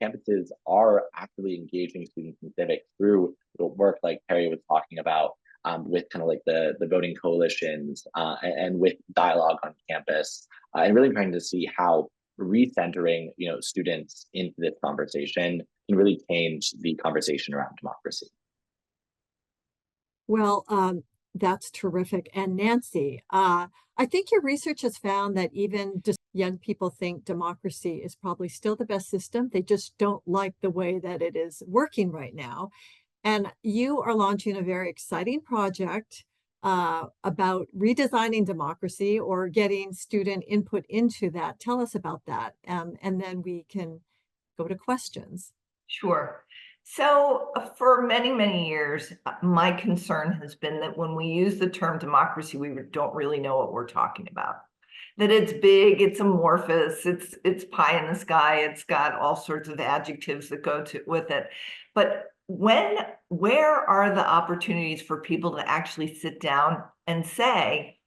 campuses are actively engaging students in civics through work like Terry was talking about, with kind of like the voting coalitions, and with dialogue on campus, and really trying to see how recentering, students into this conversation can really change the conversation around democracy. Well, that's terrific. And Nancy, I think your research has found that even just young people think democracy is probably still the best system. They just don't like the way that it is working right now. And you are launching a very exciting project about redesigning democracy or getting student input into that. Tell us about that, and then we can go to questions. Sure. So for many, many years, my concern has been that when we use the term democracy, we don't really know what we're talking about. That it's big, it's amorphous, it's pie in the sky, it's got all sorts of adjectives that go with it. But where are the opportunities for people to actually sit down and say,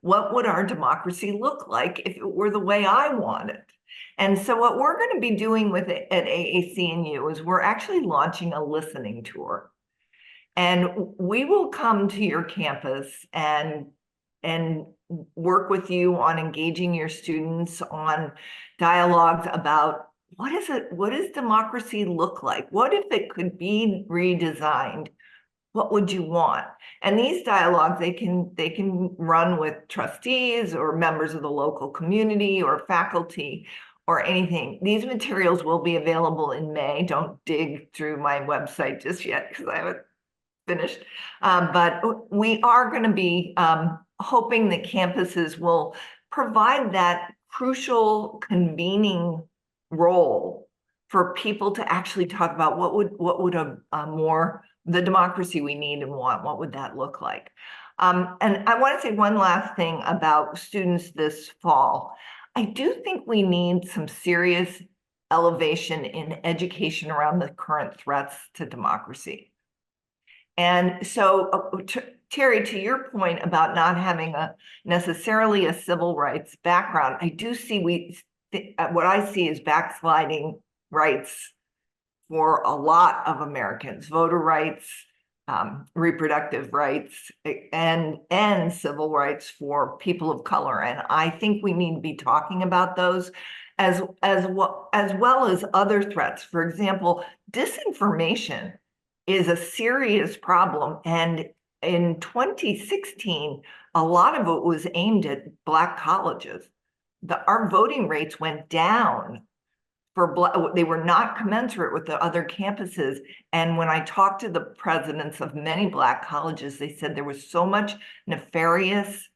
what would our democracy look like if it were the way I want it? And so what we're going to be doing with it at AAC&U is we're actually launching a listening tour. And we will come to your campus and work with you on engaging your students on dialogues about what does democracy look like? What if it could be redesigned? What would you want? And these dialogues, they can run with trustees or members of the local community or faculty or anything. These materials will be available in May. Don't dig through my website just yet because I haven't finished. But we are going to be hoping that campuses will provide that crucial convening role for people to actually talk about what would the democracy we need and want, what would that look like? And I want to say one last thing about students this fall. I do think we need some serious elevation in education around the current threats to democracy. And so, Terry, to your point about not having necessarily a civil rights background, I do see what I see is backsliding rights for a lot of Americans, voter rights, reproductive rights, and civil rights for people of color. And I think we need to be talking about those as well as other threats. For example, disinformation is a serious problem. And in 2016, a lot of it was aimed at Black colleges. Our voting rates went down. They were not commensurate with the other campuses. And when I talked to the presidents of many Black colleges, they said there was so much nefarious,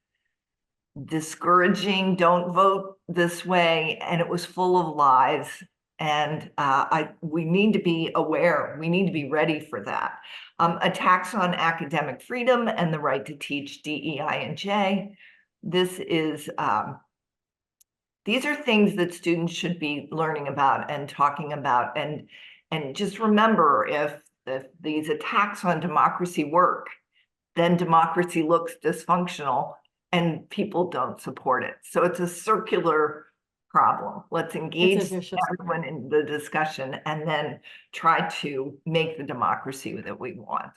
discouraging, don't vote this way, and it was full of lies. And we need to be aware, we need to be ready for that. Attacks on academic freedom and the right to teach, DEI and J. These are things that students should be learning about and talking about. And just remember, if these attacks on democracy work, then democracy looks dysfunctional and people don't support it. So it's a circular problem. Let's engage everyone in the discussion and then try to make the democracy that we want.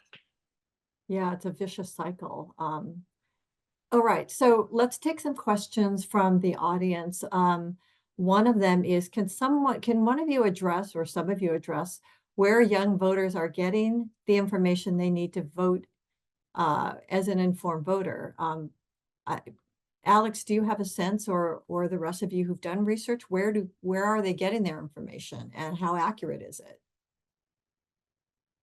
Yeah, it's a vicious cycle. All right, so let's take some questions from the audience. One of them is, can one of you address, or some of you address, where young voters are getting the information they need to vote as an informed voter? Alex, do you have a sense, or the rest of you who've done research, where are they getting their information and how accurate is it?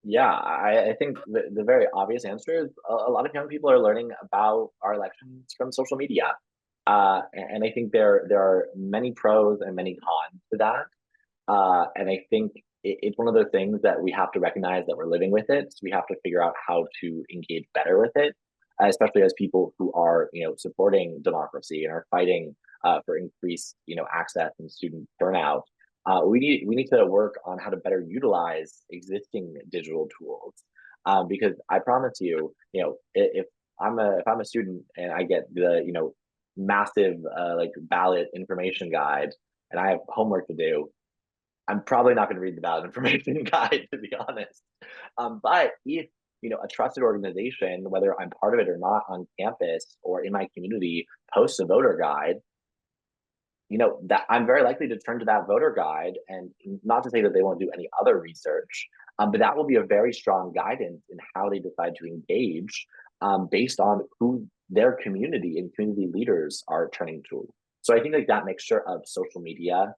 Yeah, I think the very obvious answer is a lot of young people are learning about our elections from social media. And I think there are many pros and many cons to that. And I think it's one of those things that we have to recognize that we're living with it. So we have to figure out how to engage better with it, especially as people who are, supporting democracy and are fighting for increased, access and student turnout. We need to work on how to better utilize existing digital tools, because I promise you, if I'm a student and I get the massive like ballot information guide and I have homework to do, I'm probably not going to read the ballot information guide, to be honest. But if a trusted organization, whether I'm part of it or not, on campus or in my community, posts a voter guide, that I'm very likely to turn to that voter guide, and not to say that they won't do any other research, but that will be a very strong guidance in how they decide to engage, based on who their community and community leaders are turning to. So I think like that mixture of social media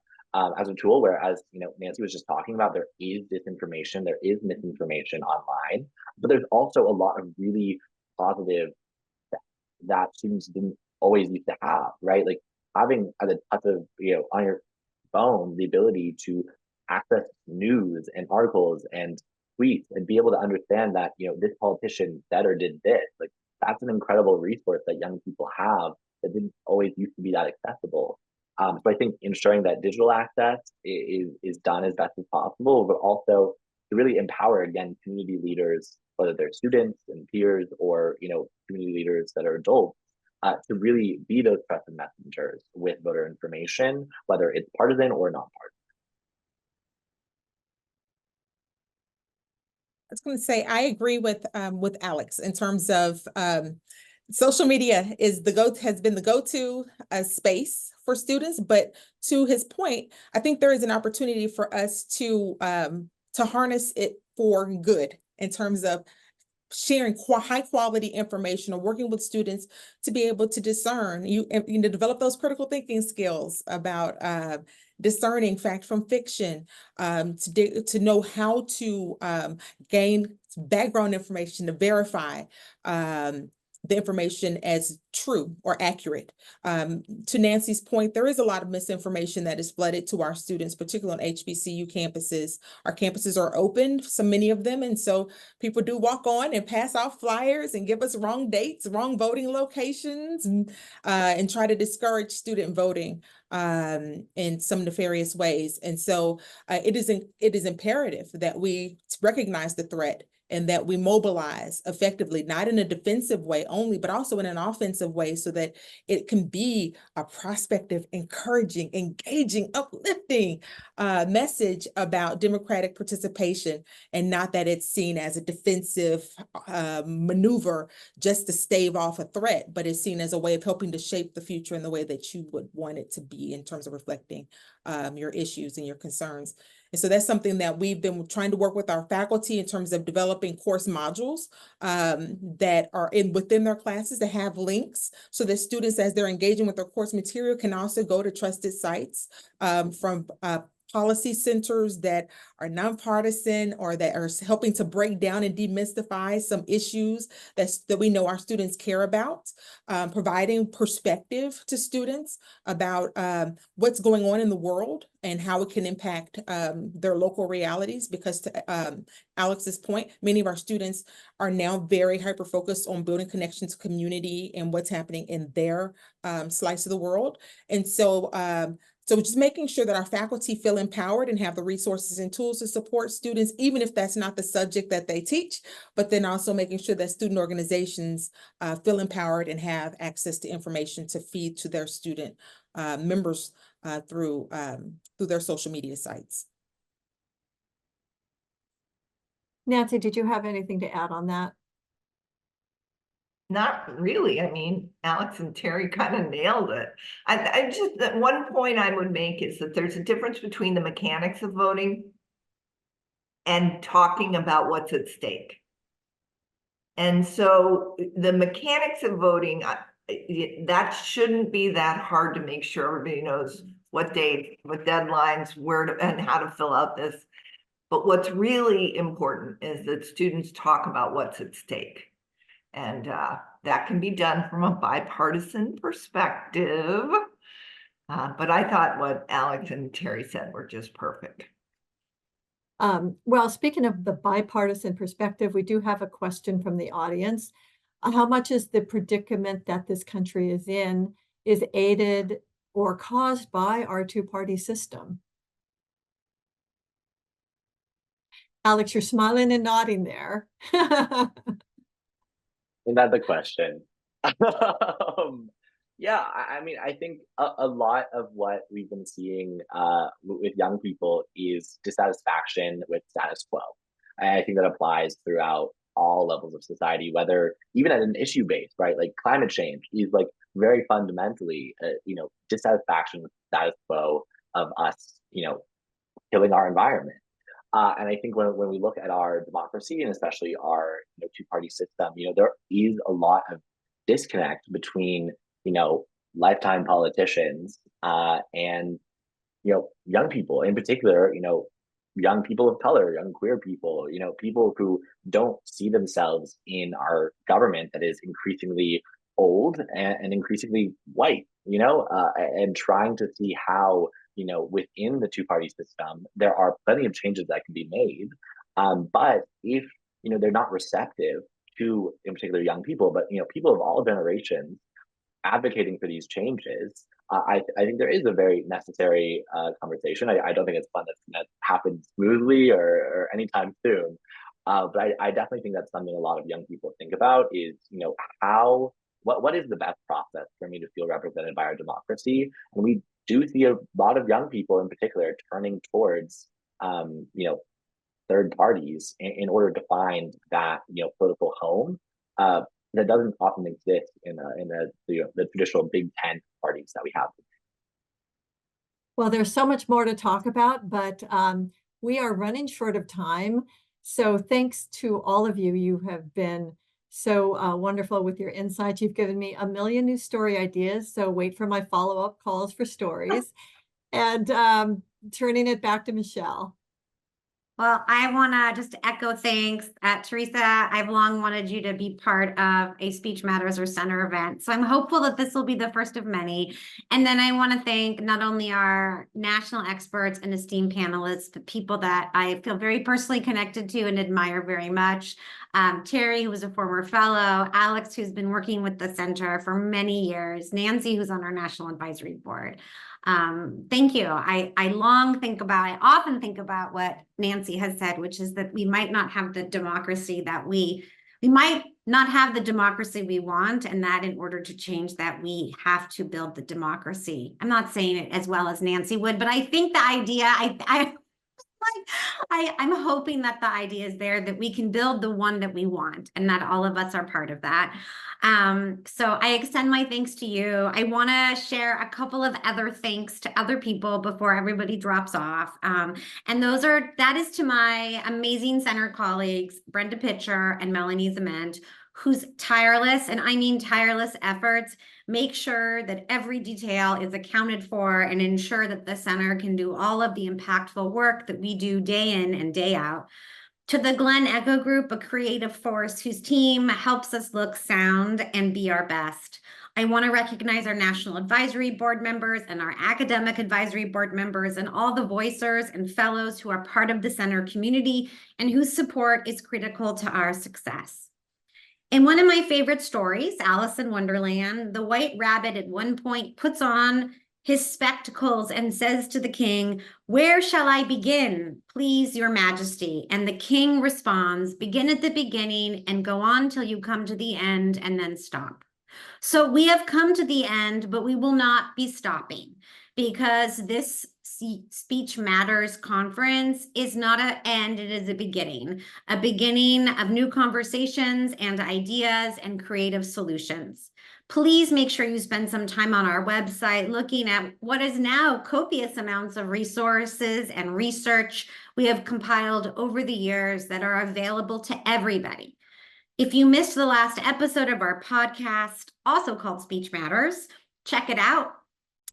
as a tool, whereas Nancy was just talking about, there is disinformation, there is misinformation online, but there's also a lot of really positive that students didn't always used to have, right? Like having at the touch of on your phone the ability to access news and articles and tweets and be able to understand that this politician said or did this, like that's an incredible resource that young people have that didn't always used to be that accessible. So I think ensuring that digital access is done as best as possible, but also to really empower, again, community leaders, whether they're students and peers or community leaders that are adults, to really be those trusted messengers with voter information, whether it's partisan or non-partisan. I was going to say, I agree with Alex in terms of social media has been the go-to space for students, but to his point, I think there is an opportunity for us to harness it for good in terms of sharing high quality information or working with students to be able to discern, develop those critical thinking skills about discerning fact from fiction, to know how to gain background information to verify the information as true or accurate. To Nancy's point, there is a lot of misinformation that is flooded to our students, particularly on HBCU campuses. Our campuses are open, so many of them, and so people do walk on and pass out flyers and give us wrong dates, wrong voting locations, and try to discourage student voting in some nefarious ways. And so it is imperative that we recognize the threat and that we mobilize effectively, not in a defensive way only, but also in an offensive way, so that it can be a prospective, encouraging, engaging, uplifting message about democratic participation, and not that it's seen as a defensive maneuver just to stave off a threat, but it's seen as a way of helping to shape the future in the way that you would want it to be in terms of reflecting your issues and your concerns. And so that's something that we've been trying to work with our faculty in terms of developing course modules that are within their classes that have links, so that students, as they're engaging with their course material, can also go to trusted sites from policy centers that are nonpartisan or that are helping to break down and demystify some issues that we know our students care about, providing perspective to students about what's going on in the world and how it can impact their local realities. Because to Alex's point, many of our students are now very hyper-focused on building connections to community and what's happening in their slice of the world. And so So just making sure that our faculty feel empowered and have the resources and tools to support students, even if that's not the subject that they teach, but then also making sure that student organizations feel empowered and have access to information to feed to their student members through their social media sites. Nancy, did you have anything to add on that? Not really. I mean, Alex and Terry kind of nailed it. I just, that one point I would make is that there's a difference between the mechanics of voting and talking about what's at stake. And so the mechanics of voting, that shouldn't be that hard to make sure everybody knows what date, what deadlines, where to, and how to fill out this. But what's really important is that students talk about what's at stake. And that can be done from a bipartisan perspective. But I thought what Alex and Terry said were just perfect. Well, speaking of the bipartisan perspective, we do have a question from the audience. How much is the predicament that this country is in is aided or caused by our two-party system? Alex, you're smiling and nodding there. Isn't that the question? Yeah, I mean, I think a lot of what we've been seeing with young people is dissatisfaction with status quo. I think that applies throughout all levels of society, whether even at an issue base, right? Like climate change is like very fundamentally, dissatisfaction with the status quo of us, killing our environment. And I think when we look at our democracy and especially our two-party system, there is a lot of disconnect between lifetime politicians and young people, in particular, young people of color, young queer people, people who don't see themselves in our government that is increasingly old and increasingly white, and trying to see how within the two-party system, there are plenty of changes that can be made. But if, they're not receptive to, in particular, young people, but, people of all generations advocating for these changes, I think there is a very necessary conversation. I don't think it's one that's going to happen smoothly or anytime soon. But I definitely think that's something a lot of young people think about is, what is the best process for me to feel represented by our democracy? And we do see a lot of young people in particular turning towards, third parties in order to find that, political home that doesn't often exist in the traditional big tent parties that we have. Well, there's so much more to talk about, but we are running short of time. So thanks to all of you. You have been so wonderful with your insights. You've given me a million new story ideas. So wait for my follow-up calls for stories. And turning it back to Michelle. Well, I want to just echo thanks. Teresa, I've long wanted you to be part of a Speech Matters or Center event. So I'm hopeful that this will be the first of many. And then I want to thank not only our national experts and esteemed panelists, but people that I feel very personally connected to and admire very much. Terry, who was a former fellow, Alex, who's been working with the center for many years, Nancy, who's on our National Advisory Board. Thank you. I often think about what Nancy has said, which is that we might not have the democracy that we might not have the democracy we want, and that in order to change that, we have to build the democracy. I'm not saying it as well as Nancy would, but I think the idea, I'm hoping that the idea is there that we can build the one that we want and that all of us are part of that. So I extend my thanks to you. I want to share a couple of other thanks to other people before everybody drops off. And that is to my amazing center colleagues, Brenda Pitcher and Melanie Zement, whose tireless, and I mean tireless efforts, make sure that every detail is accounted for and ensure that the center can do all of the impactful work that we do day in and day out. To the Glenn Echo Group, a creative force whose team helps us look sound and be our best. I want to recognize our National Advisory Board members and our Academic Advisory Board members and all the voicers and fellows who are part of the center community and whose support is critical to our success. In one of my favorite stories, Alice in Wonderland, the white rabbit at one point puts on his spectacles and says to the king, "Where shall I begin, please your majesty?" And the king responds, "Begin at the beginning and go on till you come to the end and then stop." So we have come to the end, but we will not be stopping, because this Speech Matters conference is not an end, it is a beginning of new conversations and ideas and creative solutions. Please make sure you spend some time on our website looking at what is now copious amounts of resources and research we have compiled over the years that are available to everybody. If you missed the last episode of our podcast, also called Speech Matters, check it out.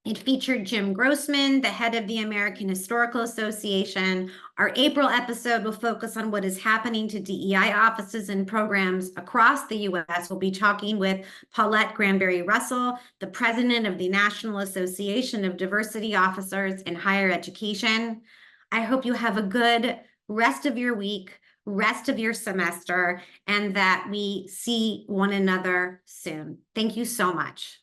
It featured Jim Grossman, the head of the American Historical Association. Our April episode will focus on what is happening to DEI offices and programs across the U.S. We'll be talking with Paulette Granberry Russell, the president of the National Association of Diversity Officers in Higher Education. I hope you have a good rest of your week, rest of your semester, and that we see one another soon. Thank you so much.